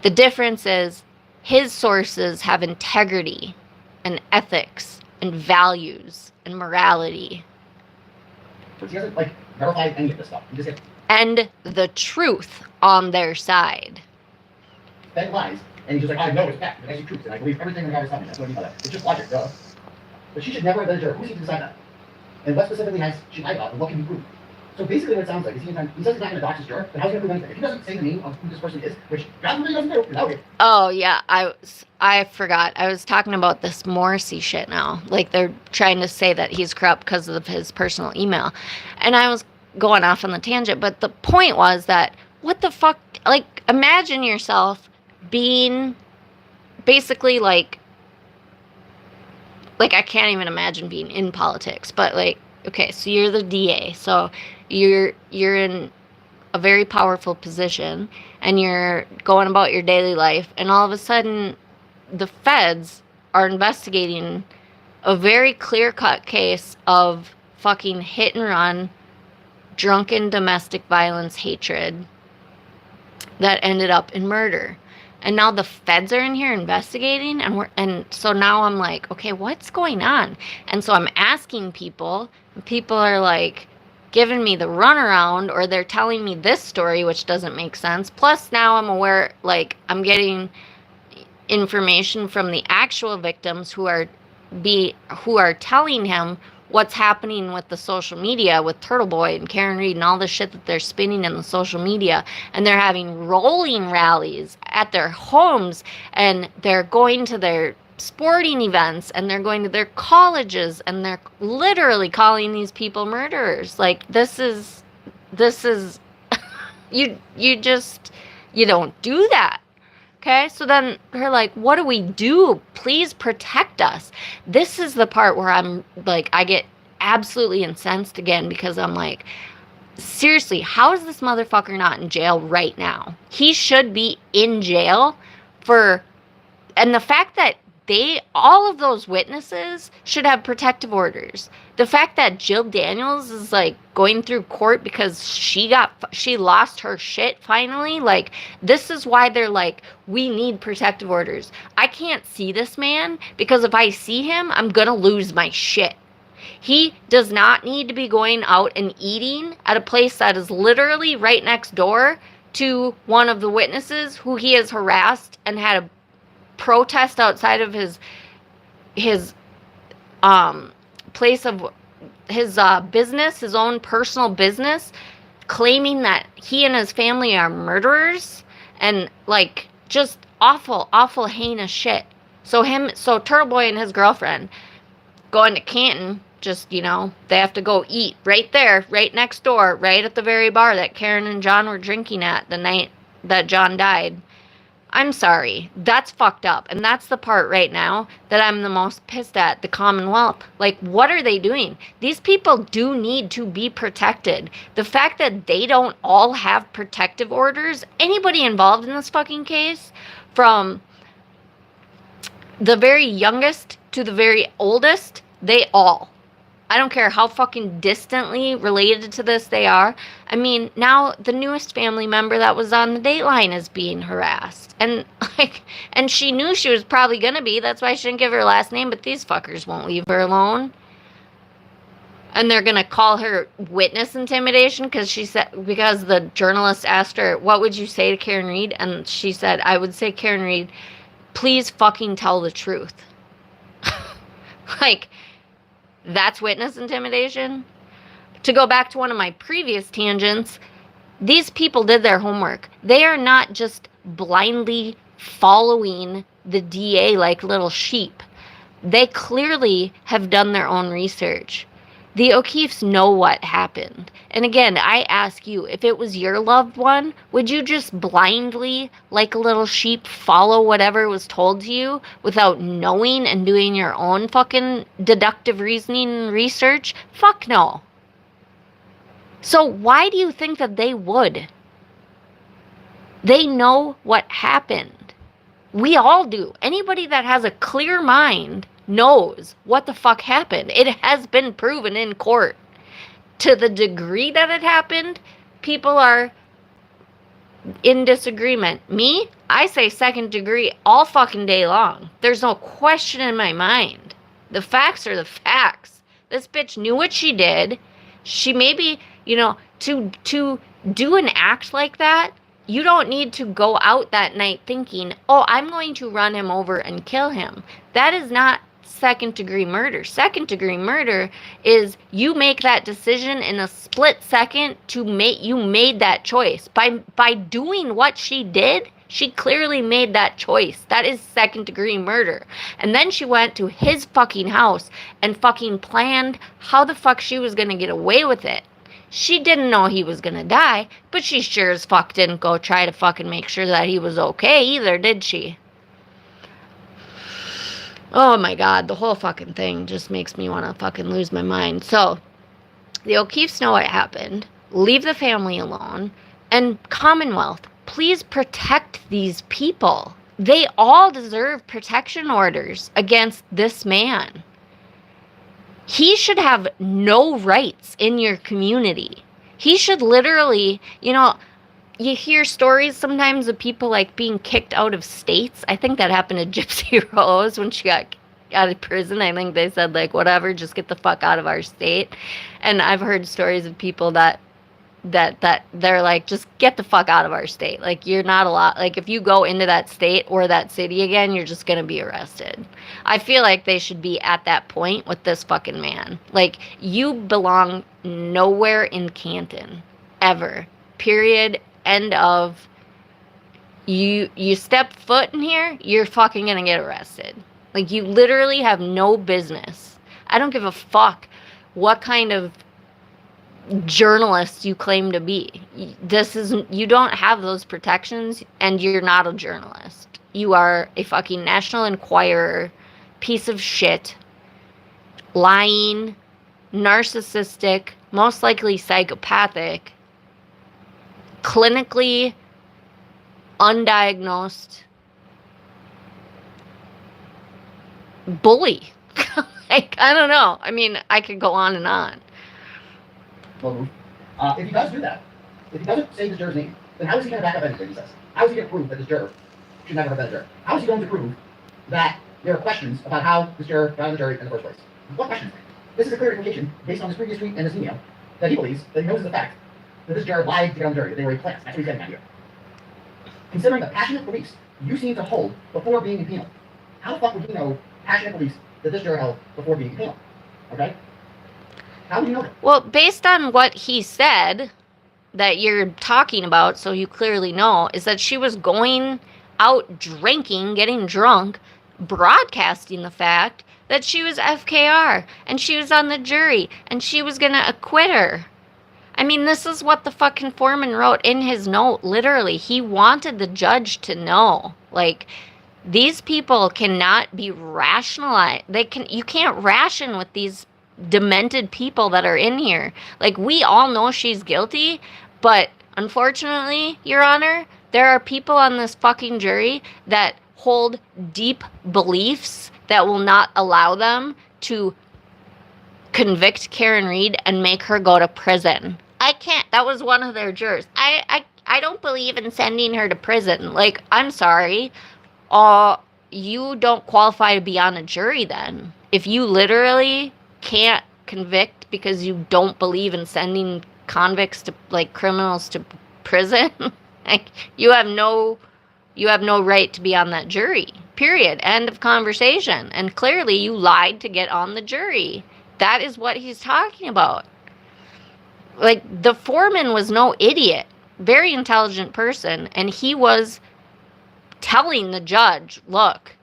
The difference is his sources have integrity and ethics and values and morality. But he doesn't, like, verify any of this stuff. He just gets and the truth on their side. fed lies, and he's just like, I know it's fact, it's actually truth, and I believe everything the guy is telling me. That's what I mean by that. It's just logic, duh. But she should never have been a juror. Who's he to decide that? And what specifically has she lied about, and what can he prove? So basically what it sounds like is he says he's not going to dox his juror, but how's he going to prove anything? If he doesn't say the name of who this person is, which God really doesn't do, without it. Oh, yeah, I forgot. I was talking about this Morrissey shit now. Like, they're trying to say that he's corrupt because of his personal email. And I was going off on the tangent, but the point was that, what the fuck, like, imagine yourself being basically, like, I can't even imagine being in politics, but, like, okay, so you're the DA, so you're in a very powerful position, and you're going about your daily life, and all of a sudden, the feds are investigating a very clear-cut case of fucking hit and run, drunken domestic violence hatred that ended up in murder. And now the feds are in here investigating, and so now I'm like, okay, what's going on? And so I'm asking people, and people are like giving me the runaround, or they're telling me this story, which doesn't make sense. Plus now I'm aware, like, I'm getting information from the actual victims who are telling him what's happening with the social media with Turtle Boy and Karen Reed and all the shit that they're spinning in the social media. And they're having rolling rallies at their homes, and they're going to their sporting events, and they're going to their colleges, and they're literally calling these people murderers. Like, this is you don't do that. Okay, so then they're like, what do we do? Please protect us. This is the part where I'm like, I get absolutely incensed again, because I'm like, seriously, how is this motherfucker not in jail right now? He should be in jail and the fact that all of those witnesses should have protective orders. The fact that Jill Daniels is like going through court because she lost her shit finally, like, this is why they're like, we need protective orders. I can't see this man, because if I see him, I'm gonna lose my shit. He does not need to be going out and eating at a place that is literally right next door to one of the witnesses who he has harassed and had a protest outside of his place of his business, his own personal business, claiming that he and his family are murderers, and like, just awful heinous shit. So Turtle Boy and his girlfriend going to Canton, just, they have to go eat right there, right next door, right at the very bar that Karen and John were drinking at the night that John died. I'm sorry, that's fucked up. And that's the part right now that I'm the most pissed at, the Commonwealth. Like, what are they doing? These people do need to be protected. The fact that they don't all have protective orders, anybody involved in this fucking case, from the very youngest to the very oldest, they all. I don't care how fucking distantly related to this they are. I mean, now the newest family member that was on the Dateline is being harassed. And she knew she was probably going to be. That's why she didn't give her last name, but these fuckers won't leave her alone. And they're going to call her witness intimidation because the journalist asked her, what would you say to Karen Reed? And she said, I would say, Karen Reed, please fucking tell the truth. Like, that's witness intimidation? To go back to one of my previous tangents, these people did their homework. They are not just blindly following the DA like little sheep. They clearly have done their own research. The O'Keefes know what happened. And again, I ask you, if it was your loved one, would you just blindly, like a little sheep, follow whatever was told to you without knowing and doing your own fucking deductive reasoning and research? Fuck no. So why do you think that they would? They know what happened. We all do. Anybody that has a clear mind knows what the fuck happened. It has been proven in court. To the degree that it happened, people are in disagreement. Me, I say second degree all fucking day long. There's no question in my mind. The facts are the facts. This bitch knew what she did. She maybe, to do an act like that, you don't need to go out that night thinking, oh, I'm going to run him over and kill him. That is not second degree murder. Second degree murder is you make that decision in a split second you made that choice. By doing what she did, she clearly made that choice. That is second degree murder. And then she went to his fucking house and fucking planned how the fuck she was gonna get away with it. She didn't know he was gonna die, but she sure as fuck didn't go try to fucking make sure that he was okay either, did she? Oh my god, the whole fucking thing just makes me want to fucking lose my mind. So, the O'Keefes know what happened. Leave the family alone. And Commonwealth, please protect these people. They all deserve protection orders against this man. He should have no rights in your community. He should literally, you hear stories sometimes of people like being kicked out of states. I think that happened to Gypsy Rose when she got out of prison. I think they said like, whatever, just get the fuck out of our state. And I've heard stories of people that they're like, just get the fuck out of our state. Like, you're not allowed, like, if you go into that state or that city again, you're just gonna be arrested. I feel like they should be at that point with this fucking man. Like, you belong nowhere in Canton, ever. Period. End of. You step foot in here, you're fucking gonna get arrested. Like, you literally have no business. I don't give a fuck what kind of journalist you claim to be. You don't have those protections, and you're not a journalist. You are a fucking National Enquirer piece of shit, lying, narcissistic, most likely psychopathic, clinically undiagnosed bully. Like, I don't know. I mean, I could go on and on. If he does do that, if he doesn't say the juror's name, then how is he going to back up anything he says? How is he going to prove that this juror should never have been a juror? How is he going to prove that there are questions about how this juror got on the jury in the first place? What questions? This is a clear indication, based on this previous tweet and this email, that he believes, that he knows the fact, that this juror lied to get on the jury, that they were a class. That's what he's getting at here. Considering the passionate beliefs you seem to hold before being impeached, how the fuck would he know passionate beliefs that this juror held before being impeached? Okay? How do you know that? Well, based on what he said that you're talking about, so you clearly know, is that she was going out drinking, getting drunk, broadcasting the fact that she was FKR, and she was on the jury, and she was going to acquit her. I mean, this is what the fucking foreman wrote in his note, literally. He wanted the judge to know, like, these people cannot be rationalized. You can't ration with these demented people that are in here. Like, we all know she's guilty, but unfortunately, Your Honor, there are people on this fucking jury that hold deep beliefs that will not allow them to convict Karen Reed and make her go to prison. I can't. That was one of their jurors. I don't believe in sending her to prison. Like, I'm sorry. You don't qualify to be on a jury then. If you literally can't convict because you don't believe in sending convicts to, like, criminals to prison, like, you have no right to be on that jury. Period. End of conversation. And clearly you lied to get on the jury. That is what he's talking about. Like, the foreman was no idiot. Very intelligent person. And he was telling the judge, look,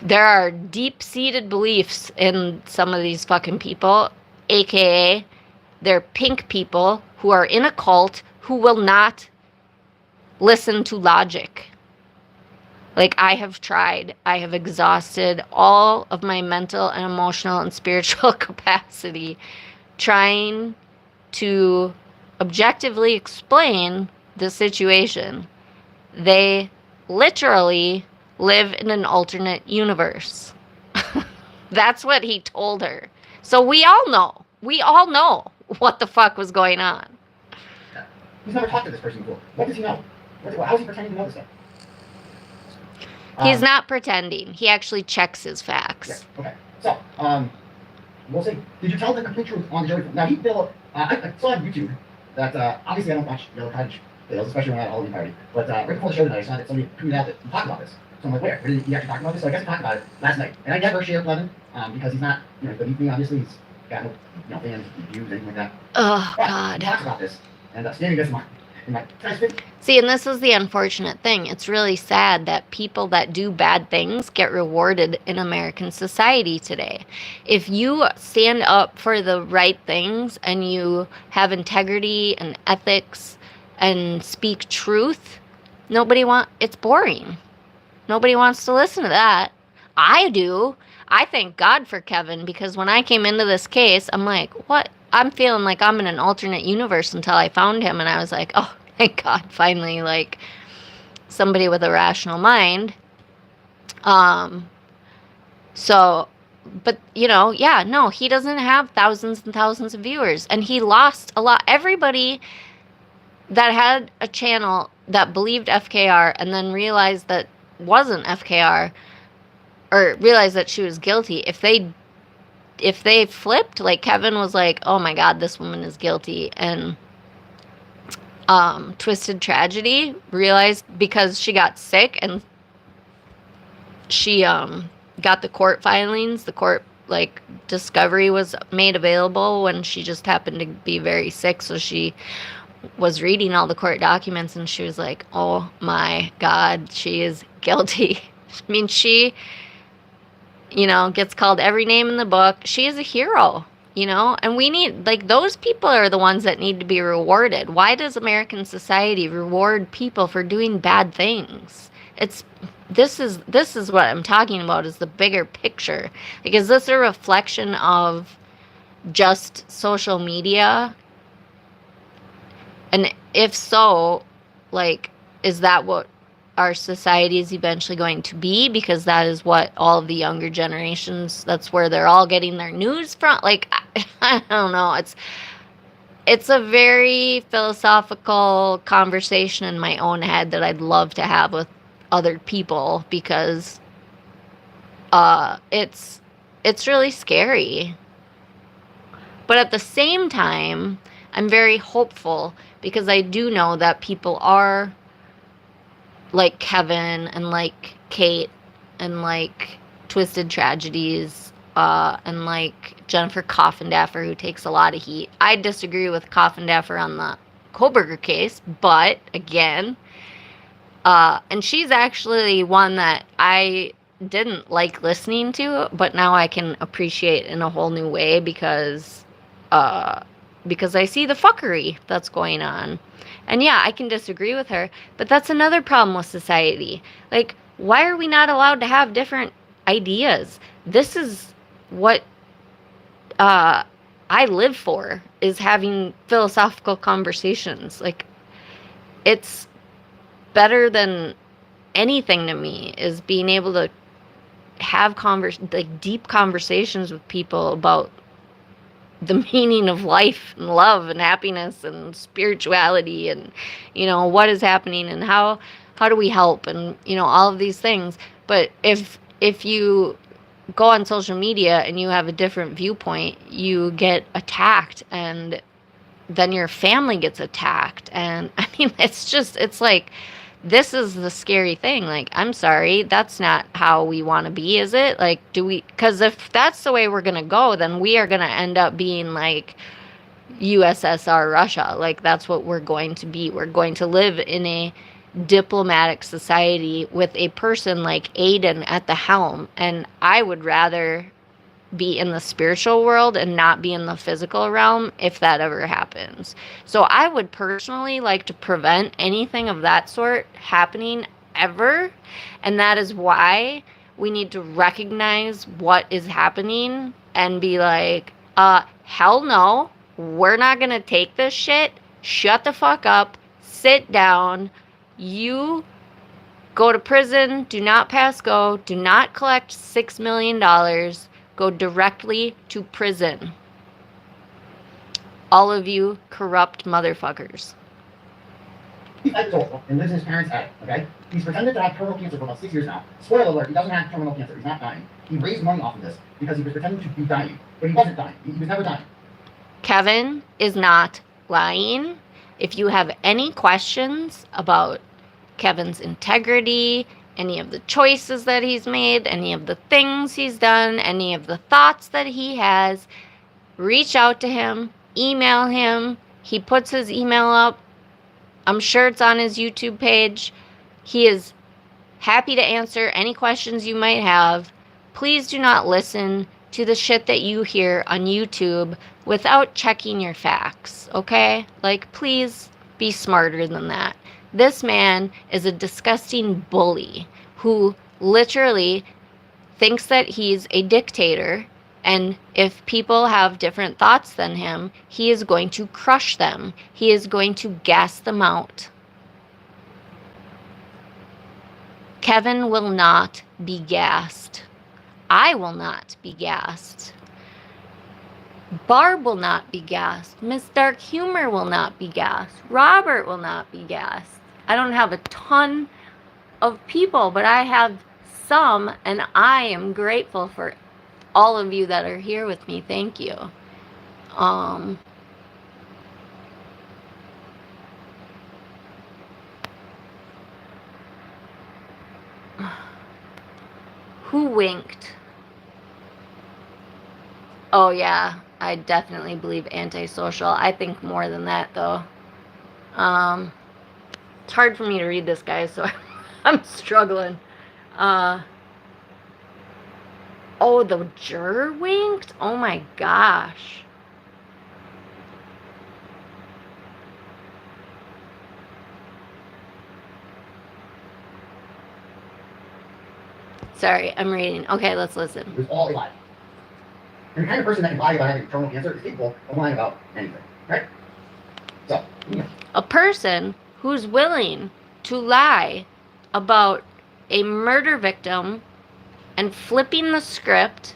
there are deep-seated beliefs in some of these fucking people, aka they're pink people who are in a cult who will not listen to logic. Like, I have tried. I have exhausted all of my mental and emotional and spiritual capacity trying to objectively explain the situation. They literally live in an alternate universe. That's what he told her. So we all know. We all know what the fuck was going on. Yeah. He's never talked to this person before. What does he know? How is he pretending to know this stuff? He's not pretending. He actually checks his facts. Yeah, okay. So, we'll see. Did you tell the complete truth on the Joey? Now, I saw on YouTube that, obviously I don't watch Yellow Cottage videos, especially when I'm at Halloween party, but right before the show tonight, I saw that somebody tweeted out that he talked about this. So I'm like, where did he actually talk about this? So I guess he talked about it last night. And I never share Clevin, because he's not, beneath me, obviously. He's got no fans, views, anything like that. Oh, but God. He talks about this, and standing against mine. See, and this is the unfortunate thing. It's really sad that people that do bad things get rewarded in American society today. If you stand up for the right things and you have integrity and ethics and speak truth, it's boring. Nobody wants to listen to that. I do. I thank God for Kevin, because when I came into this case, I'm like, what? I'm feeling like I'm in an alternate universe until I found him, and I was like, oh, thank God, finally, like, somebody with a rational mind. So, but, he doesn't have thousands and thousands of viewers, and he lost a lot. Everybody that had a channel that believed FKR and then realized that wasn't FKR, or realized that she was guilty, if they flipped, like Kevin was like, oh my God, this woman is guilty, and Twisted Tragedy realized, because she got sick and she got the court filings, the court discovery was made available when she just happened to be very sick, so she was reading all the court documents and she was like, oh my God, she is guilty. I mean, she gets called every name in the book. She is a hero, and we need, those people are the ones that need to be rewarded. Why does American society reward people for doing bad things? This is what I'm talking about, is the bigger picture. Is this a reflection of just social media? And if so, is that what our society is eventually going to be? Because that is what all of the younger generations, that's where they're all getting their news from. I don't know. It's a very philosophical conversation in my own head that I'd love to have with other people, because it's really scary. But at the same time, I'm very hopeful, because I do know that people are like Kevin and like Kate and like Twisted Tragedies and like Jennifer Coffindaffer, who takes a lot of heat. I disagree with Coffindaffer on the Koberger case, but again, and she's actually one that I didn't like listening to, but now I can appreciate in a whole new way, because I see the fuckery that's going on. And yeah, I can disagree with her, but that's another problem with society. Why are we not allowed to have different ideas? This is what I live for, is having philosophical conversations. It's better than anything to me, is being able to have deep conversations with people about the meaning of life and love and happiness and spirituality and, what is happening and how do we help and, all of these things. But if you go on social media and you have a different viewpoint, you get attacked, and then your family gets attacked. And I mean, this is the scary thing. I'm sorry, that's not how we want to be, is it? Because if that's the way we're going to go, then we are going to end up being like USSR Russia. That's what we're going to be. We're going to live in a diplomatic society with a person like Aiden at the helm. And I would rather be in the spiritual world and not be in the physical realm if that ever happens. So I would personally like to prevent anything of that sort happening ever. And that is why we need to recognize what is happening and be like, hell no, we're not going to take this shit. Shut the fuck up. Sit down. You Go to prison. Do not pass go. Do not collect $6 million. Go directly to prison. All of you corrupt motherfuckers. He's 5 years old and lives in his parents' attic, okay? He's pretended to have terminal cancer for about 6 years now. Spoiler alert, he doesn't have terminal cancer. He's not dying. He raised money off of this because he was pretending to be dying. But he wasn't dying. He was never dying. Kevin is not lying. If you have any questions about Kevin's integrity, any of the choices that he's made, any of the things he's done, any of the thoughts that he has, reach out to him, email him. He puts his email up. I'm sure it's on his YouTube page. He is happy to answer any questions you might have. Please do not listen to the shit that you hear on YouTube without checking your facts, okay? Like, please be smarter than that. This man is a disgusting bully who literally thinks that he's a dictator, and if people have different thoughts than him, he is going to crush them. He is going to gas them out. Kevin will not be gassed. I will not be gassed. Barb will not be gassed. Miss Dark Humor will not be gassed. Robert will not be gassed. I don't have a ton of people, but I have some, and I am grateful for all of you that are here with me. Thank you. Who winked? Oh yeah, I definitely believe antisocial. I think more than that though. It's hard for me to read this, guys, so I'm struggling. Oh, the juror winked? Oh my gosh. Sorry, I'm reading. Okay, let's listen. It was all a lie. And the kind of person that can lie about having terminal cancer is capable of lying about anything, right? So, yeah. A person who's willing to lie about a murder victim and flipping the script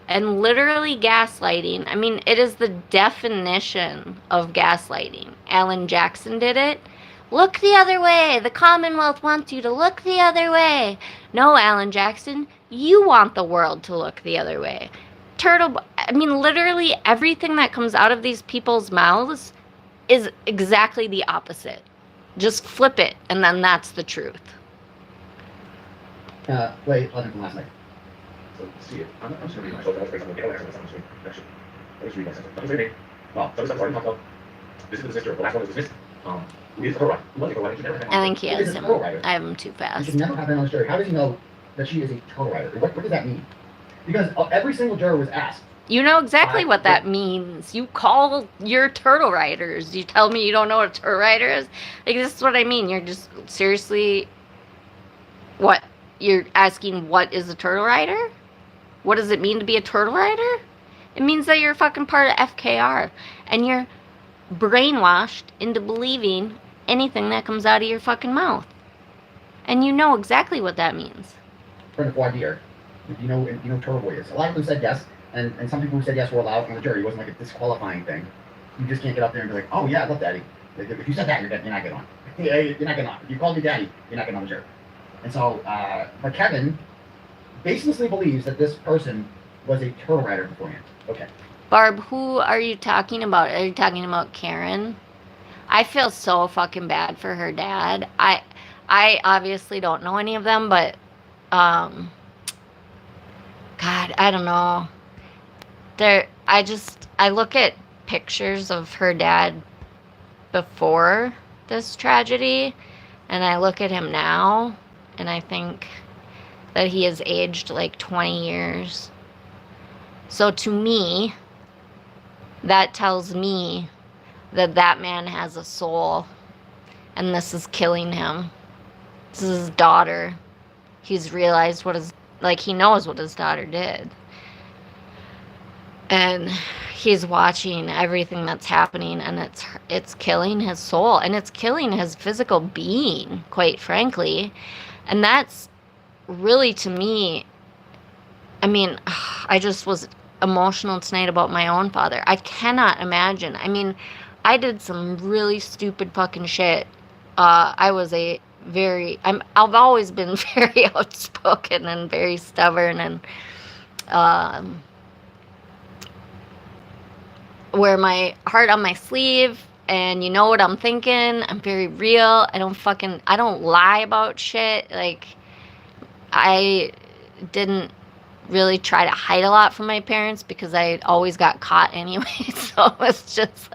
and literally gaslighting. I mean, it is the definition of gaslighting. Alan Jackson did it. Look the other way. The Commonwealth wants you to look the other way. No, Alan Jackson, you want the world to look the other way. I mean, literally everything that comes out of these people's mouths is exactly the opposite. Just flip it, and then that's the truth. Wait, letter from last night. So, see it. I'm just going to read myself. I was going to get away from this. Actually, I just read myself. That was reading. Well, so this is already talked about. This is the sister. The last one is dismissed. Who is a co-writer? Who was a co-writer? She never had I think he Who has is a him. co-writer? I have him too She fast. should never have been on the jury. How does he know that she is a turtle writer? What does that mean? Because every single juror was asked. You know exactly what that means. You call your turtle riders. You tell me you don't know what a turtle rider is? Like, this is what I mean. You're just seriously... What? You're asking what is a turtle rider? What does it mean to be a turtle rider? It means that you're fucking part of FKR. And you're brainwashed into believing anything that comes out of your fucking mouth. And you know exactly what that means. Friend of voir dire. You know Turtle Boy is. A lot of them said yes, and some people who said yes were allowed on the jury. It wasn't like a disqualifying thing. You just can't get up there and be like, oh yeah, I love Daddy. If you said that, you're not getting on. You're not getting on. If you called me Daddy, you're not getting on the jury. And so, but Kevin baselessly believes that this person was a turtle rider beforehand. Okay. Barb, who are you talking about? Are you talking about Karen? I feel so fucking bad for her dad. I obviously don't know any of them, but God, I don't know. I look at pictures of her dad before this tragedy, and I look at him now, and I think that he has aged like 20 years. So to me, that tells me that that man has a soul, and this is killing him. This is his daughter. He's realized he knows what his daughter did. And he's watching everything that's happening, and it's killing his soul, and it's killing his physical being, quite frankly. And that's really, to me, I mean, I just was emotional tonight about my own father. I cannot imagine. I mean, I did some really stupid fucking shit. I was I've always been very outspoken and very stubborn and um, wear my heart on my sleeve, and you know what I'm thinking. I'm very real. I don't lie about shit. Like, I didn't really try to hide a lot from my parents because I always got caught anyway. So it was just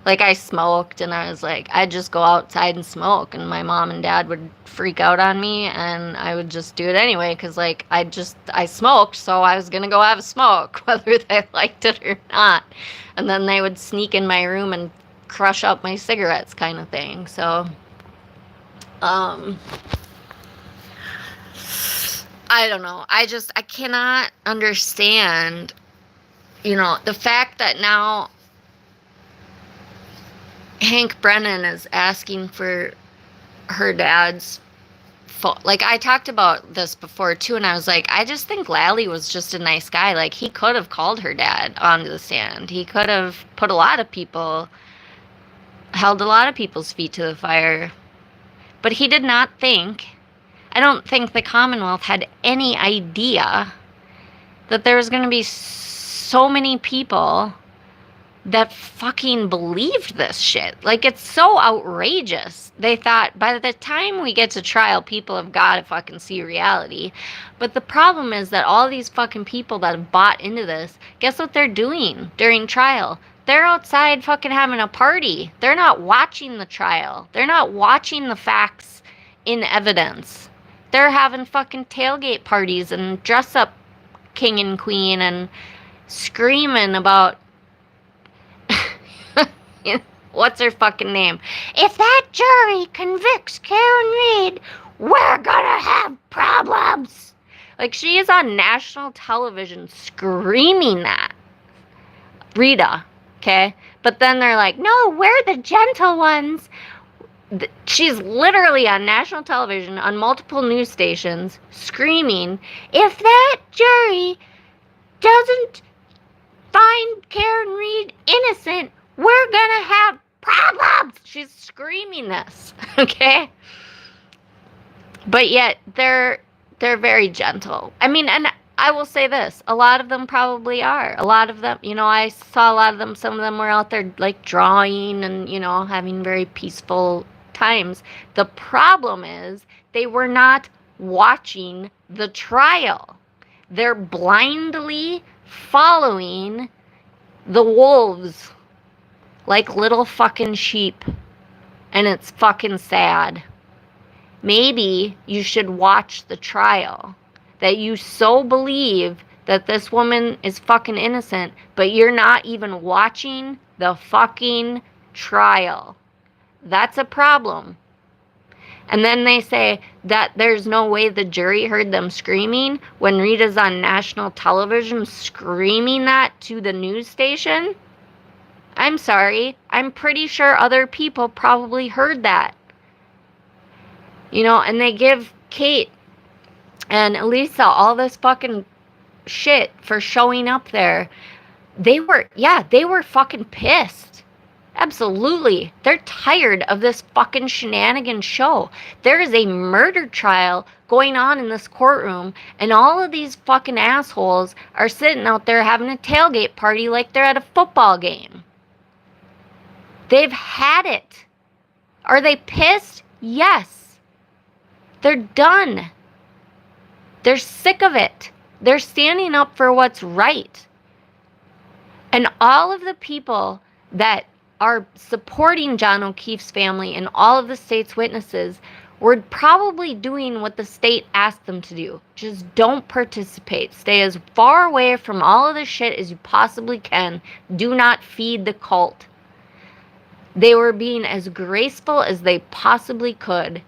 like I smoked, and I was like, I'd just go outside and smoke, and my mom and dad would freak out on me, and I would just do it anyway because like I smoked, so I was gonna go have a smoke whether they liked it or not. And then they would sneak in my room and crush up my cigarettes, kind of thing. So I don't know. I cannot understand, the fact that now Hank Brennan is asking for her dad's phone. Like, I talked about this before too, and I was like, I just think Lally was just a nice guy. Like, he could have called her dad onto the stand. He could have held a lot of people's feet to the fire. But he did not think, I don't think the Commonwealth had any idea that there was going to be so many people that fucking believed this shit. Like, it's so outrageous. They thought by the time we get to trial, people have got to fucking see reality. But the problem is that all these fucking people that have bought into this, guess what they're doing during trial? They're outside fucking having a party. They're not watching the trial. They're not watching the facts in evidence. They're having fucking tailgate parties and dress up king and queen and screaming about what's her fucking name? If that jury convicts Karen Reed, we're gonna have problems. Like, she is on national television screaming that. Rita, okay? But then they're like, no, we're the gentle ones. She's literally on national television, on multiple news stations, screaming, if that jury doesn't find Karen Reed innocent, we're gonna have problems. She's screaming this, okay? But yet they're very gentle. I mean, and I will say this, a lot of them probably are. A lot of them, I saw a lot of them, some of them were out there like drawing and, having very peaceful times. The problem is they were not watching the trial. They're blindly following the wolves like little fucking sheep, and it's fucking sad. Maybe you should watch the trial, that you so believe that this woman is fucking innocent, but you're not even watching the fucking trial. That's a problem. And then they say that there's no way the jury heard them screaming when Rita's on national television screaming that to the news station. I'm sorry. I'm pretty sure other people probably heard that. And they give Kate and Elisa all this fucking shit for showing up there. They were fucking pissed. Absolutely. They're tired of this fucking shenanigan show. There is a murder trial going on in this courtroom, and all of these fucking assholes are sitting out there having a tailgate party like they're at a football game. They've had it. Are they pissed? Yes. They're done. They're sick of it. They're standing up for what's right. And all of the people that are supporting John O'Keefe's family and all of the state's witnesses were probably doing what the state asked them to do. Just don't participate. Stay as far away from all of this shit as you possibly can. Do not feed the cult. They were being as graceful as they possibly could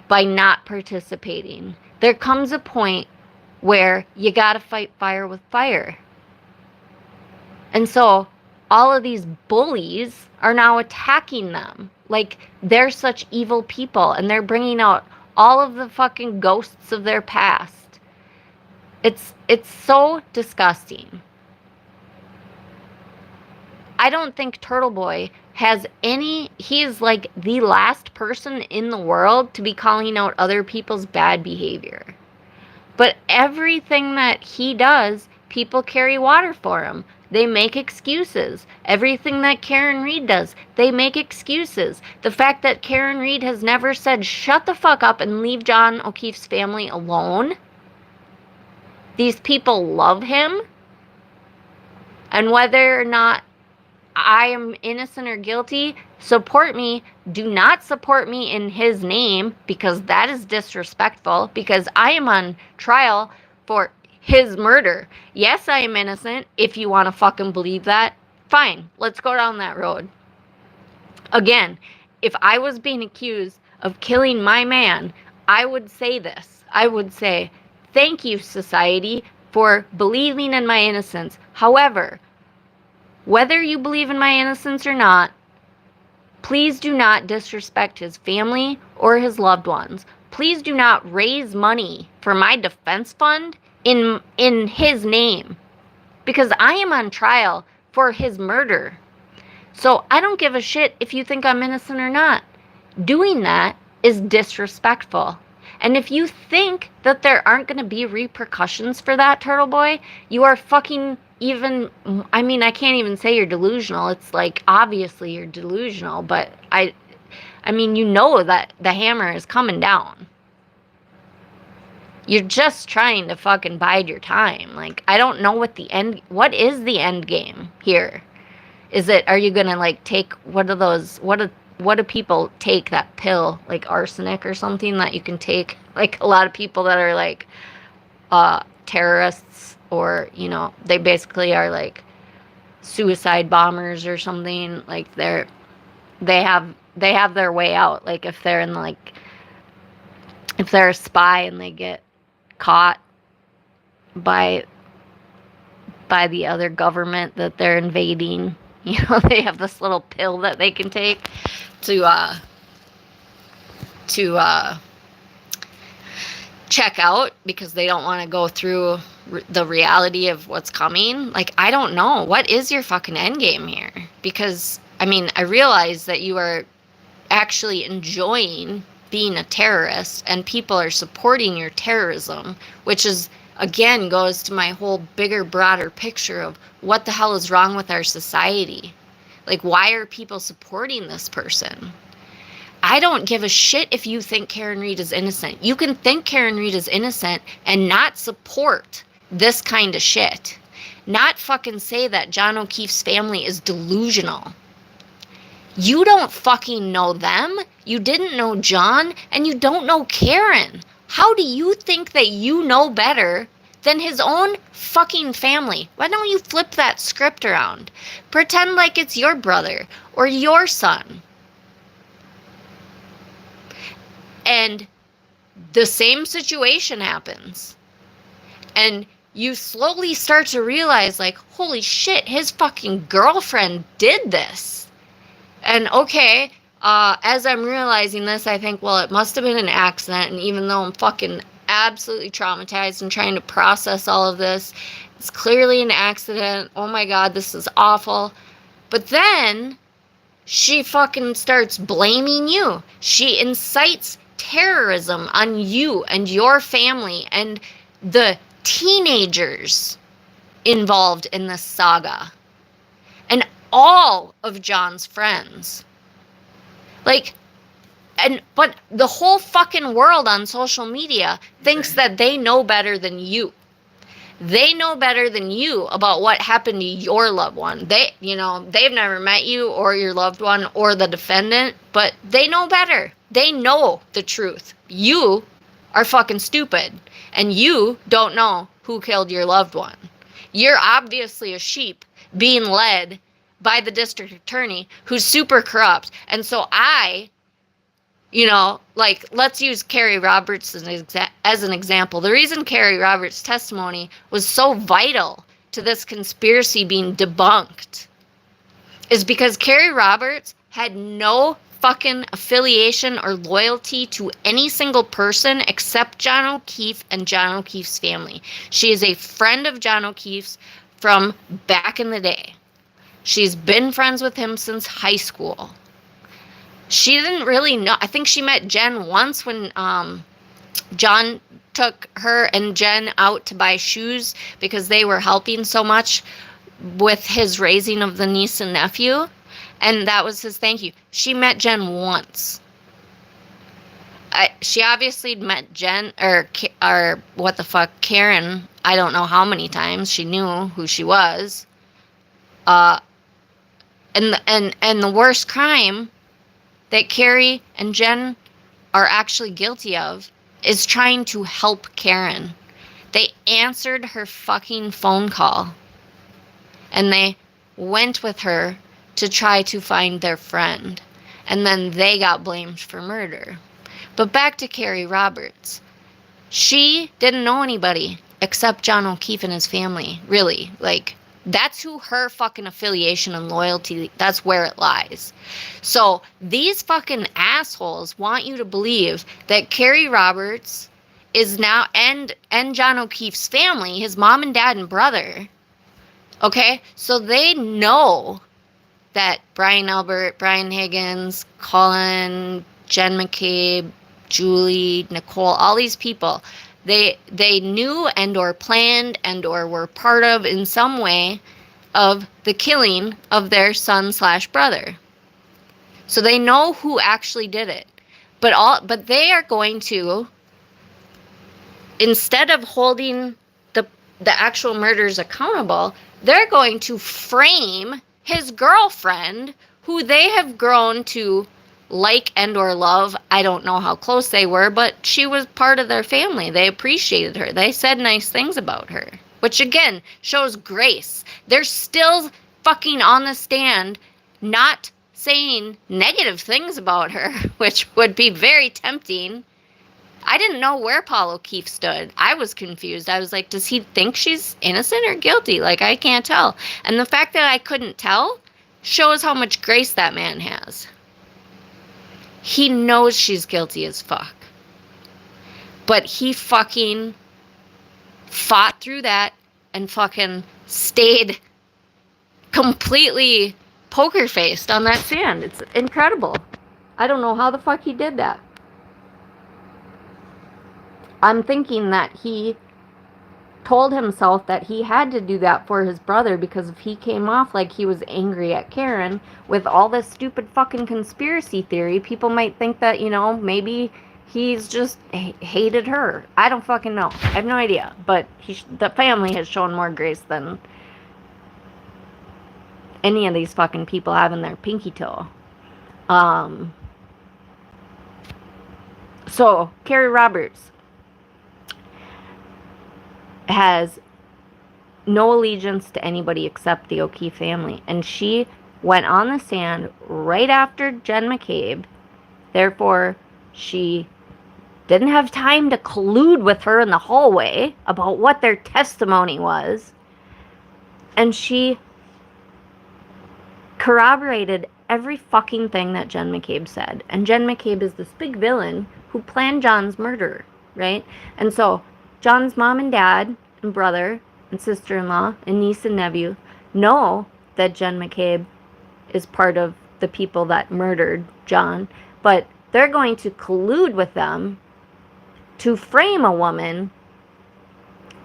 by not participating. There comes a point where you gotta fight fire with fire. And so all of these bullies are now attacking them like they're such evil people, and they're bringing out all of the fucking ghosts of their past. It's so disgusting. I don't think Turtle Boy has any, he is like the last person in the world to be calling out other people's bad behavior. But everything that he does, people carry water for him. They make excuses. Everything that Karen Reed does, they make excuses. The fact that Karen Reed has never said, shut the fuck up and leave John O'Keefe's family alone. These people love him. And whether or not I am innocent or guilty, support me. Do not support me in his name, because that is disrespectful, because I am on trial for his murder. Yes, I am innocent. If you want to fucking believe that, fine. Let's go down that road. Again, if I was being accused of killing my man, I would say this. I would say, thank you, society, for believing in my innocence. However, whether you believe in my innocence or not, please do not disrespect his family or his loved ones. Please do not raise money for my defense fund in his name, because I am on trial for his murder. So I don't give a shit if you think I'm innocent or not. Doing that is disrespectful. And if you think that there aren't going to be repercussions for that, Turtle Boy, you are fucking even, I mean, I can't even say you're delusional. It's like, obviously you're delusional, but I mean, you know that the hammer is coming down. You're just trying to fucking bide your time. Like, I don't know what is the end game here? Is it, are you gonna like take, what do people take, that pill, like arsenic or something that you can take? Like a lot of people that are like terrorists, or, you know, they basically are like suicide bombers or something. Like they have their way out. Like if they're in like, if they're a spy and they get caught by the other government that they're invading, you know, they have this little pill that they can take to check out, because they don't want to go through the reality of what's coming. Like, I don't know. What is your fucking end game here? Because, I mean, I realize that you are actually enjoying being a terrorist, and people are supporting your terrorism, which is, again, goes to my whole bigger, broader picture of what the hell is wrong with our society. Like, why are people supporting this person? I don't give a shit if you think Karen Reed is innocent. You can think Karen Reed is innocent and not support this kind of shit. Not fucking say that John O'Keefe's family is delusional. You don't fucking know them. You didn't know John, and you don't know Karen. How do you think that you know better than his own fucking family? Why don't you flip that script around? Pretend like it's your brother or your son. And the same situation happens. And you slowly start to realize, like, holy shit, his fucking girlfriend did this. And okay, as I'm realizing this, I think, well, it must have been an accident. And even though I'm fucking absolutely traumatized and trying to process all of this, it's clearly an accident. Oh my God, this is awful. But then she fucking starts blaming you. She incites terrorism on you and your family and the teenagers involved in this saga, and all of John's friends. Like, but the whole fucking world on social media thinks that they know better than you. They know better than you about what happened to your loved one. They've never met you or your loved one or the defendant, but they know better. They know the truth. You are fucking stupid, and you don't know who killed your loved one. You're obviously a sheep being led by the district attorney who's super corrupt. And so let's use Carrie Roberts as an example. The reason Carrie Roberts' testimony was so vital to this conspiracy being debunked is because Carrie Roberts had no fucking affiliation or loyalty to any single person except John O'Keefe and John O'Keefe's family. She is a friend of John O'Keefe's from back in the day. She's been friends with him since high school. She didn't really know. I think she met Jen once when John took her and Jen out to buy shoes because they were helping so much with his raising of the niece and nephew. And that was his thank you. She met Jen once. She obviously met Jen, or what the fuck, Karen, I don't know how many times. She knew who she was. And the worst crime that Carrie and Jen are actually guilty of is trying to help Karen. They answered her fucking phone call. And they went with her to try to find their friend. And then they got blamed for murder. But back to Carrie Roberts. She didn't know anybody except John O'Keefe and his family, really. Like, that's who her fucking affiliation and loyalty, that's where it lies. So these fucking assholes want you to believe that Carrie Roberts is now, and John O'Keefe's family, his mom and dad and brother, okay? So they know that Brian Albert, Brian Higgins, Colin, Jen McCabe, Julie, Nicole, all these people, they knew and or planned and or were part of in some way of the killing of their son/brother. So they know who actually did it. But they are going to, instead of holding the actual murders accountable, they're going to frame his girlfriend, who they have grown to like and or love. I don't know how close they were, but she was part of their family. They appreciated her. They said nice things about her, which again shows grace. They're still fucking on the stand, not saying negative things about her, which would be very tempting. I didn't know where Paul O'Keefe stood. I was confused. I was like, does he think she's innocent or guilty? Like, I can't tell. And the fact that I couldn't tell shows how much grace that man has. He knows she's guilty as fuck. But he fucking fought through that and fucking stayed completely poker-faced on that sand. It's incredible. I don't know how the fuck he did that. I'm thinking that he told himself that he had to do that for his brother, because if he came off like he was angry at Karen with all this stupid fucking conspiracy theory, people might think that, you know, maybe he's just hated her. I don't fucking know. I have no idea. But the family has shown more grace than any of these fucking people have in their pinky toe. So, Carrie Roberts has no allegiance to anybody except the O'Keefe family. And she went on the stand right after Jen McCabe. Therefore, she didn't have time to collude with her in the hallway about what their testimony was. And she corroborated every fucking thing that Jen McCabe said. And Jen McCabe is this big villain who planned John's murder, right? And so John's mom and dad and brother and sister-in-law and niece and nephew know that Jen McCabe is part of the people that murdered John, but they're going to collude with them to frame a woman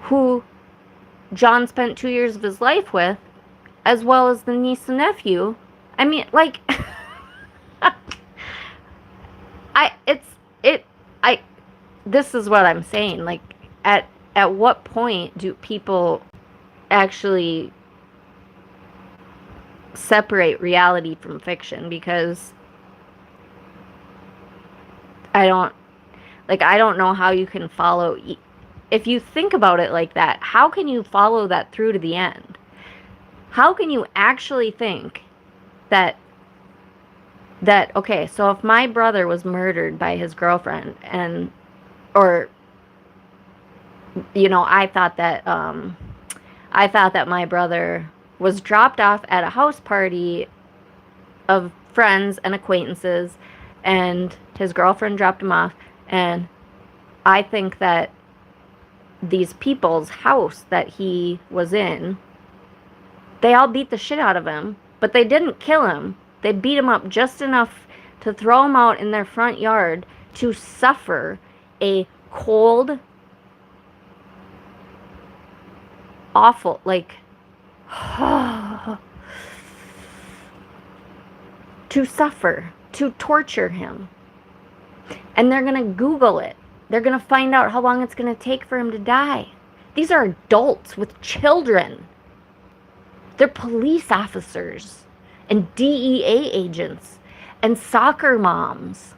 who John spent 2 years of his life with, as well as the niece and nephew. I mean, like, this is what I'm saying, like, at what point do people actually separate reality from fiction? Because I don't know how you can follow, if you think about it like that, how can you follow that through to the end? How can you actually think that okay, so if my brother was murdered by his girlfriend, or you know, I thought that my brother was dropped off at a house party of friends and acquaintances, and his girlfriend dropped him off. And I think that these people's house that he was in, they all beat the shit out of him, but they didn't kill him. They beat him up just enough to throw him out in their front yard to suffer a cold, awful, like, to suffer, to torture him. And they're going to Google it. They're going to find out how long it's going to take for him to die. These are adults with children. They're police officers and DEA agents and soccer moms.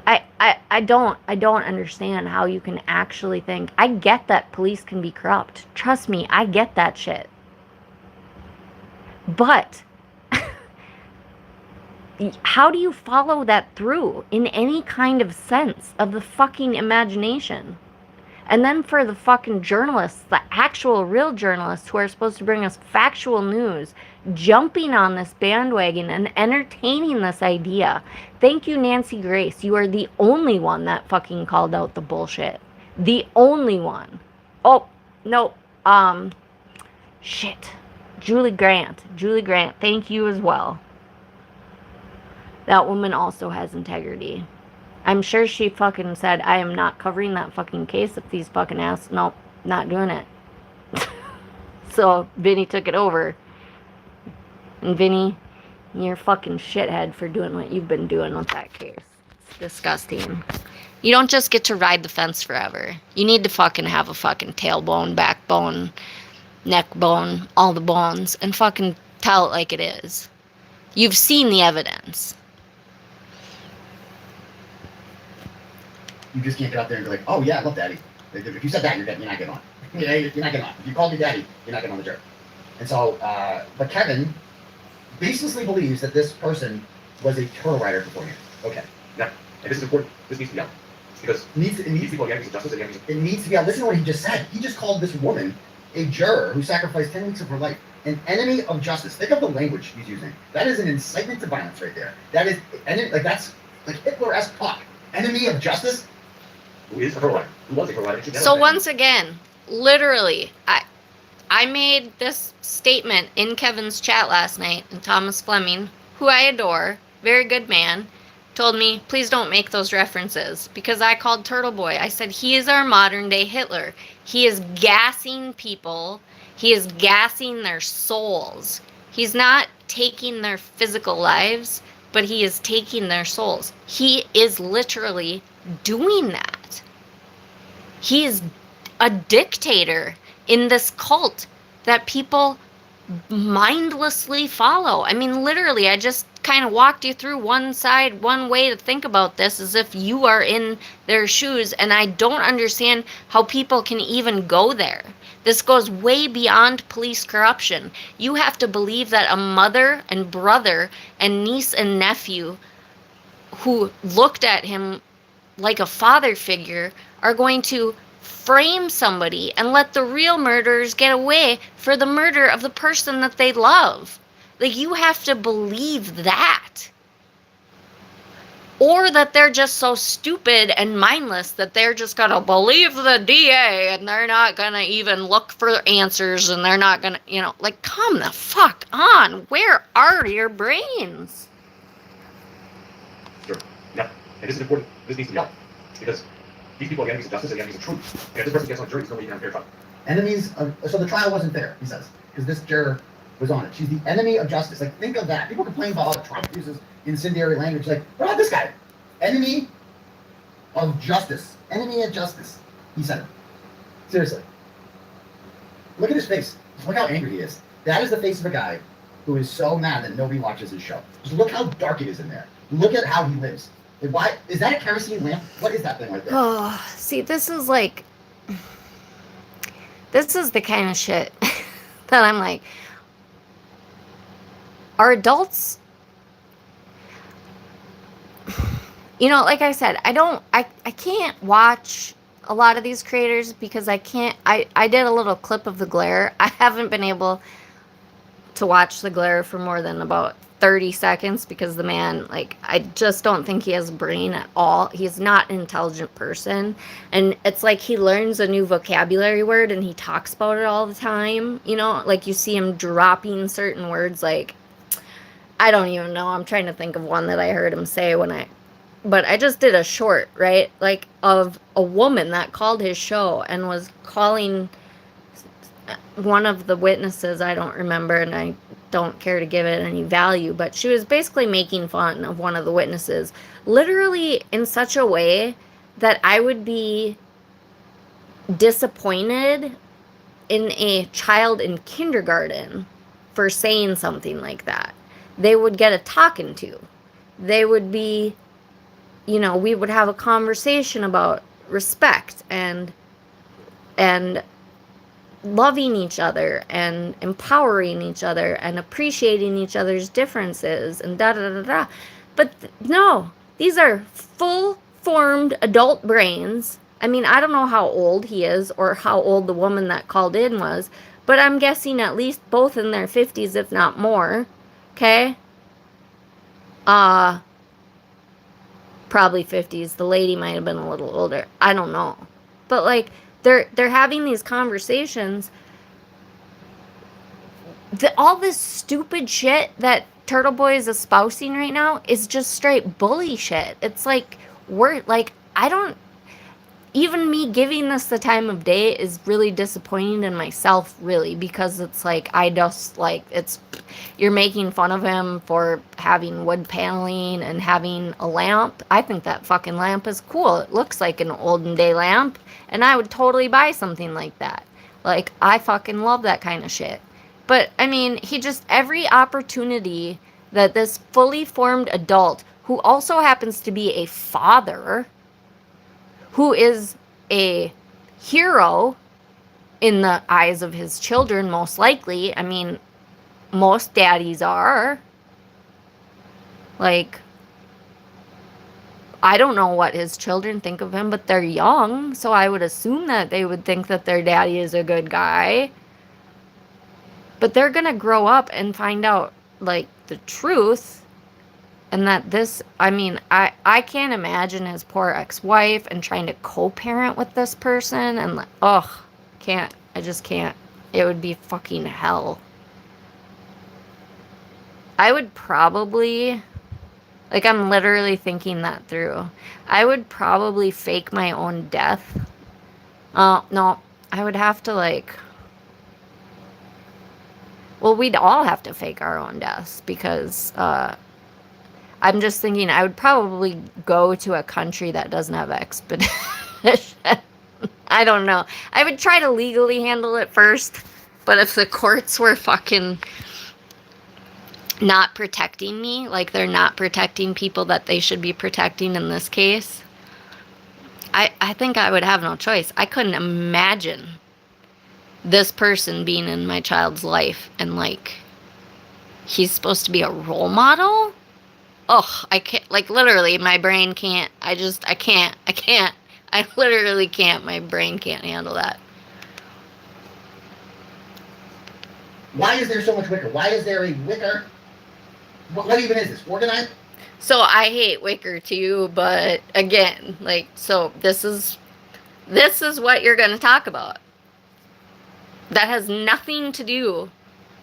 I don't understand how you can actually think. I get that police can be corrupt. Trust me, I get that shit. But how do you follow that through in any kind of sense of the fucking imagination? And then for the fucking journalists, the actual real journalists who are supposed to bring us factual news, jumping on this bandwagon and entertaining this idea. Thank you, Nancy Grace. You are the only one that fucking called out the bullshit. The only one. Oh, no. Shit. Julie Grant. Julie Grant, thank you as well. That woman also has integrity. I'm sure she fucking said, I am not covering that fucking case if these fucking ass. Nope, not doing it. So Vinny took it over. And Vinny, you're fucking shithead for doing what you've been doing with that case. It's disgusting. You don't just get to ride the fence forever. You need to fucking have a fucking tailbone, backbone, neck bone, all the bones, and fucking tell it like it is. You've seen the evidence. You just can't get out there and be like, oh yeah, I love daddy. If you said that, you're not getting on. You're not getting on. If you called me daddy, you're not getting on the jerk. And so, but Kevin baselessly believes that this person was a turtle rider beforehand. Okay. Yeah, and this is important. This needs to be out. Because these people are enemies of justice and enemies of it needs to be out. Listen to what he just said. He just called this woman, a juror who sacrificed 10 weeks of her life, an enemy of justice. Think of the language he's using. That is an incitement to violence right there. That is, like that's like Hitler-esque talk. Enemy of justice? who is a turtle rider, who was a turtle rider. So once again, literally, I made this statement in Kevin's chat last night, and Thomas Fleming, who I adore, very good man, told me, please don't make those references, because I called Turtle Boy. I said, he is our modern day Hitler. He is gassing people. He is gassing their souls. He's not taking their physical lives, but he is taking their souls. He is literally doing that. He is a dictator in this cult that people mindlessly follow. I mean, literally, I just kind of walked you through one way to think about this, as if you are in their shoes, and I don't understand how people can even go there. This goes way beyond police corruption. You have to believe that a mother and brother and niece and nephew who looked at him like a father figure are going to frame somebody and let the real murderers get away for the murder of the person that they love. Like, you have to believe that. Or that they're just so stupid and mindless that they're just gonna believe the DA and they're not gonna even look for answers, and they're not gonna, like, come the fuck on. Where are your brains? Sure. Yeah. And this is important. This needs to be out. Because these people are the enemies of justice and the enemies of truth. And if this person gets on the jury, it's nobody can have a fair trial. Enemies of, so the trial wasn't fair, he says, because this juror was on it. She's the enemy of justice. Like, think of that. People complain about how Trump uses incendiary language. Like, what about this guy? Enemy of justice. Enemy of justice. He said it. Seriously. Look at his face. Just look how angry he is. That is the face of a guy who is so mad that nobody watches his show. Just look how dark it is in there. Look at how he lives. And why is that a kerosene lamp? What is that thing right there? Oh, see, this is the kind of shit that I'm like, are adults, like I said, I can't watch a lot of these creators because I did a little clip of The Glare. I haven't been able to watch The Glare for more than about 30 seconds because the man, like, I just don't think he has a brain at all. He's not an intelligent person. And it's like he learns a new vocabulary word and he talks about it all the time. You know, like you see him dropping certain words like, I don't even know. I'm trying to think of one that I heard him say but I just did a short, right? Like of a woman that called his show and was calling one of the witnesses, I don't remember, and I don't care to give it any value, but she was basically making fun of one of the witnesses, literally in such a way that I would be disappointed in a child in kindergarten for saying something like that. They would get a talking to. They would be, we would have a conversation about respect and loving each other and empowering each other and appreciating each other's differences and da da da da. But no, these are full formed adult brains. I mean, I don't know how old he is or how old the woman that called in was, but I'm guessing at least both in their 50s, if not more. Okay? Probably 50s. The lady might have been a little older. I don't know. But like, they're having these conversations. All this stupid shit that Turtle Boy is espousing right now is just straight bully shit. It's like, even me giving this the time of day is really disappointing in myself, really, because it's like, you're making fun of him for having wood paneling and having a lamp. I think that fucking lamp is cool. It looks like an olden day lamp, and I would totally buy something like that. Like, I fucking love that kind of shit. But, I mean, every opportunity that this fully formed adult, who also happens to be a father, who is a hero in the eyes of his children, most likely. I mean, most daddies are. Like, I don't know what his children think of him, but they're young, so I would assume that they would think that their daddy is a good guy. But they're gonna grow up and find out, like, the truth. And that I can't imagine his poor ex-wife and trying to co-parent with this person. And, like, I just can't. It would be fucking hell. I would probably, like, I'm literally thinking that through. I would probably fake my own death. No, I would have to, like, well, we'd all have to fake our own deaths because, I'm just thinking I would probably go to a country that doesn't have expedition. I don't know. I would try to legally handle it first, but if the courts were fucking not protecting me, like they're not protecting people that they should be protecting in this case, I think I would have no choice. I couldn't imagine this person being in my child's life and, like, he's supposed to be a role model? Ugh, I can't, like, literally, my brain can't, I literally can't, my brain can't handle that. Why is there so much wicker? Why is there a wicker? What even is this? Organized? So I hate wicker too, but again, like, so this is what you're going to talk about. That has nothing to do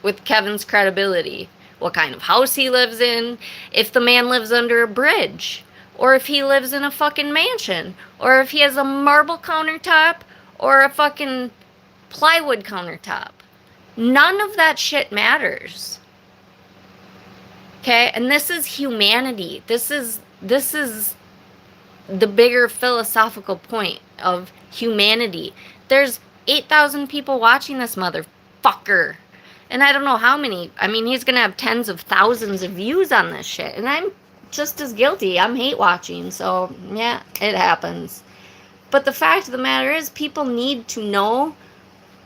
with Kevin's credibility. What kind of house he lives in, if the man lives under a bridge, or if he lives in a fucking mansion, or if he has a marble countertop, or a fucking plywood countertop. None of that shit matters. Okay? And this is humanity. This is the bigger philosophical point of humanity. There's 8,000 people watching this motherfucker. And I don't know how many. I mean, he's going to have tens of thousands of views on this shit. And I'm just as guilty. I'm hate watching. So, yeah, it happens. But the fact of the matter is, people need to know.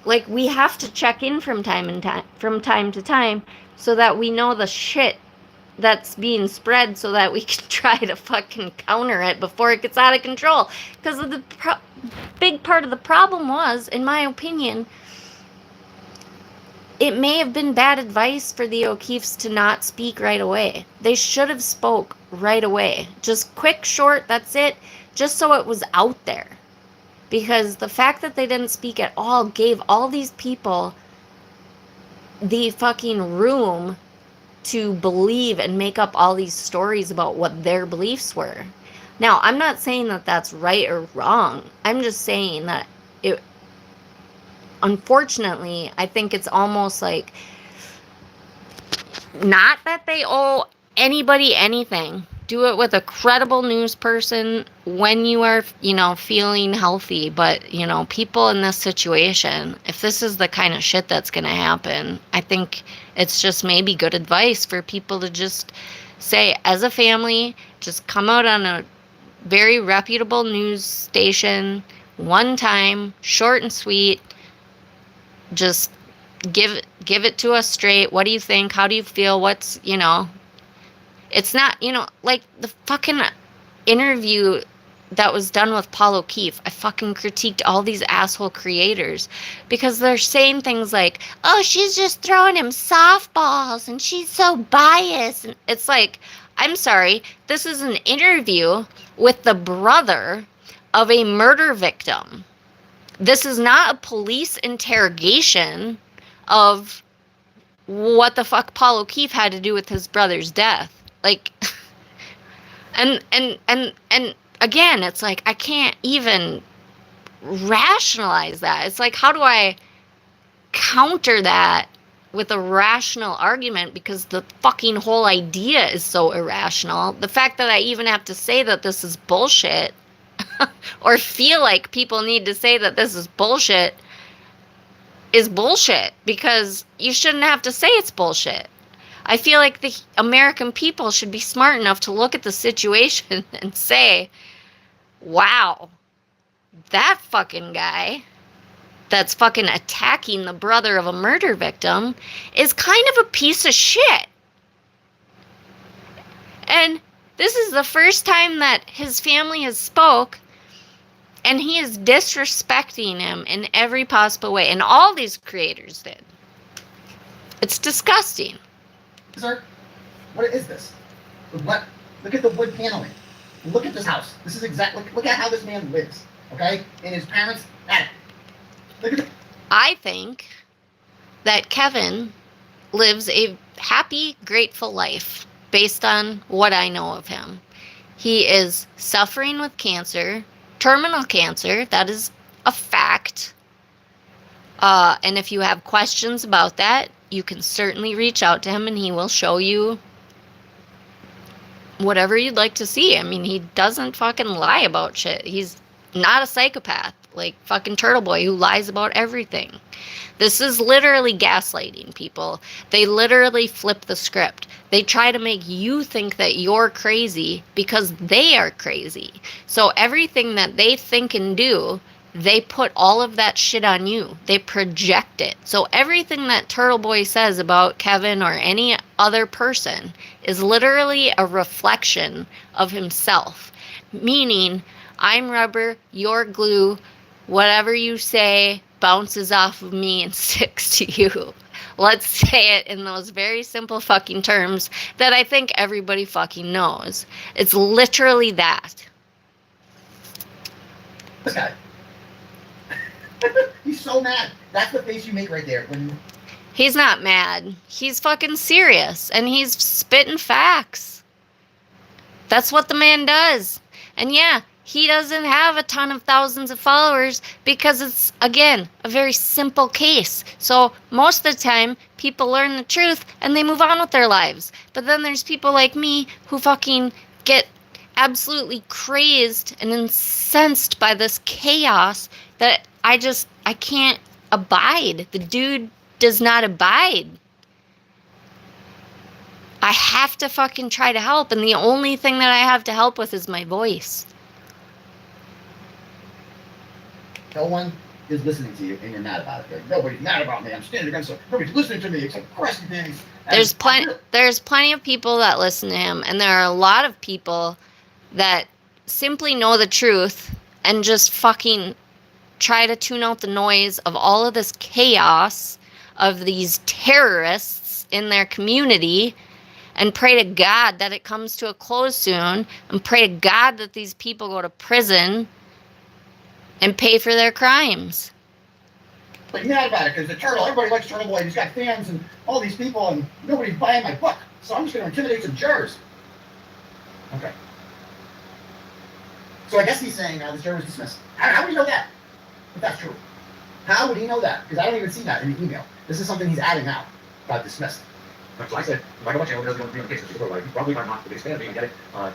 Like, we have to check in from time to time so that we know the shit that's being spread so that we can try to fucking counter it before it gets out of control. Because the big part of the problem was, in my opinion, it may have been bad advice for the O'Keefes to not speak right away. They should have spoke right away. Just quick, short, that's it, just so it was out there. Because the fact that they didn't speak at all gave all these people the fucking room to believe and make up all these stories about what their beliefs were. Now, I'm not saying that that's right or wrong. I'm just saying that it, unfortunately, I think it's almost like, not that they owe anybody anything. Do it with a credible news person when you are, feeling healthy. But, people in this situation, if this is the kind of shit that's going to happen, I think it's just maybe good advice for people to just say, as a family, just come out on a very reputable news station one time, short and sweet, just give it to us straight. What do you think? How do you feel? What's, it's not, like the fucking interview that was done with Paul O'Keefe. I fucking critiqued all these asshole creators because they're saying things like, oh, she's just throwing him softballs and she's so biased. And it's like, I'm sorry, this is an interview with the brother of a murder victim. This is not a police interrogation of what the fuck Paul O'Keefe had to do with his brother's death. Like, and again, it's like, I can't even rationalize that. It's like, how do I counter that with a rational argument? Because the fucking whole idea is so irrational. The fact that I even have to say that this is bullshit or feel like people need to say that this is bullshit because you shouldn't have to say it's bullshit. I feel like the American people should be smart enough to look at the situation and say, wow, that fucking guy that's fucking attacking the brother of a murder victim is kind of a piece of shit. And this is the first time that his family has spoke, and he is disrespecting him in every possible way. And all these creators did. It's disgusting. Sir, what is this? What? Look at the wood paneling. Look at this house. This is exactly. Look at how this man lives. Okay, and his parents attic. Look at it. I think that Kevin lives a happy, grateful life based on what I know of him. He is suffering with cancer, terminal cancer. That is a fact. And if you have questions about that, you can certainly reach out to him and he will show you whatever you'd like to see. I mean, he doesn't fucking lie about shit. He's not a psychopath like fucking Turtle Boy who lies about everything. This is literally gaslighting people. They literally flip the script. They try to make you think that you're crazy because they are crazy. So everything that they think and do, they put all of that shit on you. They project it. So everything that Turtle Boy says about Kevin or any other person is literally a reflection of himself. Meaning, I'm rubber, you're glue, whatever you say bounces off of me and sticks to you. Let's say it in those very simple fucking terms that I think everybody fucking knows. It's literally that. This guy. He's so mad. That's the face you make right there. He's not mad. He's fucking serious. And he's spitting facts. That's what the man does. And yeah, he doesn't have a ton of thousands of followers because it's, again, a very simple case. So most of the time, people learn the truth and they move on with their lives. But then there's people like me who fucking get absolutely crazed and incensed by this chaos that I can't abide. The dude does not abide. I have to fucking try to help, and the only thing that I have to help with is my voice. No one is listening to you, and you're mad about it. Like, nobody's mad about me. I'm standing against it. Nobody's listening to me except crushing things. There's plenty of people that listen to him, and there are a lot of people that simply know the truth and just fucking try to tune out the noise of all of this chaos of these terrorists in their community and pray to God that it comes to a close soon and pray to God that these people go to prison and pay for their crimes. Like, mad about it because the Turtle, everybody likes Turtle Boy. He's got fans and all these people, and nobody's buying my book. So I'm just going to intimidate some jurors. Okay. So I guess he's saying the juror was dismissed. How would he know that? If that's true. How would he know that? Because I don't even see that in the email. This is something he's adding now. Got dismissed. So I said, if I go on channel, there's going to be on the case, you probably are not the biggest fan of me and get it.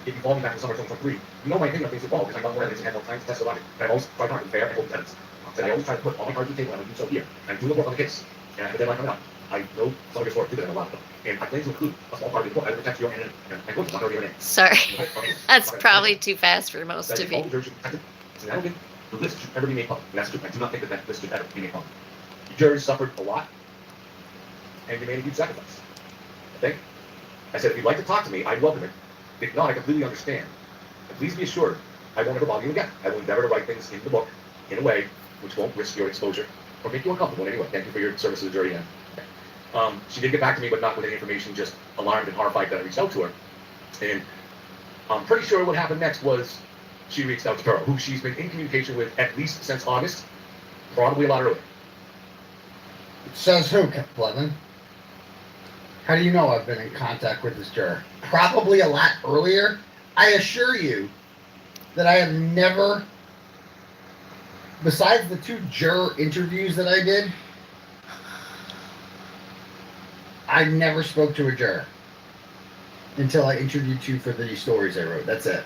If you follow me back in the summer of 2023, you know my opinion on Facebook because I got more evidence and had more time to test the logic. And I always try to be fair and hold evidence. So I always try to put all my cards on the table and I do so here. And do the work on the case. And I have a deadline coming up. I know some of your story too, that I know a lot of them. And I plan to include a small part of the book. I will protect your and my book is not going to be your name. Sorry. Okay. That's probably too fast for most of All you. the jurors should be protected. So I don't think the list should ever be made public. And that's true. I do not think that list should ever be made public. The jurors suffered a lot, and you made a huge sacrifice. Okay? I said, if you'd like to talk to me, I'd welcome it. If not, I completely understand. And please be assured, I won't ever bother you again. I will endeavor to write things in the book in a way which won't risk your exposure or make you uncomfortable in any way. Thank you for your service to the jury. Okay. She did get back to me, but not with any information, just alarmed and horrified that I reached out to her. And I'm pretty sure what happened next was she reached out to Pearl, who she's been in communication with at least since August, probably a lot earlier. Says who, Blevin? How do you know I've been in contact with this juror? Probably a lot earlier. I assure you that I have never, besides the 2 juror interviews that I did, I never spoke to a juror until I interviewed 2 for the stories I wrote. That's it.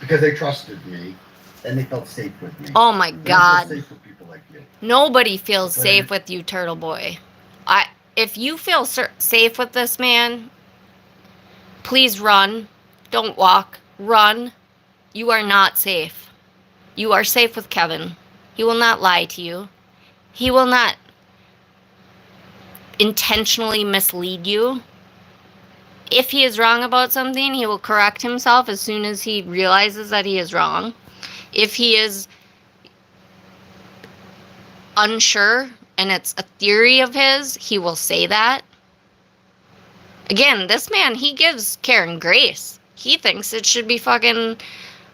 Because they trusted me and they felt safe with me. Oh my They don't feel God. safe with people like you. Nobody feels safe with you, Turtle Boy. If you feel safe with this man, please run. Don't walk. Run. You are not safe. You are safe with Kevin. He will not lie to you. He will not intentionally mislead you. If he is wrong about something, he will correct himself as soon as he realizes that he is wrong. If he is unsure and it's a theory of his, he will say that. Again, this man, he gives Karen grace. He thinks it should be fucking,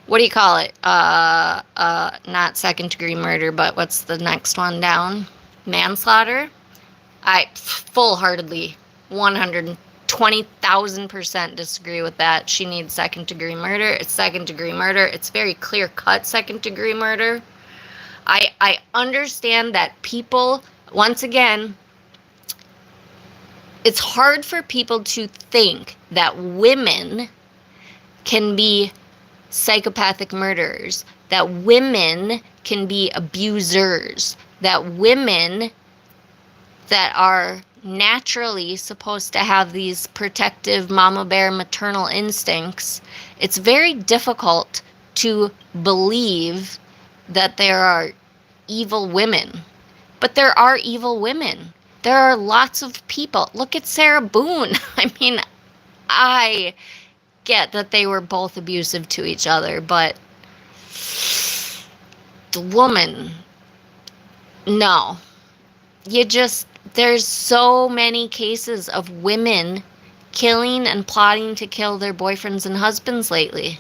what do you call it? Not second degree murder, but what's the next one down? Manslaughter? I full-heartedly, 120,000% disagree with that. She needs second degree murder. It's second degree murder. It's very clear-cut second degree murder. I understand that people, once again, it's hard for people to think that women can be psychopathic murderers, that women can be abusers, that women that are naturally supposed to have these protective mama bear maternal instincts, it's very difficult to believe that there are evil women. But there are evil women. There are lots of people. Look at Sarah Boone. I mean, I get that they were both abusive to each other, but the woman, no. There's so many cases of women killing and plotting to kill their boyfriends and husbands lately.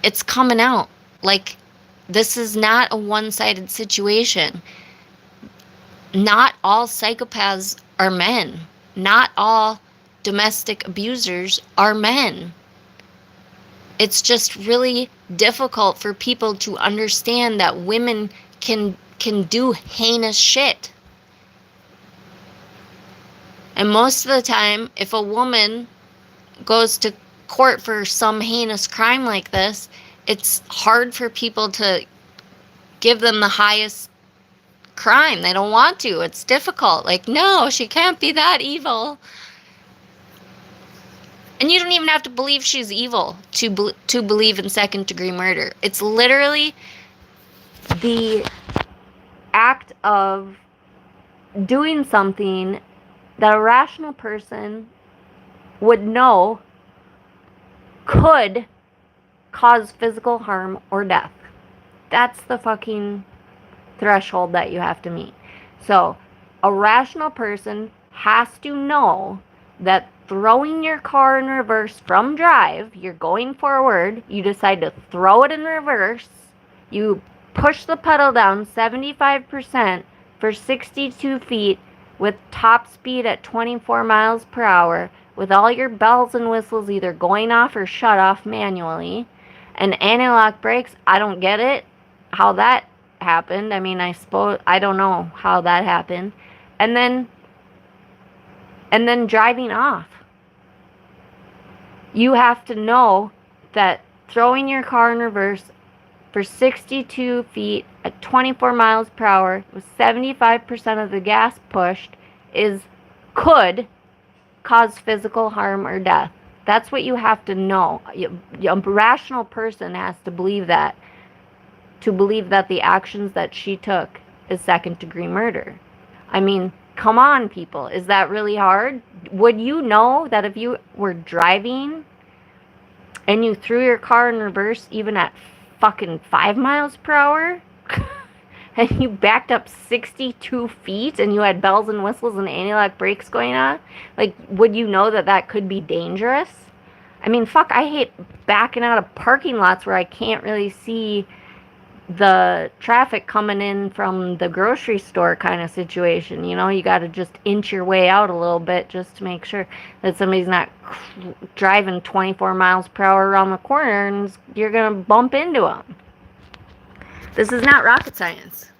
It's coming out. Like, this is not a one-sided situation. Not all psychopaths are men. Not all domestic abusers are men. It's just really difficult for people to understand that women can do heinous shit. And most of the time, if a woman goes to court for some heinous crime like this, it's hard for people to give them the highest crime. They don't want to. It's difficult. Like, no, she can't be that evil. And you don't even have to believe she's evil to believe in second-degree murder. It's literally the act of doing something that a rational person would know could cause physical harm or death. That's the fucking threshold that you have to meet. So, A rational person has to know that throwing your car in reverse from drive, you're going forward, you decide to throw it in reverse, you push the pedal down 75% for 62 feet with top speed at 24 miles per hour, with all your bells and whistles either going off or shut off manually, and anti-lock brakes. I don't get it, how that happened. I mean, I don't know how that happened. And then driving off. You have to know that throwing your car in reverse for 62 feet at 24 miles per hour with 75% of the gas pushed could cause physical harm or death. That's what you have to know. A rational person has to believe that the actions that she took is second-degree murder. I mean, come on, people. Is that really hard? Would you know that if you were driving and you threw your car in reverse even at fucking 5 miles per hour and you backed up 62 feet and you had bells and whistles and anti-lock brakes going on, like, would you know that that could be dangerous? I mean, fuck, I hate backing out of parking lots where I can't really see the traffic coming in from the grocery store kind of situation. You know, you got to just inch your way out a little bit just to make sure that somebody's not driving 24 miles per hour around the corner and you're going to bump into them. This is not rocket science.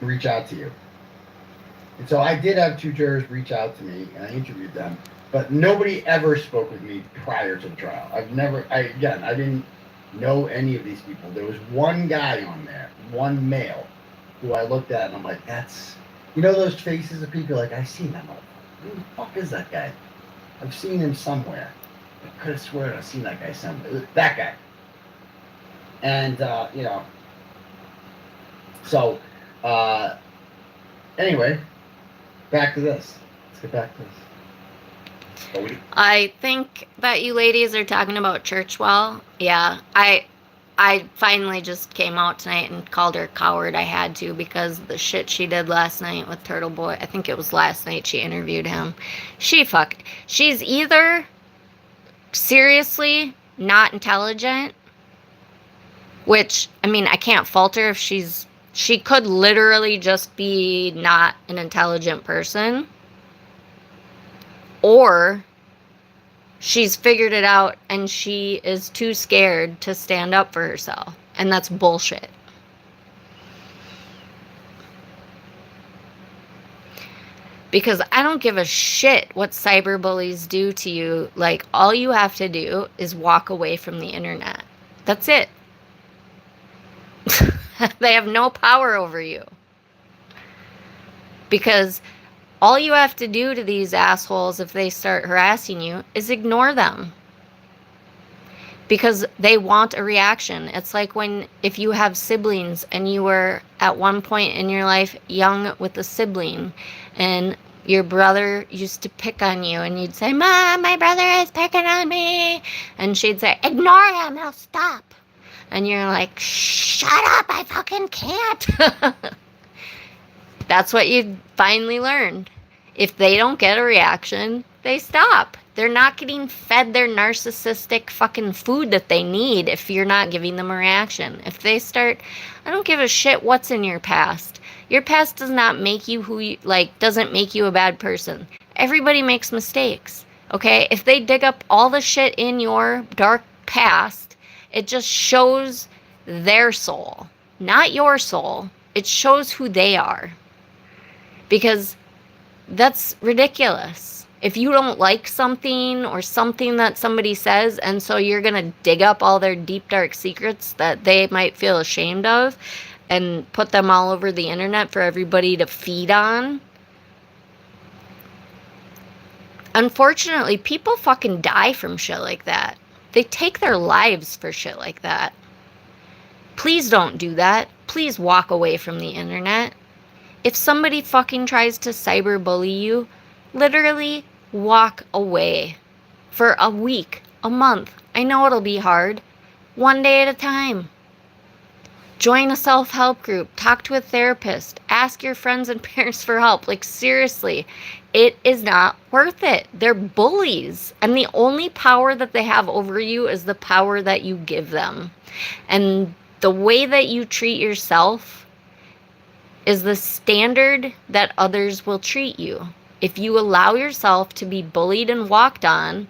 Reach out to you. And so I did have 2 jurors reach out to me, and I interviewed them, but nobody ever spoke with me prior to the trial. I didn't know any of these people. There was one guy on there, one male, who I looked at and I'm like, that's, you know those faces of people, like, I've seen that motherfucker. Who the fuck is that guy? I've seen him somewhere. I could have sworn I've seen that guy somewhere. That guy. And, you know, so, anyway, back to this. Let's get back to this. I think that you ladies are talking about Churchwell. Yeah, I finally just came out tonight and called her a coward. I had to, because the shit she did last night with Turtle Boy. I think it was last night she interviewed him. She's either seriously not intelligent, which, I mean, I can't fault her if she could literally just be not an intelligent person, or she's figured it out and she is too scared to stand up for herself. And that's bullshit. Because I don't give a shit what cyberbullies do to you. Like, all you have to do is walk away from the internet. That's it. They have no power over you. Because all you have to do to these assholes, if they start harassing you, is ignore them. Because they want a reaction. It's like if you have siblings and you were at one point in your life young with a sibling, and your brother used to pick on you, and you'd say, "Mom, my brother is picking on me." And she'd say, "Ignore him, he'll stop." And you're like, "Shut up, I fucking can't." That's what you finally learned. If they don't get a reaction, they stop. They're not getting fed their narcissistic fucking food that they need if you're not giving them a reaction. If they start, I don't give a shit what's in your past. Your past does not make you doesn't make you a bad person. Everybody makes mistakes, okay? If they dig up all the shit in your dark past, it just shows their soul, not your soul. It shows who they are. Because that's ridiculous. If you don't like something or something that somebody says, and so you're going to dig up all their deep, dark secrets that they might feel ashamed of and put them all over the internet for everybody to feed on. Unfortunately, people fucking die from shit like that. They take their lives for shit like that. Please don't do that. Please walk away from the internet. If somebody fucking tries to cyberbully you, literally walk away for a week, a month. I know it'll be hard. One day at a time. Join a self-help group. Talk to a therapist. Ask your friends and parents for help. Like, seriously, it is not worth it. They're bullies. And the only power that they have over you is the power that you give them. And the way that you treat yourself is the standard that others will treat you. If you allow yourself to be bullied and walked on,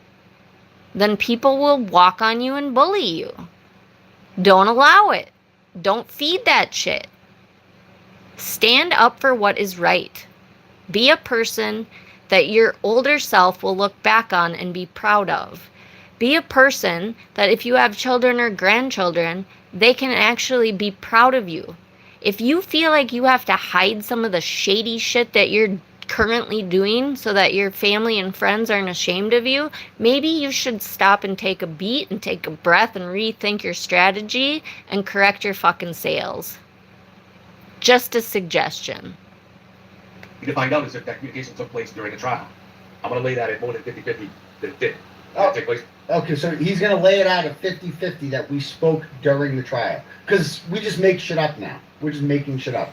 then people will walk on you and bully you. Don't allow it. Don't feed that shit. Stand up for what is right. Be a person that your older self will look back on and be proud of. Be a person that if you have children or grandchildren, they can actually be proud of you. If you feel like you have to hide some of the shady shit that you're currently doing so that your family and friends aren't ashamed of you, maybe you should stop and take a beat and take a breath and rethink your strategy and correct your fucking sales. Just a suggestion. To find out is if that communication took place during the trial. I'm going to lay that at more than 50-50 that it did. Oh. Take place. Okay, so he's going to lay it out at 50-50 that we spoke during the trial. Because we just make shit up now. We're just making shit up.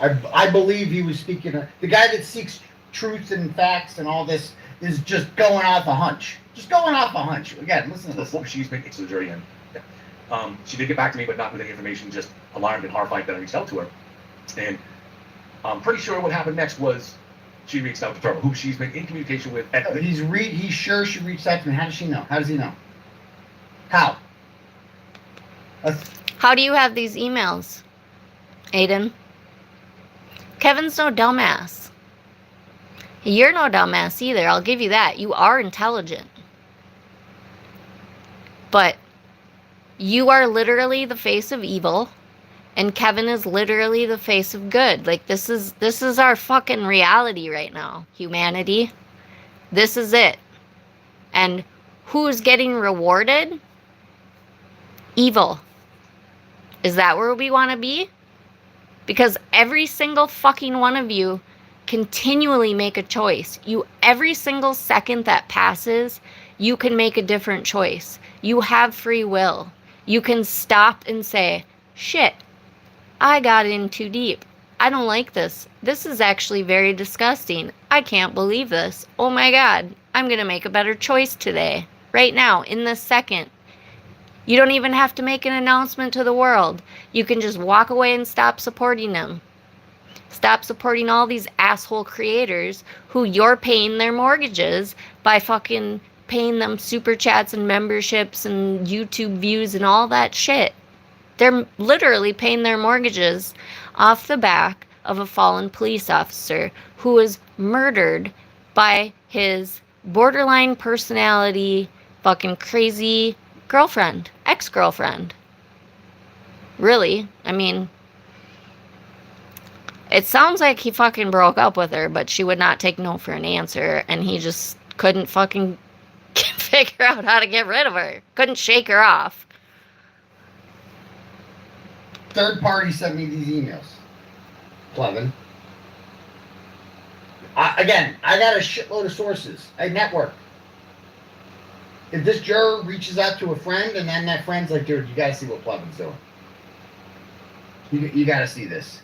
I believe he was speaking. The guy that seeks truth and facts and all this is just going off a hunch. Just going off a hunch. Again, listen to this. Before she's been to the jury, and she did get back to me, but not with any information, just alarmed and horrified that I reached out to her. And I'm pretty sure what happened next was she reached out to Trevor, who she's been in communication with. He's sure she reached out to me. How does she know? How does he know? How? How do you have these emails, Aiden? Kevin's no dumbass. You're no dumbass either. I'll give you that. You are intelligent. But you are literally the face of evil, and Kevin is literally the face of good. Like, this is our fucking reality right now, humanity. This is it. And who's getting rewarded? Evil. Is that where we want to be? Because every single fucking one of you continually make a choice. Every single second that passes, you can make a different choice. You have free will. You can stop and say, shit, I got in too deep. I don't like this. This is actually very disgusting. I can't believe this. Oh my God, I'm going to make a better choice today. Right now, in this second. You don't even have to make an announcement to the world. You can just walk away and stop supporting them. Stop supporting all these asshole creators who you're paying their mortgages by fucking paying them super chats and memberships and YouTube views and all that shit. They're literally paying their mortgages off the back of a fallen police officer who was murdered by his borderline personality, fucking crazy girlfriend, ex-girlfriend. Really? I mean, it sounds like he fucking broke up with her, but she would not take no for an answer, and he just couldn't fucking figure out how to get rid of her. Couldn't shake her off. Third party sent me these emails. Plevin. I got a shitload of sources. I network. If this juror reaches out to a friend and then that friend's like, dude, you gotta see what Plevin's doing. You gotta see this.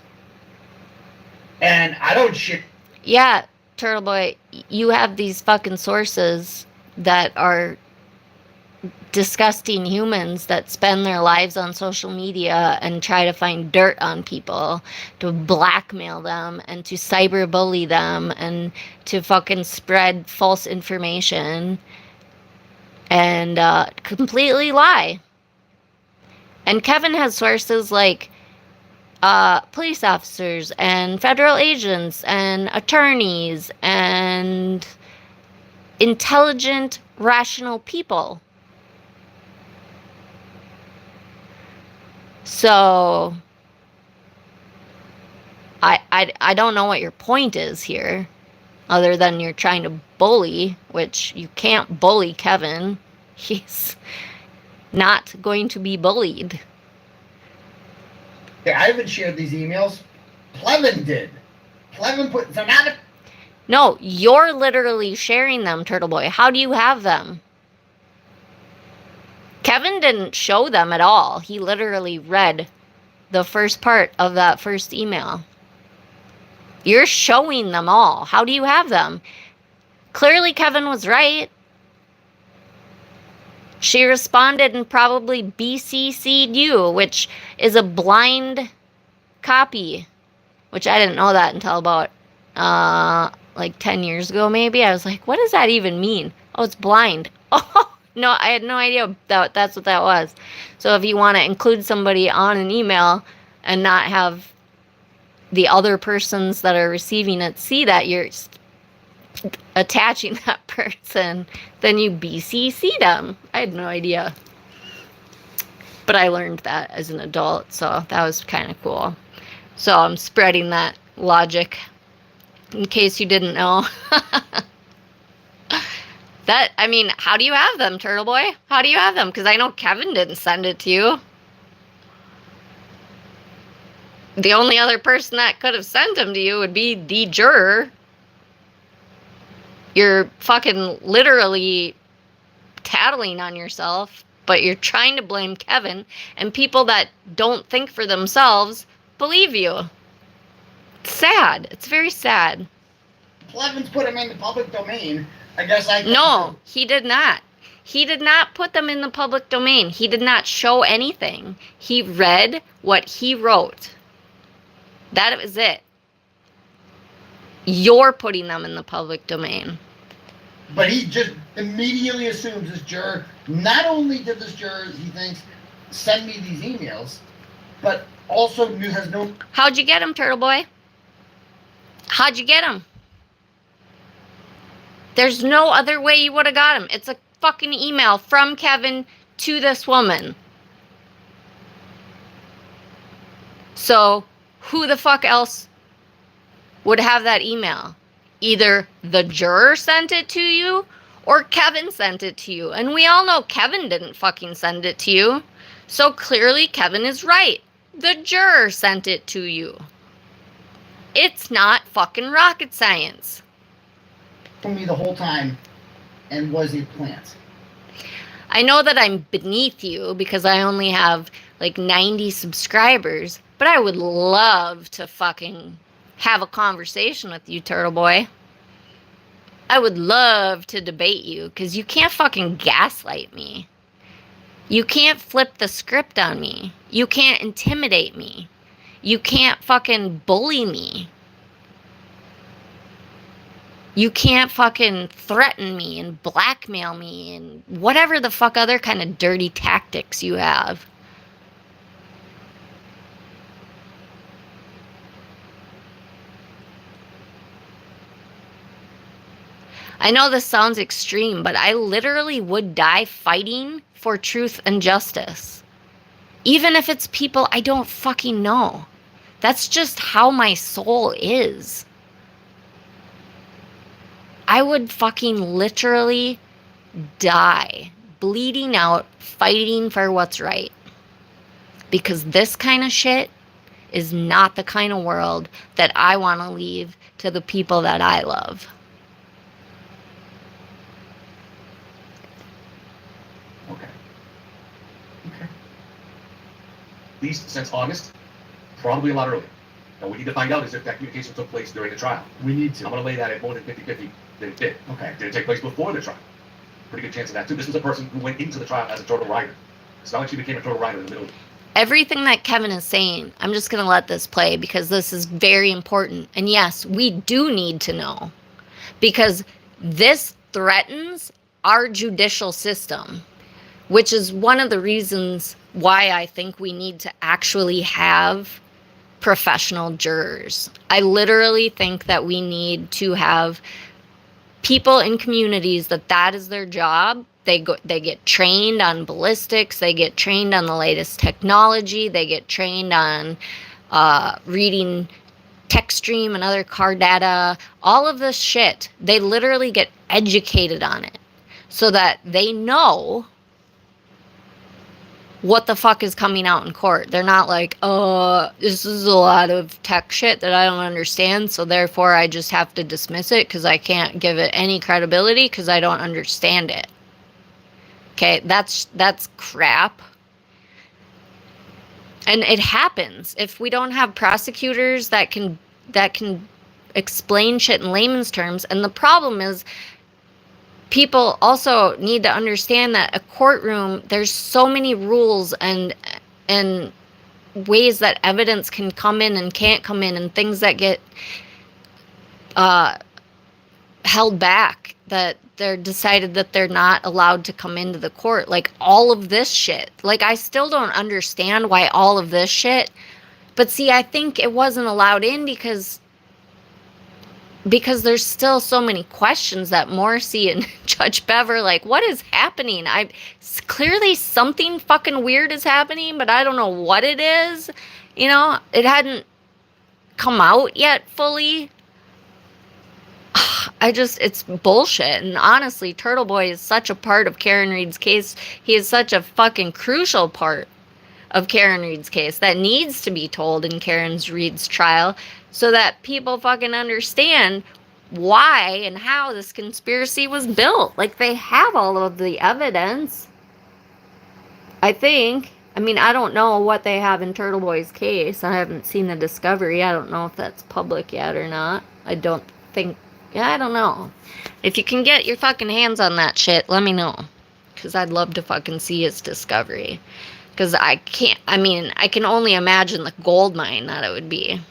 And I don't shit. Yeah, Turtle Boy, you have these fucking sources that are disgusting humans that spend their lives on social media and try to find dirt on people, to blackmail them and to cyberbully them and to fucking spread false information and completely lie. And Kevin has sources like police officers and federal agents and attorneys and intelligent, rational people. So I don't know what your point is here, other than you're trying to bully, which you can't bully Kevin. He's not going to be bullied. Yeah, I haven't shared these emails. Plevin did. Plevin put... So now the... No, you're literally sharing them, Turtle Boy. How do you have them? Kevin didn't show them at all. He literally read the first part of that first email. You're showing them all. How do you have them? Clearly, Kevin was right. She responded and probably BCC'd you, which is a blind copy, which I didn't know that until about like 10 years ago, maybe. I was like, what does that even mean? Oh, it's blind. Oh, no, I had no idea that's what that was. So if you want to include somebody on an email and not have the other persons that are receiving it see that you're attaching that person, then you BCC them. I had no idea. But I learned that as an adult, so that was kind of cool. So I'm spreading that logic in case you didn't know. That, I mean, how do you have them, Turtle Boy? How do you have them? Because I know Kevin didn't send it to you. The only other person that could have sent them to you would be the juror. You're fucking literally tattling on yourself, but you're trying to blame Kevin, and people that don't think for themselves believe you. It's sad. It's very sad. Clevin's put him in the public domain. I guess I... No, he did not. He did not put them in the public domain. He did not show anything. He read what he wrote. That was it. You're putting them in the public domain. But he just immediately assumes this juror, not only did this juror, he thinks, send me these emails, but also has no... How'd you get him, Turtle Boy? How'd you get him? There's no other way you would have got him. It's a fucking email from Kevin to this woman. So, who the fuck else would have that email? Either the juror sent it to you, or Kevin sent it to you. And we all know Kevin didn't fucking send it to you. So clearly Kevin is right. The juror sent it to you. It's not fucking rocket science. ...me the whole time and was a plant. I know that I'm beneath you because I only have like 90 subscribers, but I would love to fucking have a conversation with you, Turtle Boy. I would love to debate you because you can't fucking gaslight me. You can't flip the script on me. You can't intimidate me. You can't fucking bully me. You can't fucking threaten me and blackmail me and whatever the fuck other kind of dirty tactics you have. I know this sounds extreme, but I literally would die fighting for truth and justice. Even if it's people I don't fucking know. That's just how my soul is. I would fucking literally die, bleeding out, fighting for what's right. Because this kind of shit is not the kind of world that I want to leave to the people that I love. Okay. At least since August, probably a lot earlier. Now, we need to find out is if that communication took place during the trial. We need to. I'm going to lay that at more than 50-50 that it did. Okay. Did it take place before the trial? Pretty good chance of that, too. This was a person who went into the trial as a total writer. It's not like she became a total writer in the middle. Everything that Kevin is saying, I'm just going to let this play because this is very important. And yes, we do need to know. Because this threatens our judicial system, which is one of the reasons why I think we need to actually have professional jurors. I literally think that we need to have people in communities that is their job. They get trained on ballistics, they get trained on the latest technology, they get trained on reading text stream and other car data, all of this shit. They literally get educated on it so that they know what the fuck is coming out in court. They're not like, this is a lot of tech shit that I don't understand, so therefore I just have to dismiss it because I can't give it any credibility because I don't understand it. Okay, that's crap. And it happens. If we don't have prosecutors that can explain shit in layman's terms, and the problem is people also need to understand that a courtroom, there's so many rules and ways that evidence can come in and can't come in, and things that get held back, that they're decided that they're not allowed to come into the court. Like all of this shit. Like I still don't understand why all of this shit. But see, I think it wasn't allowed in because there's still so many questions that Morrissey and Judge Bever, like, what is happening? Clearly something fucking weird is happening, but I don't know what it is. You know, it hadn't come out yet fully. It's bullshit. And honestly, Turtle Boy is such a part of Karen Read's case. He is such a fucking crucial part of Karen Read's case that needs to be told in Karen Read's trial so that people fucking understand why and how this conspiracy was built. Like, they have all of the evidence, I think. I mean, I don't know what they have in Turtle Boy's case. I haven't seen the discovery. I don't know if that's public yet or not. I don't know. If you can get your fucking hands on that shit, let me know. Because I'd love to fucking see his discovery. Because I can only imagine the gold mine that it would be.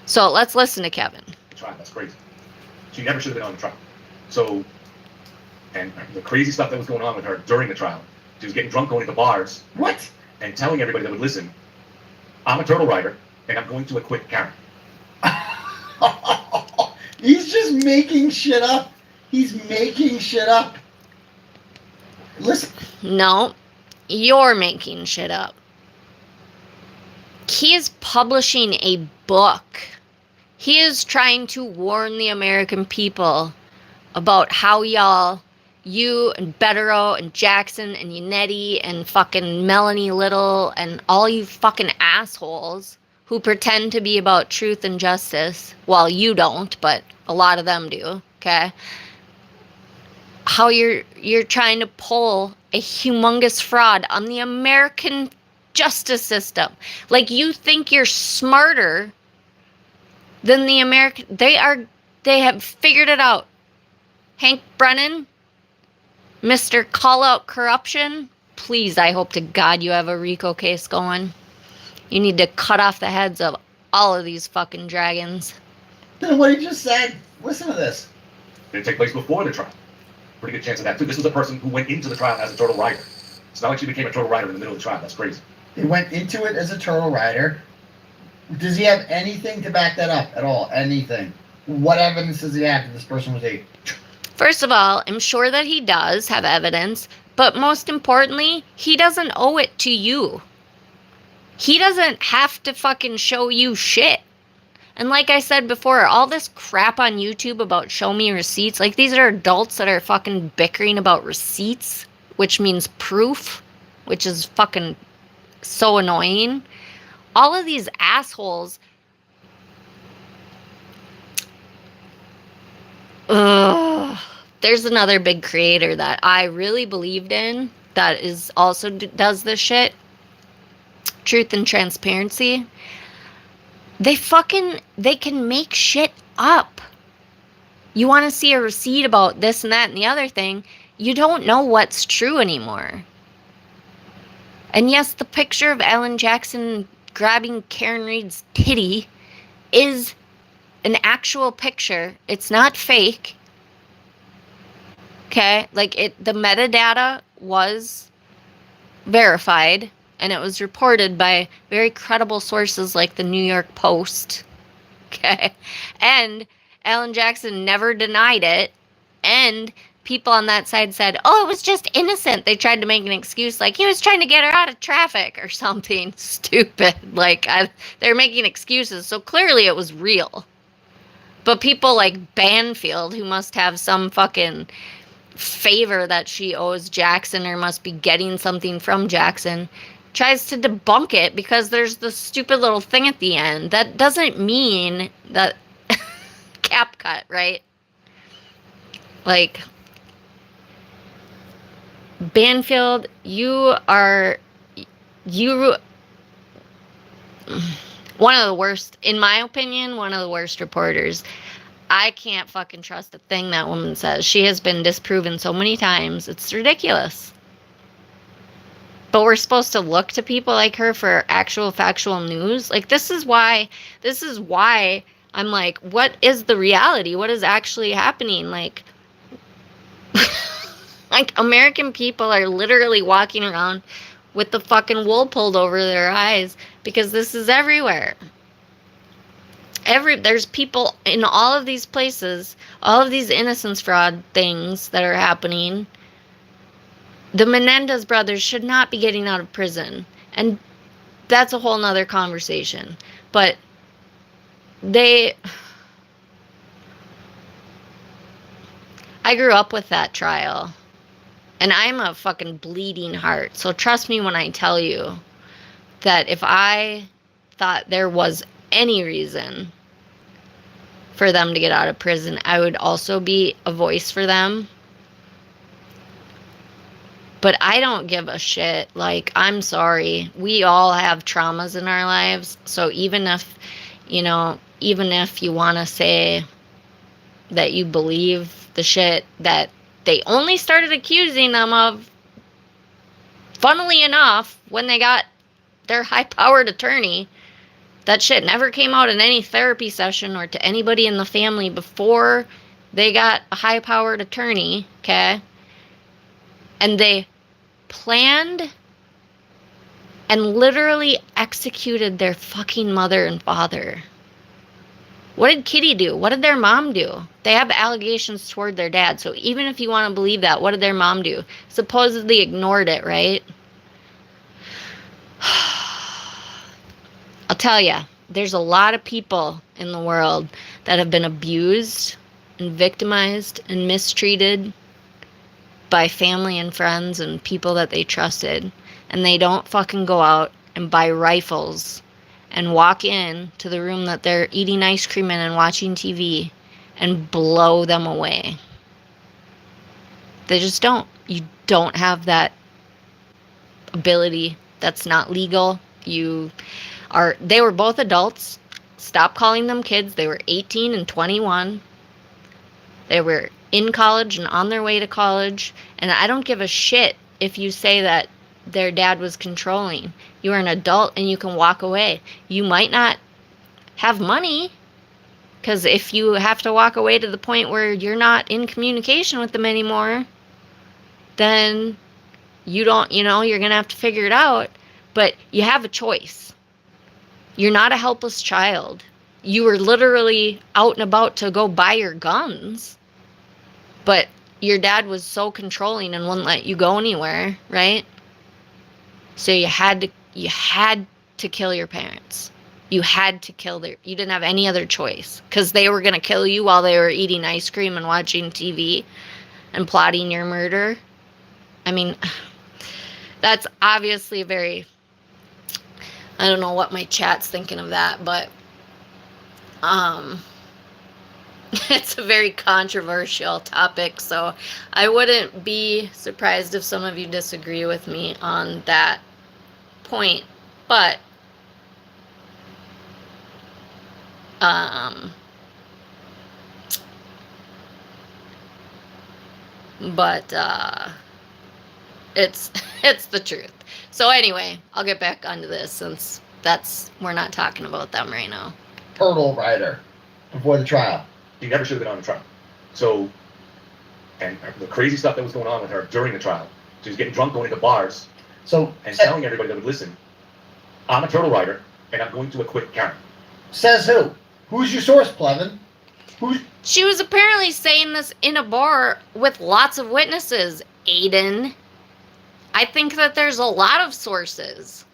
So let's listen to Kevin. Trial, that's crazy. She never should have been on the trial. So, and the crazy stuff that was going on with her during the trial, she was getting drunk, going to bars. What? And telling everybody that would listen, I'm a turtle rider, and I'm going to acquit Karen. He's just making shit up. He's making shit up. Listen. No, you're making shit up. He is publishing a book. He is trying to warn the American people about how you and Betterow and Jackson and Yannetti and fucking Melanie Little and all you fucking assholes who pretend to be about truth and justice. Well, you don't, but a lot of them do, okay? How you're trying to pull a humongous fraud on the American justice system. Like, you think you're smarter than the American. They have figured it out. Hank Brennan, Mr. Call Out Corruption, please, I hope to God you have a RICO case going. You need to cut off the heads of all of these fucking dragons. Then what he just said, listen to this. Did it take place before the trial? Pretty good chance of that, too. This was a person who went into the trial as a turtle rider. It's not like she became a turtle rider in the middle of the trial. That's crazy. He went into it as a turtle rider. Does he have anything to back that up at all? Anything? What evidence does he have that this person was a... First of all, I'm sure that he does have evidence, but most importantly, he doesn't owe it to you. He doesn't have to fucking show you shit. And like I said before, all this crap on YouTube about show me receipts, like these are adults that are fucking bickering about receipts, which means proof, which is fucking so annoying. All of these assholes. Ugh. There's another big creator that I really believed in that is also does this shit. Truth and Transparency. They can make shit up. You want to see a receipt about this and that and the other thing, you don't know what's true anymore. And yes, the picture of Alan Jackson grabbing Karen Read's titty is an actual picture. It's not fake. Okay? Like, the metadata was verified, and it was reported by very credible sources like the New York Post. Okay? And Alan Jackson never denied it, and people on that side said, oh, it was just innocent. They tried to make an excuse like he was trying to get her out of traffic or something stupid. Like, they're making excuses. So clearly it was real. But people like Banfield, who must have some fucking favor that she owes Jackson or must be getting something from Jackson, tries to debunk it because there's the stupid little thing at the end. That doesn't mean that cap cut, right? Like, Banfield, you one of the worst, in my opinion, one of the worst reporters. I can't fucking trust a thing that woman says. She has been disproven so many times. It's ridiculous. But we're supposed to look to people like her for actual factual news. Like, this is why I'm like, what is the reality? What is actually happening? Like, like American people are literally walking around with the fucking wool pulled over their eyes because this is everywhere. There's people in all of these places, all of these innocence fraud things that are happening. The Menendez brothers should not be getting out of prison. And that's a whole nother conversation. But I grew up with that trial. And I'm a fucking bleeding heart. So trust me when I tell you that if I thought there was any reason for them to get out of prison, I would also be a voice for them. But I don't give a shit. Like, I'm sorry. We all have traumas in our lives. So even if you want to say that you believe the shit that they only started accusing them of, funnily enough, when they got their high-powered attorney, that shit never came out in any therapy session or to anybody in the family before they got a high-powered attorney, okay? And they planned and literally executed their fucking mother and father. What did Kitty do? What did their mom do? They have allegations toward their dad. So even if you want to believe that, what did their mom do? Supposedly ignored it, right? I'll tell you, there's a lot of people in the world that have been abused and victimized and mistreated by family and friends and people that they trusted. And they don't fucking go out and buy rifles and walk in to the room that they're eating ice cream in and watching TV and blow them away. They just don't. You don't have that ability. That's not legal. They were both adults. Stop calling them kids. They were 18 and 21. They were in college and on their way to college. And I don't give a shit if you say that their dad was controlling. You are an adult and you can walk away. You might not have money, because if you have to walk away to the point where you're not in communication with them anymore, then you're going to have to figure it out. But you have a choice. You're not a helpless child. You were literally out and about to go buy your guns. But your dad was so controlling and wouldn't let you go anywhere, right? So you had to kill your parents. You had to you didn't have any other choice, because they were going to kill you while they were eating ice cream and watching TV and plotting your murder. I mean, that's obviously I don't know what my chat's thinking of that, but it's a very controversial topic, so I wouldn't be surprised if some of you disagree with me on that point. But it's the truth. So anyway, I'll get back onto this, since we're not talking about them right now. Turtle rider before the trial. She never should have been on the trial. So, and the crazy stuff that was going on with her during the trial. She was getting drunk, going into bars, and telling everybody that would listen, I'm a turtle rider, and I'm going to acquit Karen. Says who? Who's your source, Plevin? She was apparently saying this in a bar with lots of witnesses, Aiden. I think that there's a lot of sources.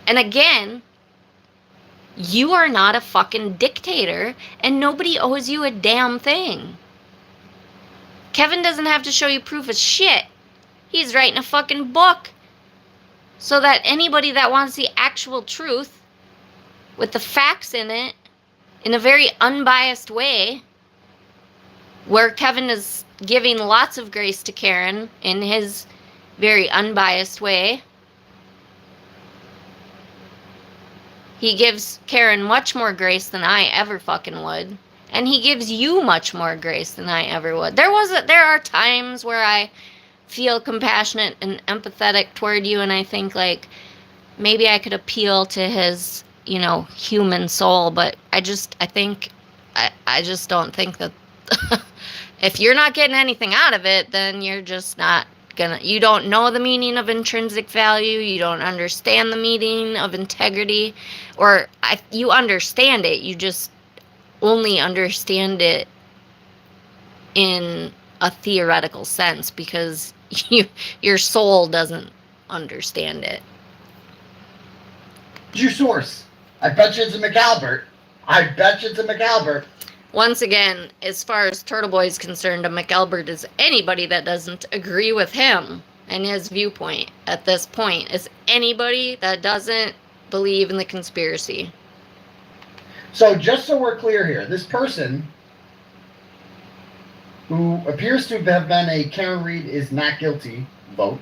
And again, you are not a fucking dictator, and nobody owes you a damn thing. Kevin doesn't have to show you proof of shit. He's writing a fucking book so that anybody that wants the actual truth with the facts in it, in a very unbiased way, where Kevin is giving lots of grace to Karen in his very unbiased way. He gives Karen much more grace than I ever fucking would. And he gives you much more grace than I ever would. There are times where I feel compassionate and empathetic toward you, and I think, like, maybe I could appeal to his, human soul, but I just don't think that if you're not getting anything out of it, then you're just not you don't know the meaning of intrinsic value, you don't understand the meaning of integrity, or you understand it, you just only understand it in a theoretical sense because your soul doesn't understand it. What's your source? I bet you it's a McAlbert. I bet you it's a McAlbert. Once again, as far as Turtle Boy is concerned, a McAlbert is anybody that doesn't agree with him and his viewpoint at this point. Is anybody that doesn't believe in the conspiracy. So just so we're clear here, this person who appears to have been a Karen Reed is not guilty vote,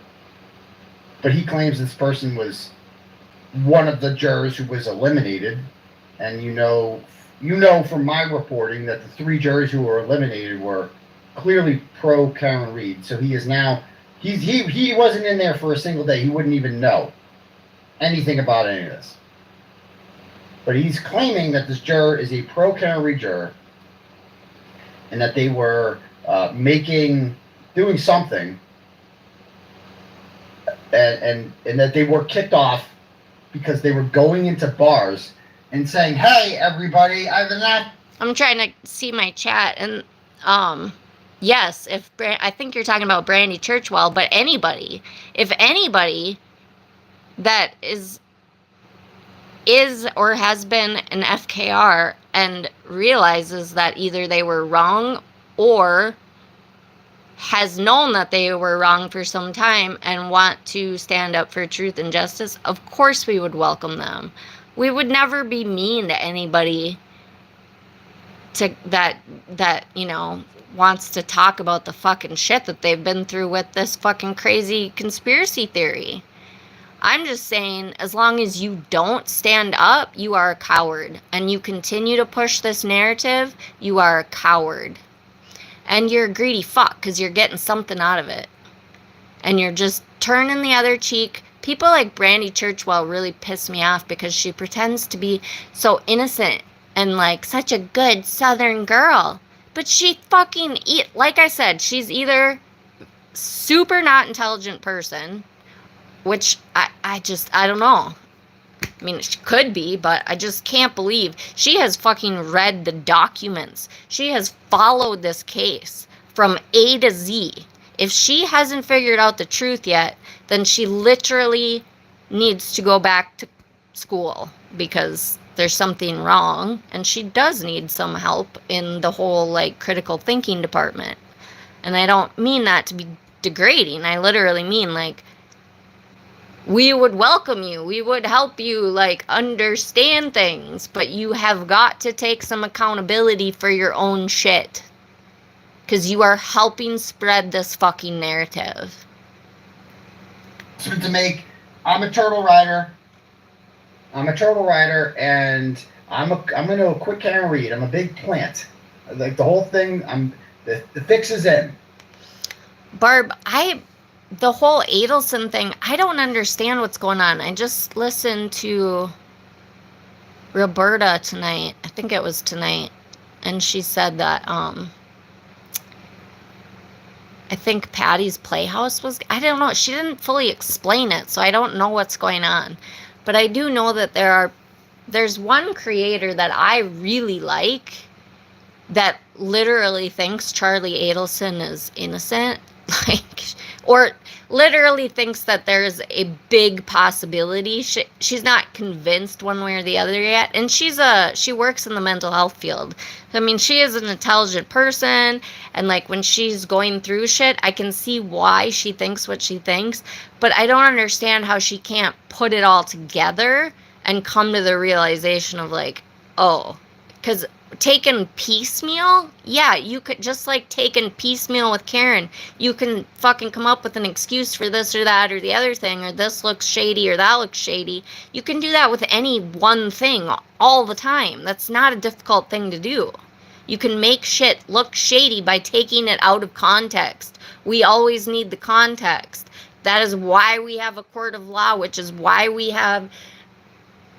but he claims this person was one of the jurors who was eliminated, and you know from my reporting that the 3 jurors who were eliminated were clearly pro Karen Reed. So he is now he wasn't in there for a single day. He wouldn't even know anything about any of this. But he's claiming that this juror is a pro Karen Reed juror, and that they were doing something, and that they were kicked off because they were going into bars and saying, "Hey, everybody, I'm trying to see my chat, and yes, I think you're talking about Brandy Churchwell, but if anybody that is or has been an FKR and realizes that either they were wrong or has known that they were wrong for some time and want to stand up for truth and justice, of course we would welcome them. We would never be mean to anybody that wants to talk about the fucking shit that they've been through with this fucking crazy conspiracy theory. I'm just saying, as long as you don't stand up, you are a coward. And you continue to push this narrative, you are a coward. And you're a greedy fuck, because you're getting something out of it. And you're just turning the other cheek. People like Brandy Churchwell really piss me off because she pretends to be so innocent and like such a good Southern girl. But she fucking, like I said, she's either super not intelligent person, which I don't know. I mean, she could be, but I just can't believe she has fucking read the documents. She has followed this case from A to Z. If she hasn't figured out the truth yet, then she literally needs to go back to school because there's something wrong, and she does need some help in the whole, like, critical thinking department. And I don't mean that to be degrading. I literally mean, like, we would welcome you. We would help you, like, understand things. But you have got to take some accountability for your own shit. Because you are helping spread this fucking narrative. So I'm a turtle rider. And I'm gonna quit Karen Reed. I'm a big plant. Like the whole thing. The fix is in. Barb, the whole Adelson thing, I don't understand what's going on. I just listened to Roberta tonight. I think it was tonight. And she said that, I think Patty's Playhouse was, I don't know. She didn't fully explain it, so I don't know what's going on. But I do know that there's one creator that I really like that literally thinks Charlie Adelson is innocent. Or literally thinks that there's a big possibility. She's not convinced one way or the other yet. And she works in the mental health field. I mean, she is an intelligent person. And like when she's going through shit, I can see why she thinks what she thinks. But I don't understand how she can't put it all together and come to the realization of like, oh, because taken piecemeal, yeah, you could just like taken piecemeal with Karen. You can fucking come up with an excuse for this or that or the other thing, or this looks shady or that looks shady. You can do that with any one thing all the time. That's not a difficult thing to do. You can make shit look shady by taking it out of context. We always need the context. That is why we have a court of law, which is why we have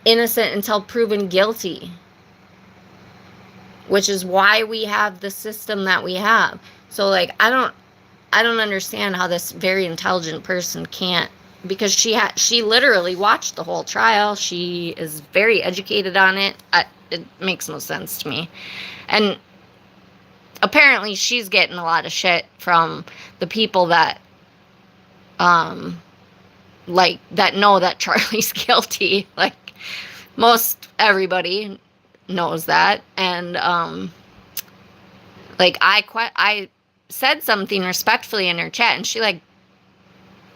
innocent until proven guilty, which is why we have the system that we have. So like I don't understand how this very intelligent person can't, because she literally watched the whole trial. She is very educated on it. It makes no sense to me. And apparently she's getting a lot of shit from the people that like that know that Charlie's guilty. Like most everybody knows that. And like I said something respectfully in her chat, and she like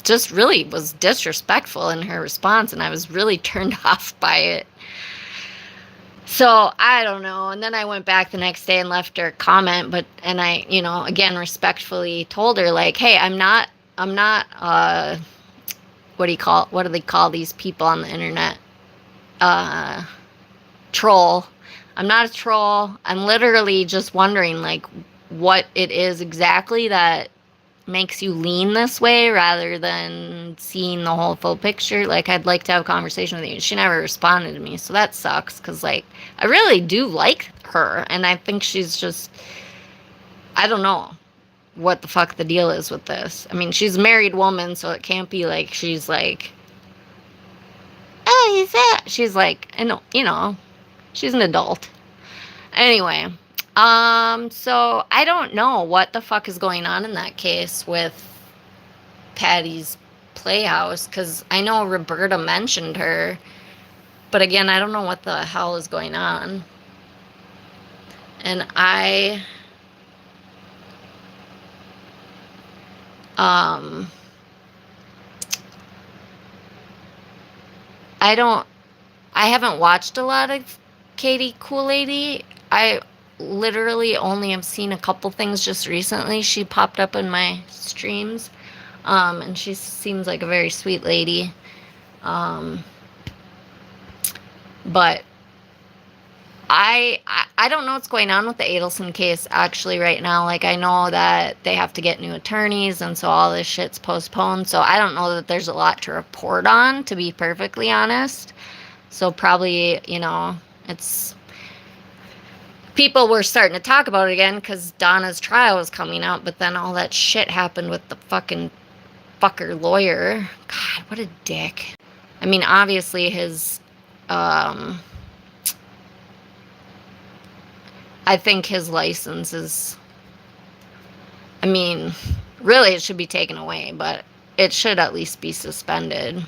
just really was disrespectful in her response, and I was really turned off by it. So I don't know. And then I went back the next day and left her a comment, and I, again respectfully told her like, hey, I'm not what do they call these people on the internet? Troll. I'm not a troll. I'm literally just wondering like what it is exactly that makes you lean this way rather than seeing the whole full picture. Like, I'd like to have a conversation with you. She never responded to me, so that sucks, because like I really do like her, and I think she's just, I don't know what the fuck the deal is with this. I mean, she's a married woman, so it can't be like she's like, oh, he's that. She's like, I know, she's an adult. Anyway, so I don't know what the fuck is going on in that case with Patty's Playhouse, because I know Roberta mentioned her, but again, I don't know what the hell is going on. And I haven't watched a lot of Katie Cool Lady. I literally only have seen a couple things just recently. She popped up in my streams, and she seems like a very sweet lady. But I don't know what's going on with the Adelson case actually right now. Like, I know that they have to get new attorneys, and so all this shit's postponed. So I don't know that there's a lot to report on, to be perfectly honest. So probably, it's, people were starting to talk about it again because Donna's trial was coming out, but then all that shit happened with the fucking fucker lawyer. God, what a dick. I mean, obviously his, I think his license is, I mean, really it should be taken away, but it should at least be suspended.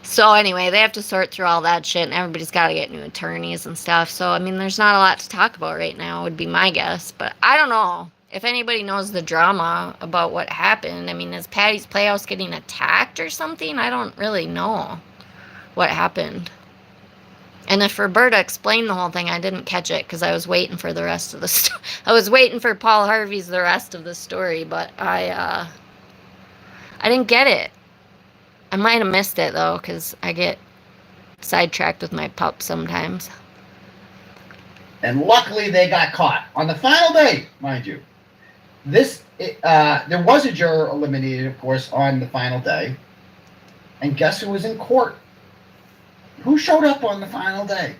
So anyway, they have to sort through all that shit, and everybody's got to get new attorneys and stuff. So, I mean, there's not a lot to talk about right now, would be my guess. But I don't know. If anybody knows the drama about what happened, I mean, is Patty's Playhouse getting attacked or something? I don't really know what happened. And if Roberta explained the whole thing, I didn't catch it because I was waiting for the rest of the story. I was waiting for Paul Harvey's the rest of the story, but I didn't get it. I might have missed it, though, because I get sidetracked with my pup sometimes. And luckily they got caught on the final day, mind you. There was a juror eliminated, of course, on the final day. And guess who was in court? Who showed up on the final day?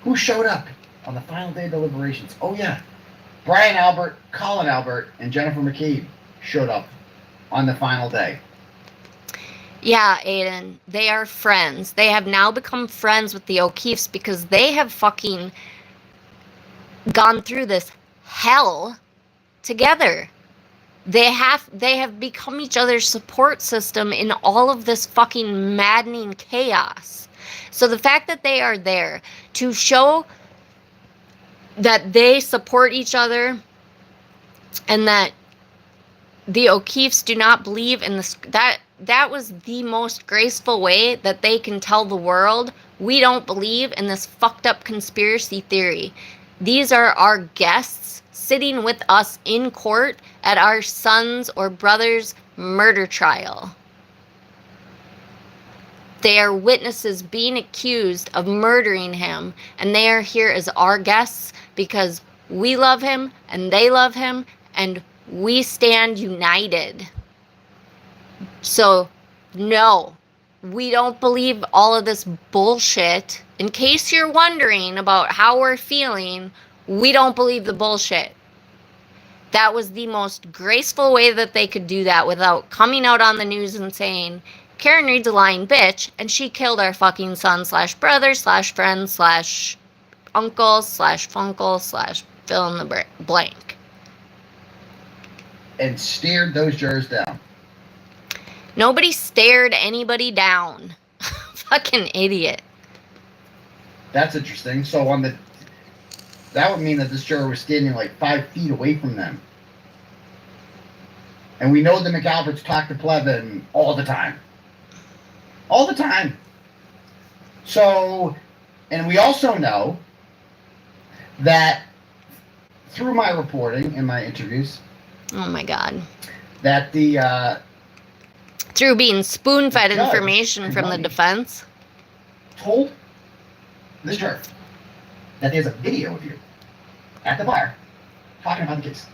Who showed up on the final day of deliberations? Oh, yeah. Brian Albert, Colin Albert, and Jennifer McCabe showed up on the final day. Yeah, Aiden, they are friends. They have now become friends with the O'Keefes because they have fucking gone through this hell together. They have become each other's support system in all of this fucking maddening chaos. So the fact that they are there to show that they support each other and that the O'Keefes do not believe in this, that that was the most graceful way that they can tell the world we don't believe in this fucked up conspiracy theory. These are our guests sitting with us in court at our son's or brother's murder trial. They are witnesses being accused of murdering him, and they are here as our guests because we love him and they love him, and we stand united. So, no, we don't believe all of this bullshit. In case you're wondering about how we're feeling, we don't believe the bullshit. That was the most graceful way that they could do that without coming out on the news and saying, Karen Reed's a lying bitch, and she killed our fucking son / brother / friend / uncle / funkle / fill in the blank. And stared those jurors down. Nobody stared anybody down. Fucking idiot. That's interesting. So that would mean that this juror was standing like 5 feet away from them. And we know the McAlberts talk to Plevin all the time. All the time. So, and we also know that through my reporting and my interviews, Oh my God. that the Through being spoon-fed The judge, information from the Melanie, defense. told this juror that there's a video of you at the bar talking about the case.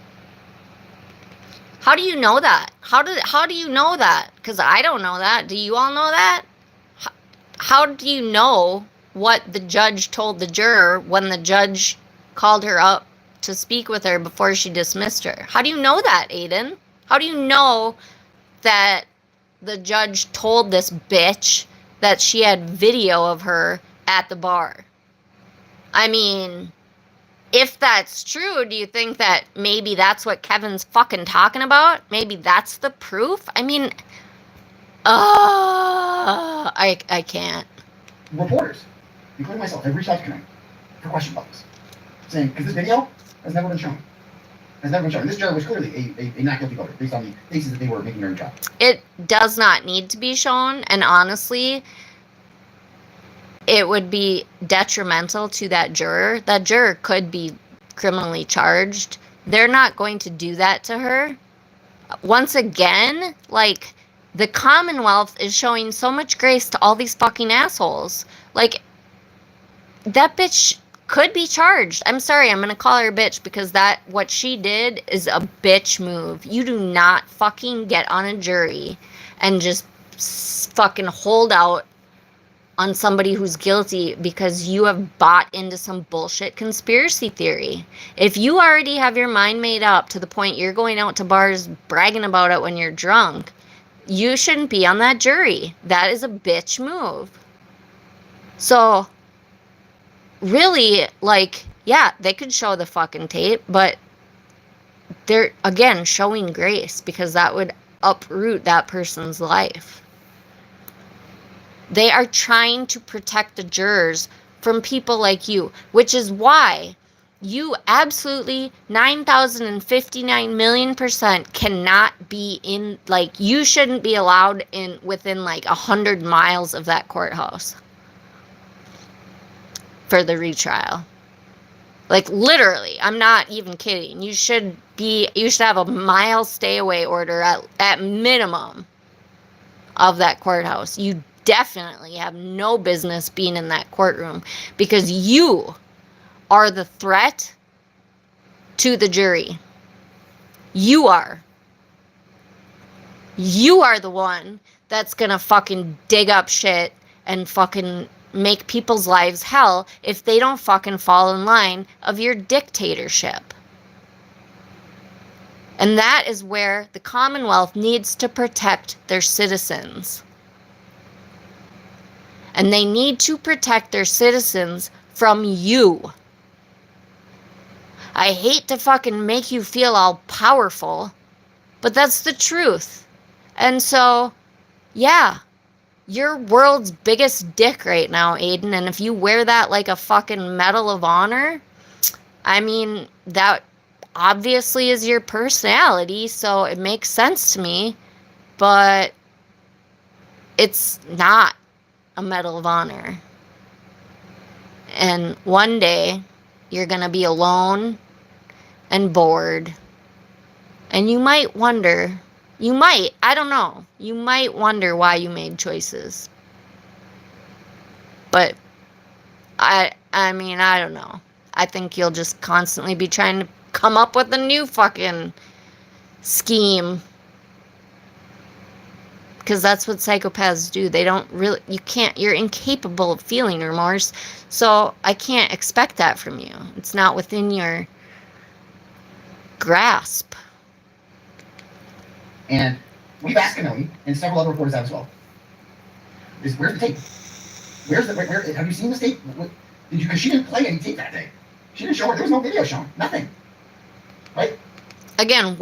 How do you know that? How do you know that? Because I don't know that. Do you all know that? How do you know what the judge told the juror when the judge called her up to speak with her before she dismissed her? How do you know that, Aiden? How do you know that the judge told this bitch that she had video of her at the bar? I mean, if that's true, do you think that maybe that's what Kevin's fucking talking about? Maybe that's the proof? I mean, I can't. Reporters, including myself, have reached out to Karen for question about this, saying, because this video has never been shown. This juror was clearly a not guilty voter based on the cases that they were making during trial. It does not need to be shown, and honestly, it would be detrimental to that juror. That juror could be criminally charged. They're not going to do that to her. Once again, like, the Commonwealth is showing so much grace to all these fucking assholes. Like, that bitch could be charged. I'm sorry, I'm gonna call her a bitch because what she did is a bitch move. You do not fucking get on a jury and just fucking hold out on somebody who's guilty because you have bought into some bullshit conspiracy theory. If you already have your mind made up to the point you're going out to bars bragging about it when you're drunk, you shouldn't be on that jury. That is a bitch move. So, really, like, yeah, they could show the fucking tape, but they're, again, showing grace because that would uproot that person's life. They are trying to protect the jurors from people like you, which is why you absolutely 9,059,000,000% cannot be in, like, you shouldn't be allowed in within like 100 miles of that courthouse for the retrial. Like, literally, I'm not even kidding. You should have a mile stay away order at minimum of that courthouse. You definitely have no business being in that courtroom because you are the threat to the jury. You are the one that's gonna fucking dig up shit and fucking make people's lives hell if they don't fucking fall in line of your dictatorship. And that is where the Commonwealth needs to protect their citizens. And they need to protect their citizens from you. I hate to fucking make you feel all powerful, but that's the truth. And so, yeah, you're world's biggest dick right now, Aiden, and if you wear that like a fucking Medal of Honor, I mean, that obviously is your personality, so it makes sense to me, but It's not a Medal of Honor. And one day, you're going to be alone and bored. And you might wonder, I don't know, you might wonder why you made choices. But I mean, I don't know. I think you'll just constantly be trying to come up with a new fucking scheme. Because that's what psychopaths do. They don't really, you're incapable of feeling remorse. So I can't expect that from you. It's not within your grasp. And we've asked Melanie, and several other reporters have as well. Where's the tape? Where have you seen this tape? Because she didn't play any tape that day. She didn't show her. There was no video shown. Nothing. Right? Again,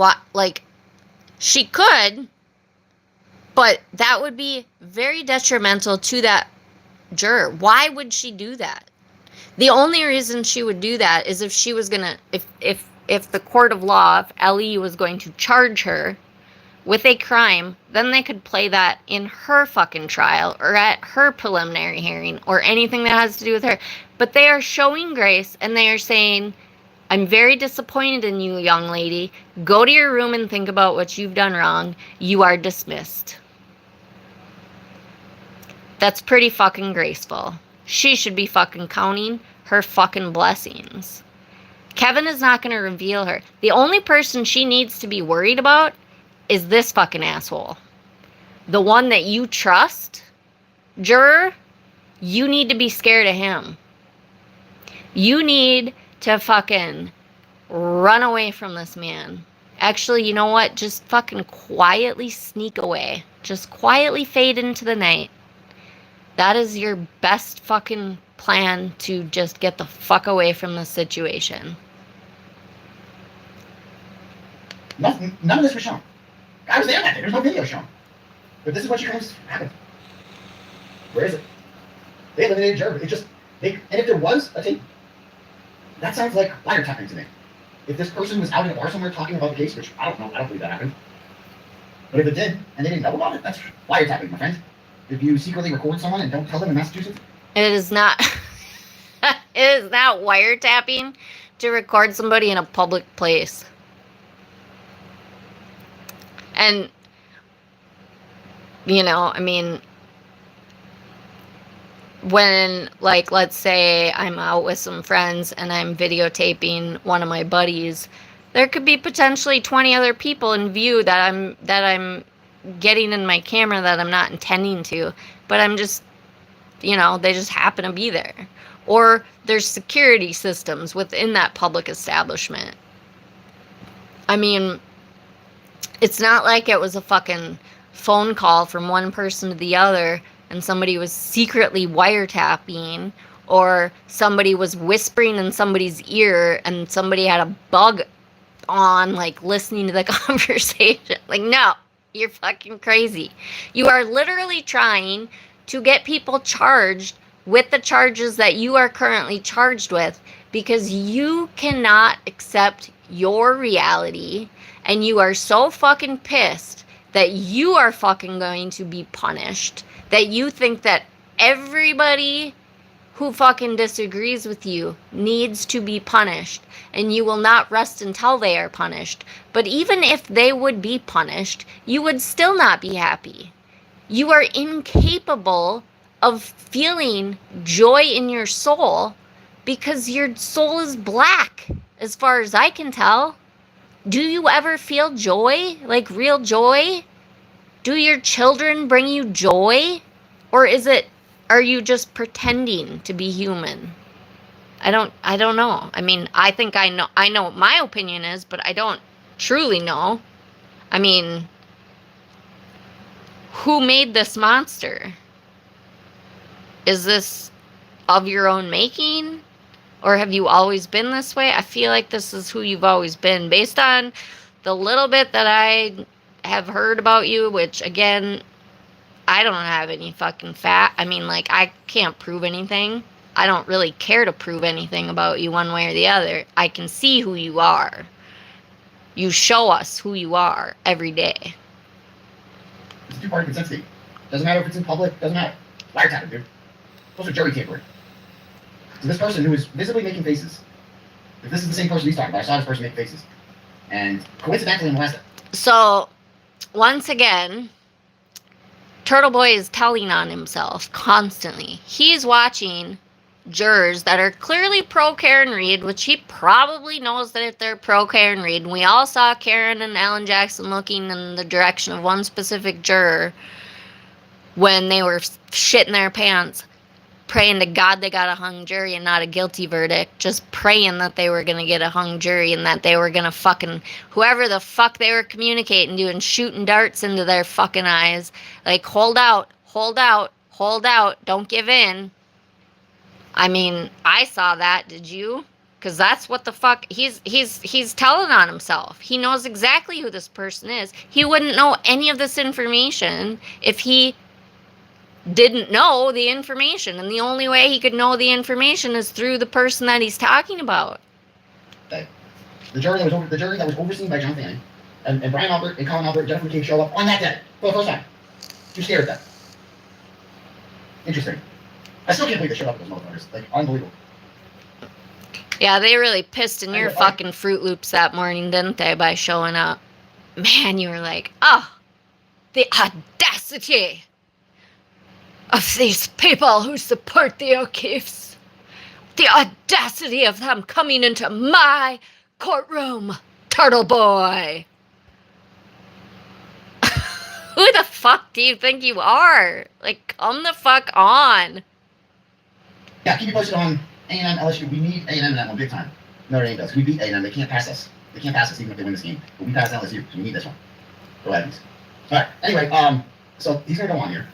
she could, but that would be very detrimental to that juror. Why would she do that? The only reason she would do that is if she was gonna, if the court of law, if Ellie was going to charge her with a crime, then they could play that in her fucking trial or at her preliminary hearing or anything that has to do with her. But they are showing grace and they are saying, I'm very disappointed in you, young lady. Go to your room and think about what you've done wrong. You are dismissed. That's pretty fucking graceful. She should be fucking counting her fucking blessings. Kevin is not going to reveal her. The only person she needs to be worried about is this fucking asshole. The one that you trust, juror, you need to be scared of him. You need to fucking run away from this man. Actually, you know what? Just fucking quietly sneak away. Just quietly fade into the night. That is your best fucking plan to just get the fuck away from the situation. None of this was shown. I was there that day. There's no video shown. But this is what she claims happened. Where is it? They eliminated juror. And if there was a tape, that sounds like wiretapping to me. If this person was out in a bar somewhere talking about the case, which I don't know, I don't believe that happened. But if it did, and they didn't know about it, that's wiretapping, my friend. If you secretly record someone and don't tell them in Massachusetts, it is not. It is not wiretapping to record somebody in a public place. And, you know, I mean, when, like, let's say I'm out with some friends and I'm videotaping one of my buddies, there could be potentially 20 other people in view that I'm getting in my camera that I'm not intending to, but I'm just, you know, they just happen to be there. Or there's security systems within that public establishment. I mean, it's not like it was a fucking phone call from one person to the other and somebody was secretly wiretapping, or somebody was whispering in somebody's ear and somebody had a bug on, like, listening to the conversation. Like, no, you're fucking crazy. You are literally trying to get people charged with the charges that you are currently charged with because you cannot accept your reality. And you are so fucking pissed that you are fucking going to be punished, that you think that everybody who fucking disagrees with you needs to be punished, and you will not rest until they are punished. But even if they would be punished, you would still not be happy. You are incapable of feeling joy in your soul because your soul is black, as far as I can tell. Do you ever feel joy? Like real joy? Do your children bring you joy? Or are you just pretending to be human? I don't know. I mean, I think I know what my opinion is, but I don't truly know. I mean, who made this monster? Is this of your own making? Or have you always been this way? I feel like this is who you've always been. Based on the little bit that I have heard about you, which, again, I don't have any fucking I mean, like, I can't prove anything. I don't really care to prove anything about you one way or the other. I can see who you are. You show us who you are every day. It's a two-party consent state. Doesn't matter if it's in public. Doesn't matter. Wiretap it, dude. Those are jury tampering. So this person who is visibly making faces. If this is the same person he's talking about, I saw this person make faces, and coincidentally molested. So, once again, Turtle Boy is telling on himself constantly. He's watching jurors that are clearly pro Karen Reed, which he probably knows that they're pro Karen Reed. And we all saw Karen and Alan Jackson looking in the direction of one specific juror when they were shitting their pants, praying to God they got a hung jury and not a guilty verdict, just praying that they were going to get a hung jury and that they were going to fucking, whoever the fuck they were communicating to and shooting darts into their fucking eyes, like, hold out, hold out, hold out, don't give in. I mean, I saw that, did you? Because that's what the fuck, he's telling on himself. He knows exactly who this person is. He wouldn't know any of this information if he didn't know the information, and the only way he could know the information is through the person that he's talking about. Okay. The jury that was overseen by John Fanning and Brian Albert and Colin Albert and Jennifer McCabe show up on that day for the first time. Too scared of that. Interesting. I still can't believe they showed up with those motherfuckers. Like, unbelievable. Yeah, they really pissed in your fucking Fruit Loops that morning, didn't they, by showing up? Man, you were like, oh, the audacity of these people who support the O'Keeffes. The audacity of them coming into my courtroom, Turtle Boy. Who the fuck do you think you are? Like, come the fuck on. Yeah, keep you posted on A&M, LSU. We need A&M in that one big time. Notre Dame does. We beat A&M. They can't pass us. They can't pass us even if they win this game. But we passed LSU, so we need this one. Go Aggies. All right. Anyway, so he's gonna go on here.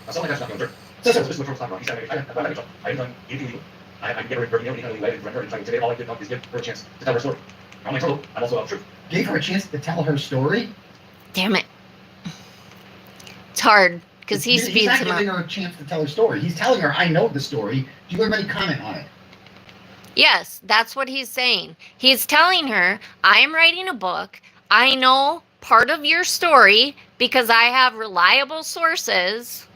Something like that's not going to So, this is what we're talking about. He said, I haven't done anything illegal. I can get rid of any kind of legal. And trying to today, all I did is give her a chance to tell her story. I'm like, oh, I'm also truth. Gave her a chance to tell her story? Damn it. It's hard, because he speeds him up. He's not giving her a chance to tell her story. He's telling her, I know the story. Do you have any comment on it? Yes, that's what he's saying. He's telling her, I'm writing a book. I know part of your story because I have reliable sources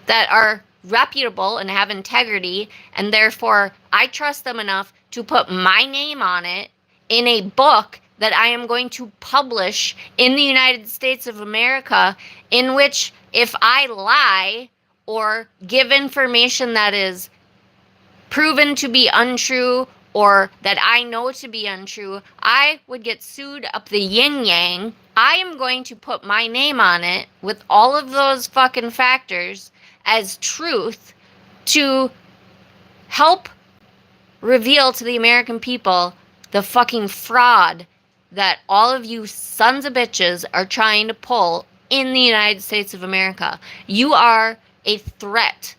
that are reputable and have integrity, and therefore I trust them enough to put my name on it in a book that I am going to publish in the United States of America, in which if I lie or give information that is proven to be untrue or that I know to be untrue, I would get sued up the yin-yang. I am going to put my name on it with all of those fucking factors as truth to help reveal to the American people the fucking fraud that all of you sons of bitches are trying to pull in the United States of America. You are a threat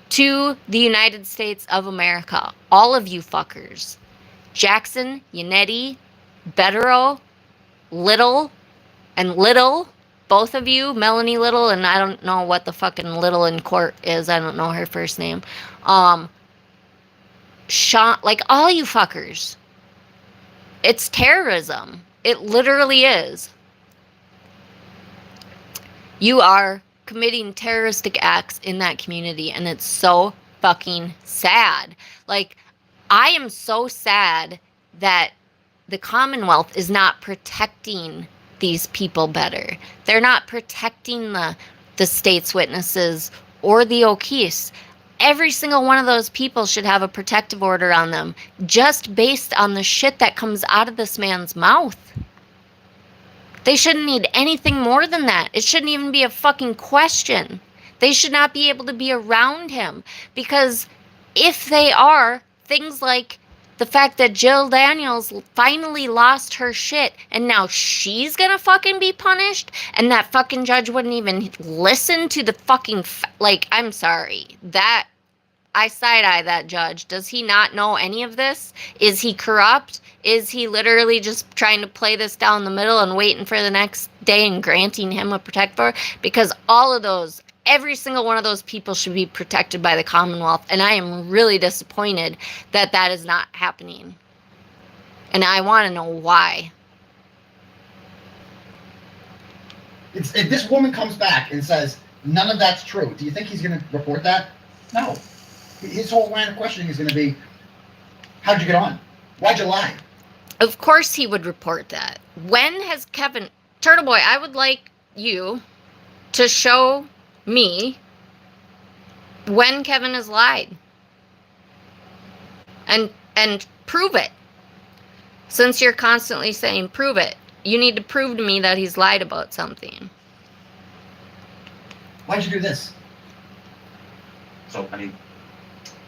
to the United States of America. All of you fuckers. Jackson, Yannetti, Betterow, Little, and Little. Both of you, Melanie Little, and I don't know what the fucking Little in court is. I don't know her first name. Sean, like, all you fuckers. It's terrorism. It literally is. You are committing terroristic acts in that community, and it's so fucking sad. Like, I am so sad that the Commonwealth is not protecting these people better. They're not protecting the state's witnesses or the O'Keeffes. Every single one of those people should have a protective order on them, just based on the shit that comes out of this man's mouth. They shouldn't need anything more than that. It shouldn't even be a fucking question. They should not be able to be around him, because if they are, things like the fact that Jill Daniels finally lost her shit and now she's gonna fucking be punished, and that fucking judge wouldn't even listen to the fucking like, I'm sorry. That, I side-eye that judge. Does he not know any of this? Is he corrupt? Is he literally just trying to play this down the middle and waiting for the next day and granting him a protective order? Because all of those, every single one of those people should be protected by the Commonwealth, and I am really disappointed that that is not happening. And I want to know why. If this woman comes back and says none of that's true, do you think he's going to report that? No. His whole line of questioning is going to be, how'd you get on? Why'd you lie? Of course he would report that. When has Kevin... Turtle Boy, I would like you to show me when Kevin has lied. And prove it. Since you're constantly saying prove it, you need to prove to me that he's lied about something. Why'd you do this? So, I mean,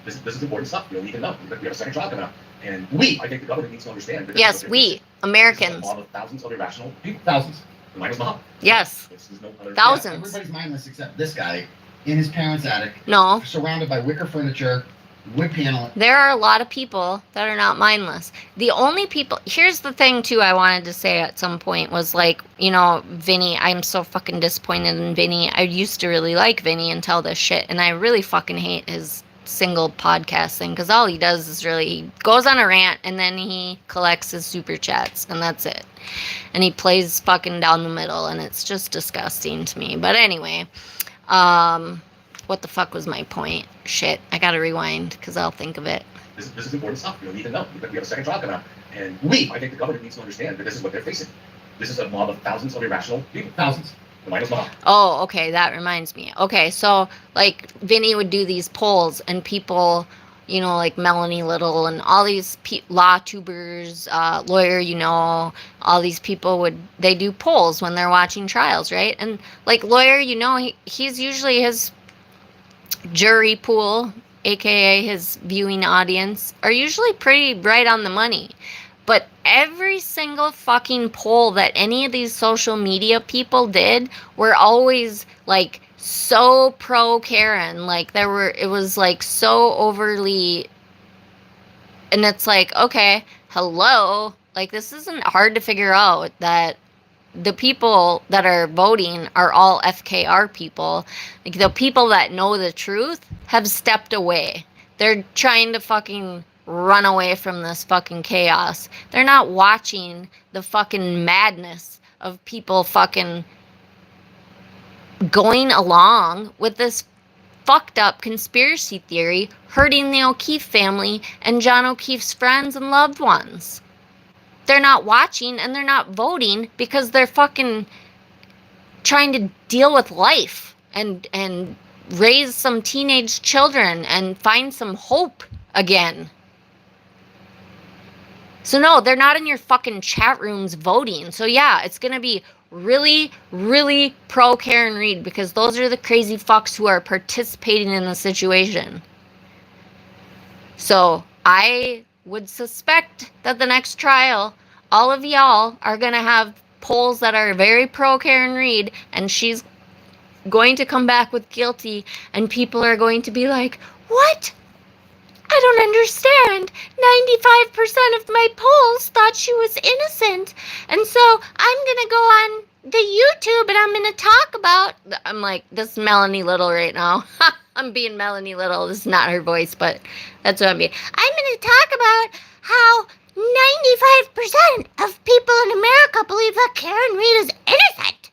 this is important stuff. You need to know. We have a second trial coming up. And I think the government needs to understand. That Yes, we, Americans. This is a thousands of irrational people. Thousands. The mindless mob. Yes. There's no other. Thousands. Yeah, everybody's mindless except this guy in his parents' attic. No. Surrounded by wicker furniture, wood paneling. There are a lot of people that are not mindless. The only people... Here's the thing, too, I wanted to say at some point was, like, you know, Vinny, I'm so fucking disappointed in Vinny. I used to really like Vinny until this shit, and I really fucking hate his single podcast thing, because all he does is really... He goes on a rant, and then he collects his super chats, and that's it. And he plays fucking down the middle, and it's just disgusting to me. But anyway, what the fuck was my point? Shit, I gotta rewind, because I'll think of it. This is important stuff. You need to know. We have a second trial coming up. And I think the government needs to understand that this is what they're facing. This is a mob of thousands of irrational people. Thousands. The mindless mob. Oh, okay, that reminds me. Okay, so, like, Vinny would do these polls, and people, you know, like Melanie Little and all these law tubers, lawyer, you know, all these people they do polls when they're watching trials, right? And, like, lawyer, you know, he's usually his jury pool, aka his viewing audience, are usually pretty right on the money. But every single fucking poll that any of these social media people did were always, like, so pro Karen. Like, it was, like, so overly, and it's like, okay, hello, like, this isn't hard to figure out that the people that are voting are all FKR people. Like, the people that know the truth have stepped away. They're trying to fucking run away from this fucking chaos. They're not watching the fucking madness of people fucking going along with this fucked up conspiracy theory hurting the O'Keefe family and John O'Keefe's friends and loved ones. They're not watching and they're not voting because they're fucking trying to deal with life and raise some teenage children and find some hope again. So no, they're not in your fucking chat rooms voting. So yeah, it's going to be really, really pro Karen Reed because those are the crazy fucks who are participating in the situation. So I would suspect that the next trial, all of y'all are going to have polls that are very pro Karen Reed, and she's going to come back with guilty, and people are going to be like, what? I don't understand. 95% of my polls thought she was innocent, and so I'm going to go on the YouTube and I'm going to talk about... I'm like, this is Melanie Little right now. I'm being Melanie Little. This is not her voice, but that's what I'm being. I'm going to talk about how 95% of people in America believe that Karen Reed is innocent.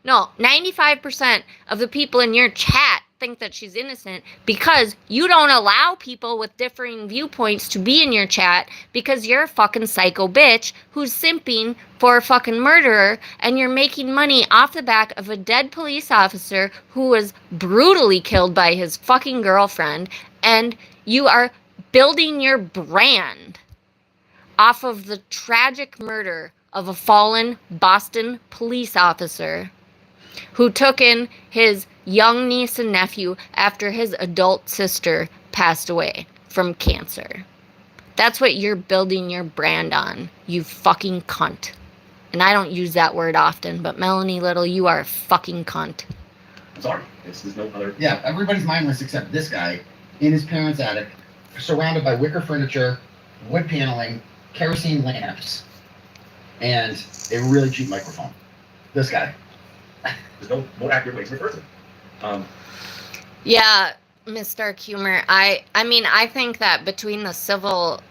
No, 95% of the people in your chat think that she's innocent because you don't allow people with differing viewpoints to be in your chat because you're a fucking psycho bitch who's simping for a fucking murderer, and you're making money off the back of a dead police officer who was brutally killed by his fucking girlfriend, and you are building your brand off of the tragic murder of a fallen Boston police officer who took in his young niece and nephew after his adult sister passed away from cancer. That's what you're building your brand on, you fucking cunt. And I don't use that word often, but Melanie Little, you are a fucking cunt. I'm sorry. There's no other... Yeah, everybody's mindless except this guy in his parents' attic, surrounded by wicker furniture, wood paneling, kerosene lamps, and a really cheap microphone. This guy. There's no more accurate way to refer to it. Yeah, Miss Dark Humor, I mean, I think that between the civil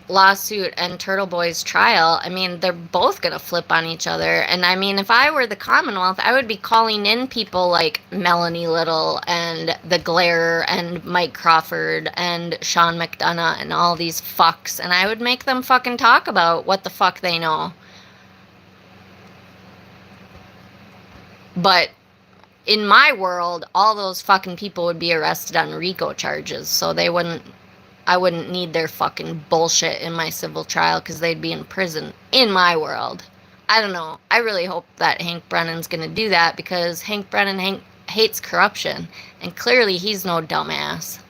lawsuit and Turtle Boy's trial, I mean, they're both going to flip on each other. And I mean, if I were the Commonwealth, I would be calling in people like Melanie Little and The Glare and Mike Crawford and Sean McDonough and all these fucks. And I would make them fucking talk about what the fuck they know. But in my world, all those fucking people would be arrested on RICO charges. So I wouldn't need their fucking bullshit in my civil trial because they'd be in prison in my world. I don't know. I really hope that Hank Brennan's going to do that because Hank Brennan hates corruption. And clearly he's no dumbass.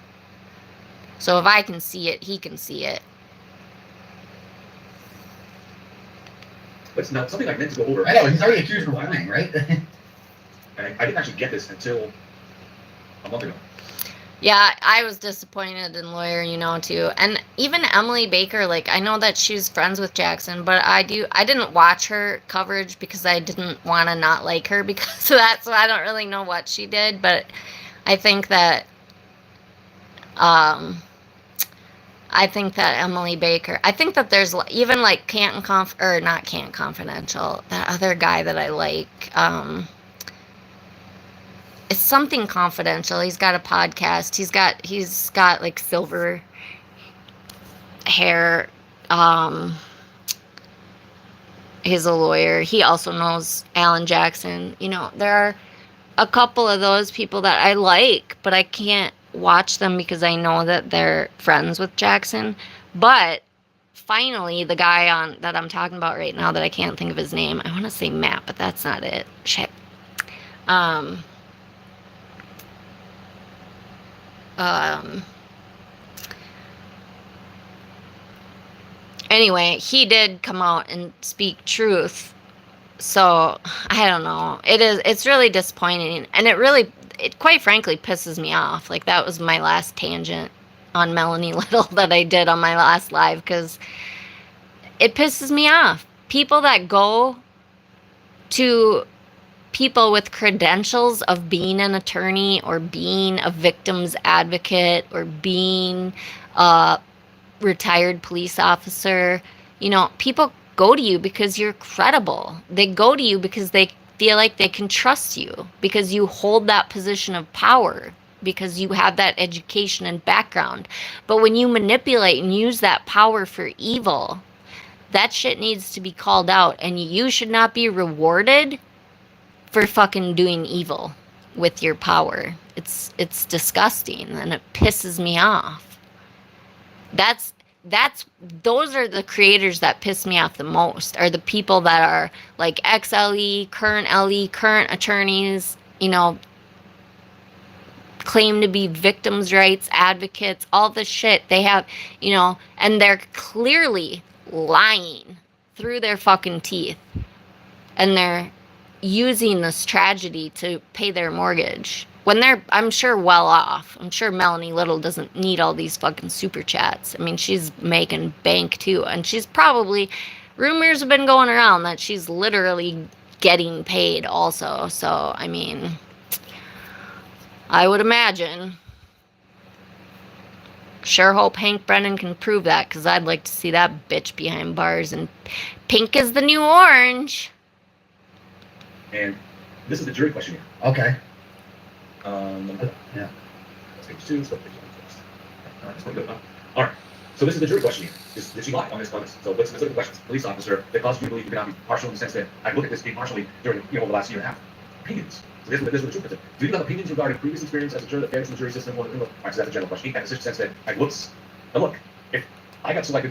So if I can see it, he can see it. But now, something I meant to go over. I know, he's already accused of lying, right? And I didn't actually get this until a month ago. Yeah, I was disappointed in Lawyer, too. And even Emily Baker, like, I know that she's friends with Jackson, but I didn't watch her coverage because I didn't want to not like her because of that, so I don't really know what she did, but I think that, Emily Baker, I think that there's even, like, not Canton Confidential, that other guy that I like, it's something confidential. He's got a podcast. He's got like silver hair. He's a lawyer. He also knows Alan Jackson. There are a couple of those people that I like, but I can't watch them because I know that they're friends with Jackson. But finally, the guy that I'm talking about right now that I can't think of his name. I want to say Matt, but that's not it. Shit. Anyway, he did come out and speak truth. So, I don't know. It's really disappointing. And it quite frankly pisses me off. Like, that was my last tangent on Melanie Little that I did on my last live because it pisses me off. People that go to people with credentials of being an attorney or being a victim's advocate or being a retired police officer, people go to you because you're credible. They go to you because they feel like they can trust you, because you hold that position of power, because you have that education and background. But when you manipulate and use that power for evil, that shit needs to be called out, and you should not be rewarded for fucking doing evil with your power. It's disgusting and it pisses me off. Those are the creators that piss me off the most, are the people that are like ex-LE, current LE, current attorneys, claim to be victims' rights advocates, all the shit they have, and they're clearly lying through their fucking teeth. And they're using this tragedy to pay their mortgage when they're, I'm sure, well off. I'm sure Melanie Little doesn't need all these fucking super chats. I mean, she's making bank too, and she's probably, rumors have been going around that she's literally getting paid also. So, I mean, I would imagine. Sure hope Hank Brennan can prove that, because I'd like to see that bitch behind bars, and pink is the new orange. And this is the jury question here. Okay. Yeah. Let's page 2. Let's go to page 1 first. All right, all right. So this is the jury question here. Did she lie on this? So let's look at the questions. Police officer that caused you to believe you cannot be partial in the sense that I look at this impartially during the last year and a half. Opinions. So this is what the truth is. Do you have opinions regarding previous experience as a juror that fails in the jury system? All right, so that's a general question. And the sense that look, if I got selected,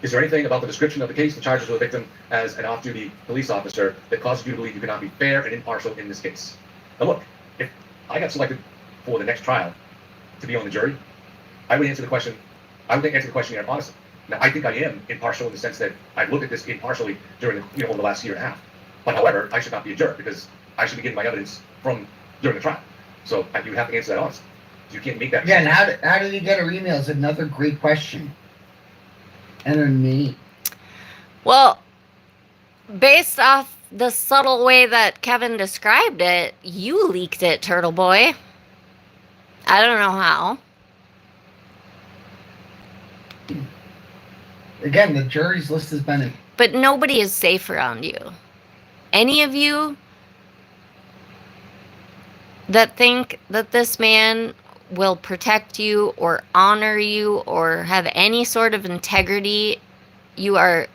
is there anything about the description of the case, the charges of the victim as an off-duty police officer that causes you to believe you cannot be fair and impartial in this case? Now look, if I got selected for the next trial to be on the jury, I would answer the question here honestly. Now I think I am impartial in the sense that I look at this impartially during over the last year and a half. But however, I should not be a juror because I should be getting my evidence from during the trial. So you have to answer that honestly. You can't make that. Yeah, and how did he get her emails? Another great question. And her name. Well, based off the subtle way that Kevin described it, you leaked it, Turtle Boy. I don't know how. Again, the jury's list has been. But nobody is safe around you. Any of you that think that this man will protect you or honor you or have any sort of integrity, you are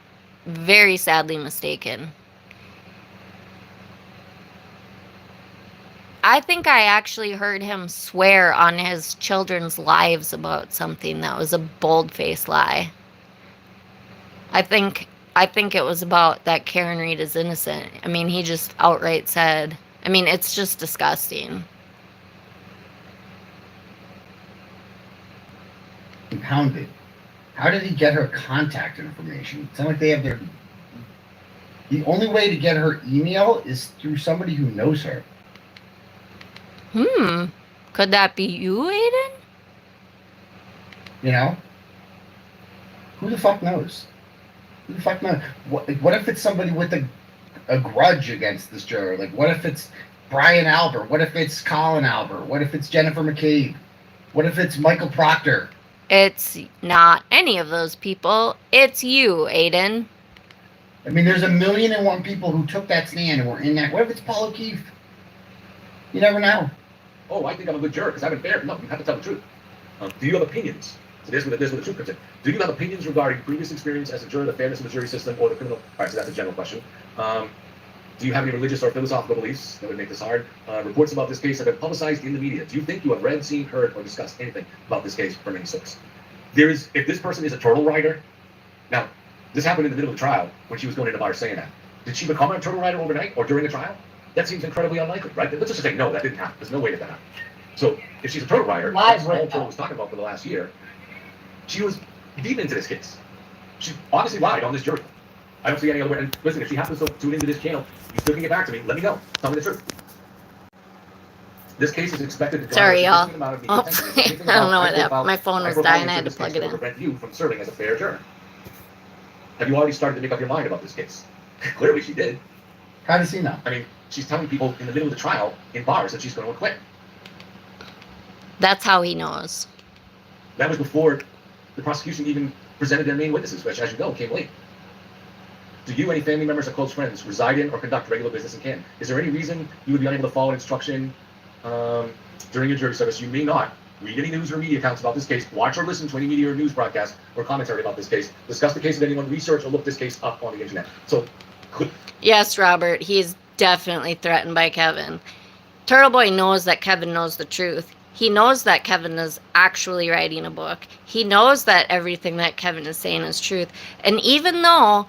very sadly mistaken. I think I actually heard him swear on his children's lives about something that was a bold-faced lie. I think it was about that Karen Reed is innocent. I mean, he just outright said, I mean, it's just disgusting. Impounded. How did he get her contact information? It's not like they have their. The only way to get her email is through somebody who knows her. Could that be you, Aiden? You know? Who the fuck knows? Who the fuck knows? What if it's somebody with a grudge against this juror? Like, what if it's Brian Albert? What if it's Colin Albert? What if it's Jennifer McCabe? What if it's Michael Proctor? It's not any of those people. It's you, Aiden. I mean, there's 1,000,001 people who took that stand and were in that. What if it's Paul O'Keefe? You never know. Oh, I think I'm a good juror because I'm fair. No, you have to tell the truth. Do you have opinions? So there's where the truth comes in. Do you have opinions regarding previous experience as a juror, the fairness of the jury system, or the criminal? All right, so that's a general question. Do you have any religious or philosophical beliefs that would make this hard? Reports about this case have been publicized in the media. Do you think you have read, seen, heard, or discussed anything about this case from any source? If this person is a turtle rider, now, this happened in the middle of the trial when she was going into bar saying that. Did she become a turtle rider overnight or during the trial? That seems incredibly unlikely, right? Let's just say, no, that didn't happen. There's no way that happened. So, if she's a turtle rider, that's all Turtle was talking about for the last year, she was deep into this case. She obviously lied on this jury. I don't see any other way. And listen, if she happens to tune into this channel, you still can get back to me. Let me know. Tell me the truth. This case is expected to. Sorry, y'all. Oh, I don't know what happened. My phone was dying. I had to plug it in. Prevent you from serving as a fair juror. Have you already started to make up your mind about this case? Clearly, she did. How does he know? I mean, she's telling people in the middle of the trial in bars that she's going to acquit. That's how he knows. That was before the prosecution even presented their main witnesses, which, as you know, came late. Do you, any family members or close friends, reside in or conduct regular business in Canada? Is there any reason you would be unable to follow an instruction during your jury service? You may not read any news or media accounts about this case, watch or listen to any media or news broadcast or commentary about this case, discuss the case with anyone, research or look this case up on the internet. So, yes, Robert, he's definitely threatened by Kevin. Turtle Boy knows that Kevin knows the truth. He knows that Kevin is actually writing a book. He knows that everything that Kevin is saying is truth. And even though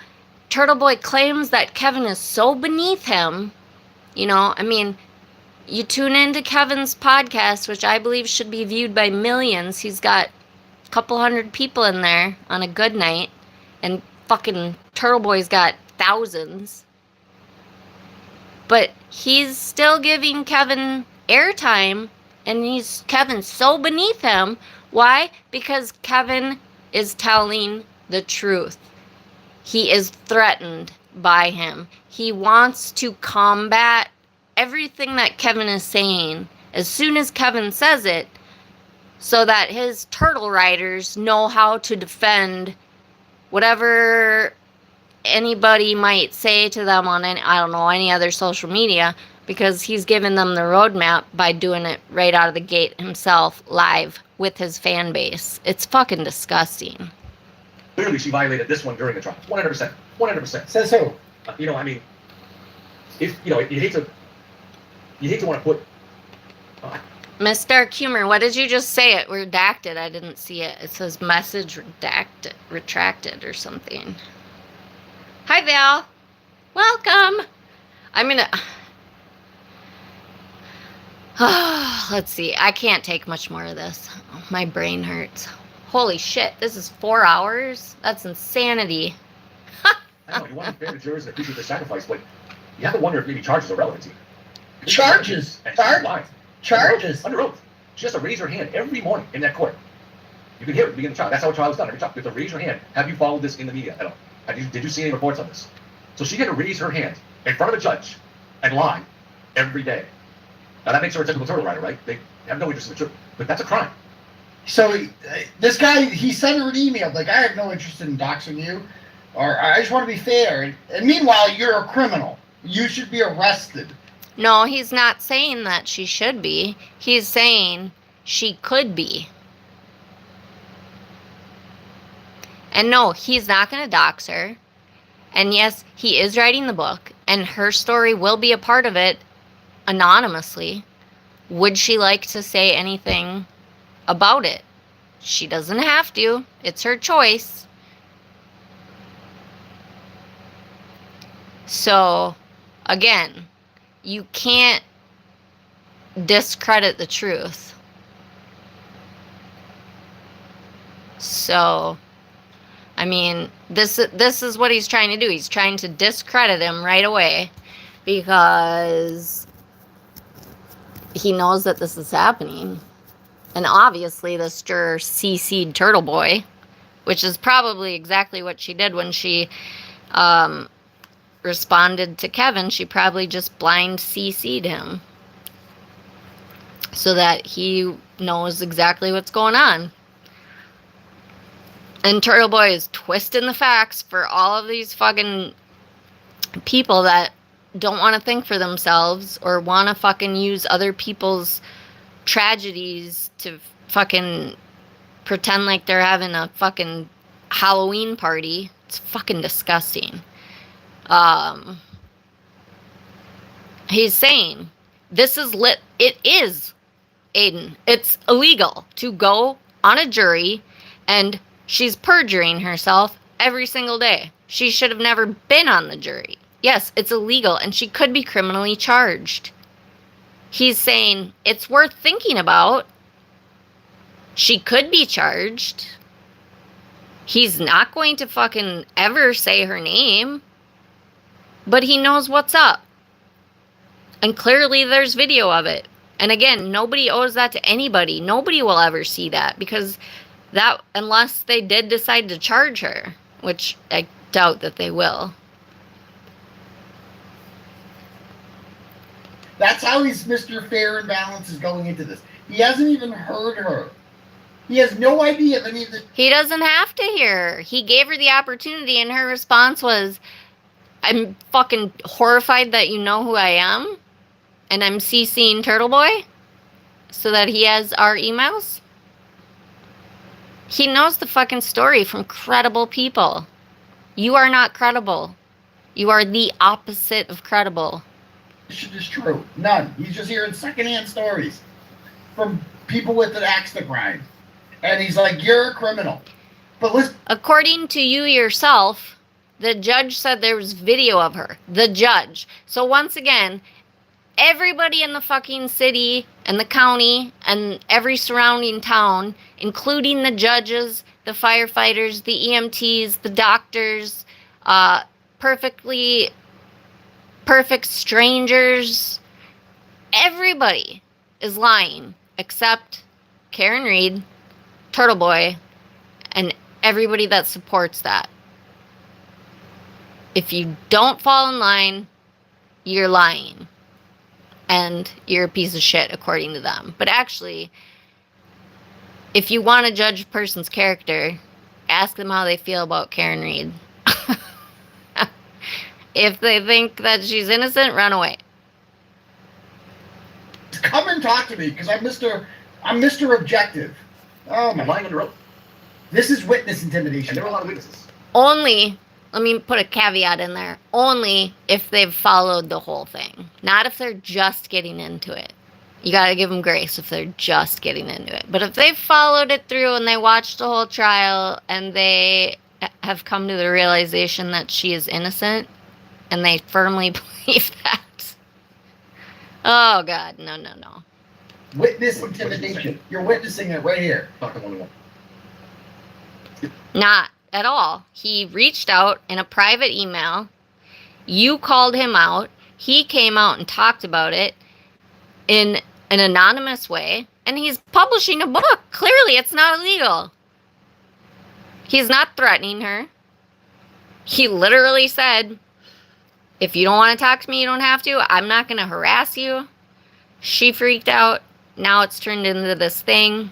Turtle Boy claims that Kevin is so beneath him, you know, I mean, you tune into Kevin's podcast, which I believe should be viewed by millions. He's got a couple hundred people in there on a good night. And fucking Turtle Boy's got thousands. But he's still giving Kevin airtime. And Kevin's so beneath him. Why? Because Kevin is telling the truth. He is threatened by him. He wants to combat everything that Kevin is saying as soon as Kevin says it, so that his turtle riders know how to defend whatever anybody might say to them on any other social media, because he's given them the roadmap by doing it right out of the gate himself, live with his fan base. It's fucking disgusting. Clearly, she violated this one during the trial. 100%. 100%. Says who? I mean, if you hate to want to put. Miss Dark Humor, what did you just say? It redacted. I didn't see it. It says message retracted or something. Hi, Val. Welcome. I'm gonna. Let's see. I can't take much more of this. My brain hurts. Holy shit, this is 4 hours? That's insanity. I know, you want to be fair to jurors and appreciate their sacrifice, but you have to wonder if maybe charges are relevant here. Charges? Charges? Under oath. She has to raise her hand every morning in that court. You can hear it at the beginning of the trial. That's how a trial is done. Every trial. You have to raise your hand. Have you followed this in the media at all? Did you see any reports on this? So she had to raise her hand in front of a judge and lie every day. Now that makes her a typical turtle rider, right? They have no interest in the truth. But that's a crime. So this guy, he sent her an email like, I have no interest in doxing you, or I just want to be fair. And meanwhile, you're a criminal. You should be arrested. No, he's not saying that she should be. He's saying she could be. And no, he's not going to dox her. And yes, he is writing the book, and her story will be a part of it anonymously. Would she like to say anything about it? She doesn't have to. It's her choice. So, again, you can't discredit the truth. So, I mean, this is what he's trying to do. He's trying to discredit him right away because he knows that this is happening. And obviously this juror CC'd Turtle Boy, which is probably exactly what she did when she responded to Kevin. She probably just blind CC'd him so that he knows exactly what's going on. And Turtle Boy is twisting the facts for all of these fucking people that don't want to think for themselves or want to fucking use other people's tragedies to fucking pretend like they're having a fucking Halloween party. It's fucking disgusting. He's saying this is lit. It is, Aiden. It's illegal to go on a jury, and she's perjuring herself every single day. She should have never been on the jury. Yes, it's illegal, and she could be criminally charged. He's saying it's worth thinking about. She could be charged. He's not going to fucking ever say her name, but he knows what's up. And clearly there's video of it. And again, nobody owes that to anybody. Nobody will ever see that because that, unless they did decide to charge her, which I doubt that they will. That's how he's Mr. Fair and Balance is going into this. He hasn't even heard her. He has no idea of any of the... He doesn't have to hear her. He gave her the opportunity, and her response was, I'm fucking horrified that you know who I am, and I'm CCing Turtle Boy so that he has our emails. He knows the fucking story from credible people. You are not credible. You are the opposite of credible. Shit is true. None. He's just hearing secondhand stories from people with an axe to grind. And he's like, you're a criminal. But listen. According to you yourself, the judge said there was video of her. The judge. So once again, everybody in the fucking city and the county and every surrounding town, including the judges, the firefighters, the EMTs, the doctors, perfect strangers, everybody is lying except Karen Reed, Turtle Boy, and everybody that supports that. If you don't fall in line, you're lying. And you're a piece of shit according to them. But actually, if you want to judge a person's character, ask them how they feel about Karen Reed. If they think that she's innocent, run away. Come and talk to me, because I'm Mr. Objective. Oh my. I'm lying under oath. This is witness intimidation. And there were a lot of witnesses. Only, let me put a caveat in there, only if they've followed the whole thing. Not if they're just getting into it. You gotta give them grace if they're just getting into it. But if they've followed it through and they watched the whole trial and they have come to the realization that she is innocent, and they firmly believe that. Oh, God. No. Witness intimidation. You're witnessing it right here. Dr. 101. Not at all. He reached out in a private email. You called him out. He came out and talked about it in an anonymous way. And he's publishing a book. Clearly, it's not illegal. He's not threatening her. He literally said, if you don't want to talk to me, you don't have to. I'm not going to harass you. She freaked out. Now it's turned into this thing.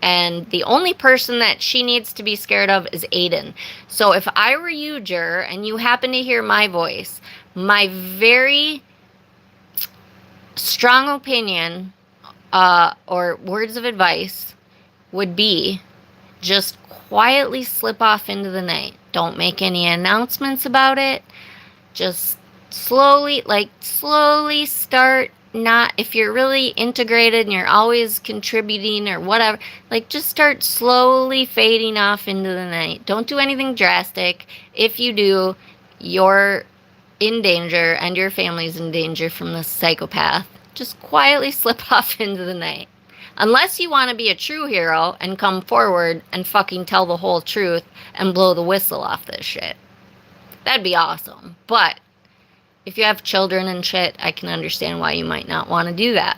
And the only person that she needs to be scared of is Aiden. So if I were you, Jur, and you happen to hear my voice, my very strong opinion or words of advice would be just quietly slip off into the night. Don't make any announcements about it. Just slowly start. Not if you're really integrated and you're always contributing or whatever, like just start slowly fading off into the night. Don't do anything drastic. If you do, you're in danger and your family's in danger from this psychopath. Just quietly slip off into the night. Unless you want to be a true hero and come forward and fucking tell the whole truth and blow the whistle off this shit. That'd be awesome. But if you have children and shit, I can understand why you might not want to do that.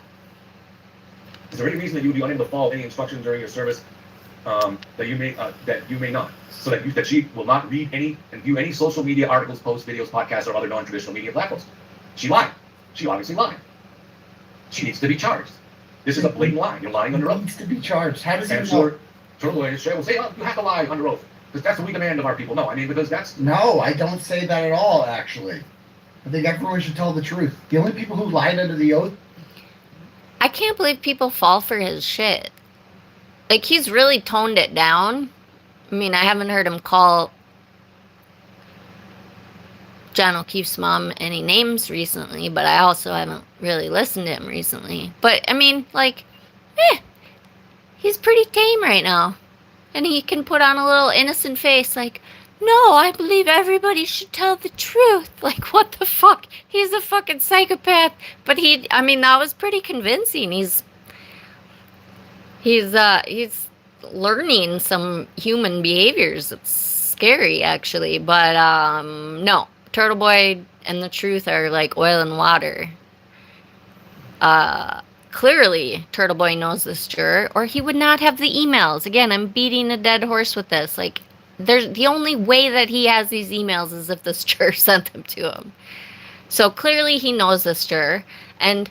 Is there any reason that you would be unable to follow any instructions during your service that you may not, so that she will not read any and view any social media articles, posts, videos, podcasts, or other non-traditional media platforms? She lied. She obviously lied. She needs to be charged. This is a blatant lie. You're lying under oath. Needs to be charged. How does he And know? sure, lawyers will say, oh, you have to lie under oath because that's what we demand of our people. No, I mean because that's No, I don't say that at all, actually. I think everyone should tell the truth. The only people who lied under the oath. I can't believe people fall for his shit. Like, he's really toned it down. I mean, I haven't heard him call John O'Keefe's mom any names recently, but I also haven't really listened to him recently. But, I mean, like, he's pretty tame right now. And he can put on a little innocent face like, no, I believe everybody should tell the truth. Like, what the fuck? He's a fucking psychopath. But that was pretty convincing. He's learning some human behaviors. It's scary, actually. But, no. Turtle Boy and the truth are like oil and water. Clearly, Turtle Boy knows this juror, or he would not have the emails. Again, I'm beating a dead horse with this. Like, the only way that he has these emails is if this juror sent them to him. So clearly he knows this juror and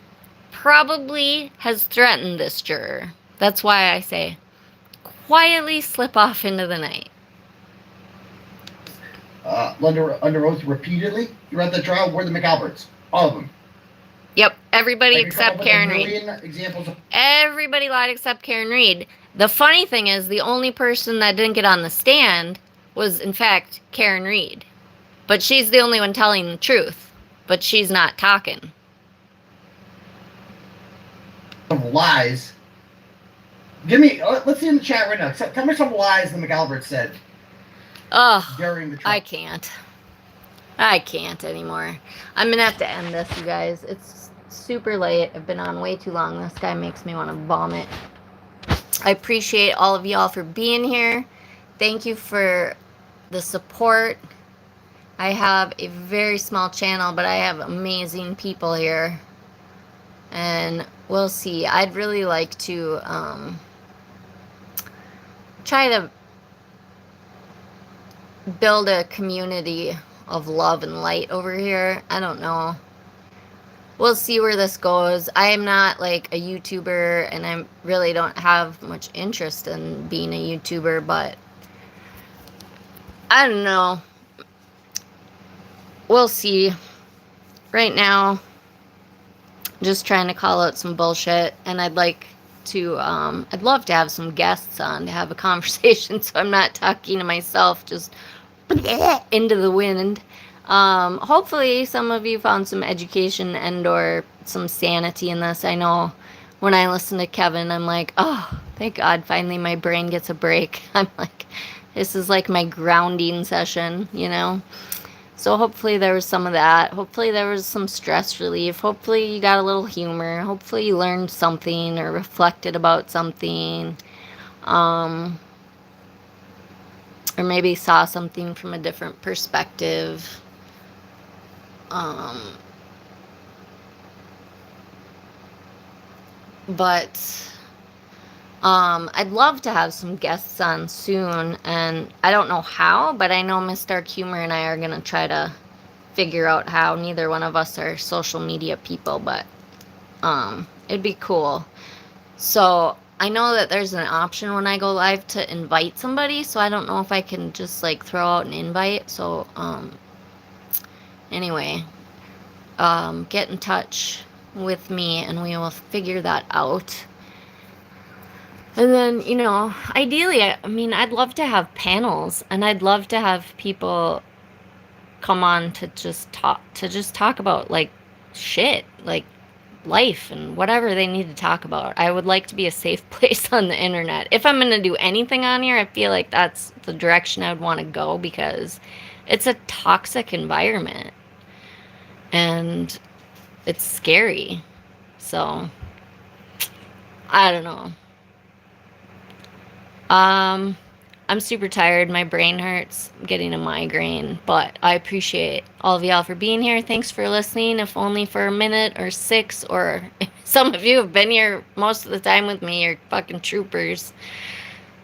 probably has threatened this juror. That's why I say quietly slip off into the night. Under oath repeatedly throughout the trial were the McAlberts. All of them. Yep, everybody I could come up except with a Karen Reed. million examples of. Everybody lied except Karen Reed. The funny thing is, the only person that didn't get on the stand was, in fact, Karen Reed. But she's the only one telling the truth. But she's not talking. Of lies. Let's see in the chat right now. Tell me some lies the McAlberts said Ugh, during the trial. I can't anymore. I'm gonna have to end this, you guys. It's super late. I've been on way too long. This guy makes me want to vomit. I appreciate all of y'all for being here. Thank you for the support. I have a very small channel, but I have amazing people here. And we'll see. I'd really like to try to build a community of love and light over here. I don't know. We'll see where this goes. I am not like a YouTuber, and I really don't have much interest in being a YouTuber, but I don't know. We'll see. Right now, just trying to call out some bullshit, and I'd love to have some guests on to have a conversation, so I'm not talking to myself just into the wind. Hopefully some of you found some education and or some sanity in this. I know when I listen to Kevin, I'm like, oh, thank God, finally my brain gets a break. I'm like, this is like my grounding session, you know? So hopefully there was some of that. Hopefully there was some stress relief. Hopefully you got a little humor. Hopefully you learned something or reflected about something. Or maybe saw something from a different perspective. But I'd love to have some guests on soon, and I don't know how, but I know Miss Dark Humor and I are going to try to figure out how. Neither one of us are social media people, but it'd be cool. So I know that there's an option when I go live to invite somebody, so I don't know if I can just like throw out an invite. So anyway, get in touch with me and we will figure that out. And then, you know, ideally, I mean, I'd love to have panels, and I'd love to have people come on to just talk about like shit, like life and whatever they need to talk about. I would like to be a safe place on the internet. If I'm going to do anything on here, I feel like that's the direction I would want to go, because it's a toxic environment and it's scary. So, I don't know. I'm super tired. My brain hurts. I'm getting a migraine. But I appreciate all of y'all for being here. Thanks for listening, if only for a minute or 6, or some of you have been here most of the time with me. You're fucking troopers.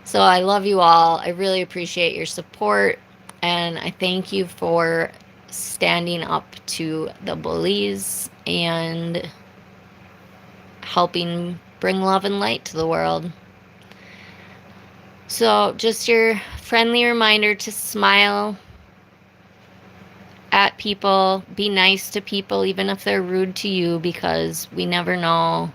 So I love you all. I really appreciate your support. And I thank you for standing up to the bullies and helping bring love and light to the world. So just your friendly reminder to smile at people, be nice to people, even if they're rude to you, because we never know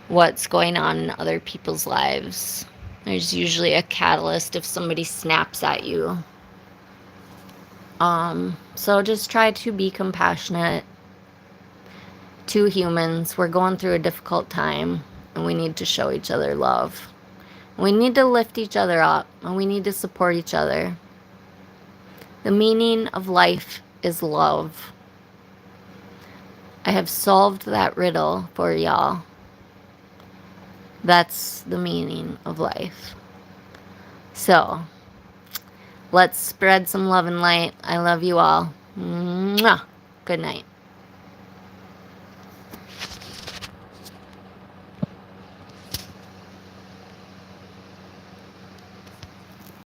what's going on in other people's lives. There's usually a catalyst if somebody snaps at you. So just try to be compassionate to humans. We're going through a difficult time, and we need to show each other love. We need to lift each other up, and we need to support each other. The meaning of life is love. I have solved that riddle for y'all. That's the meaning of life. So, let's spread some love and light. I love you all. Mwah. Good night.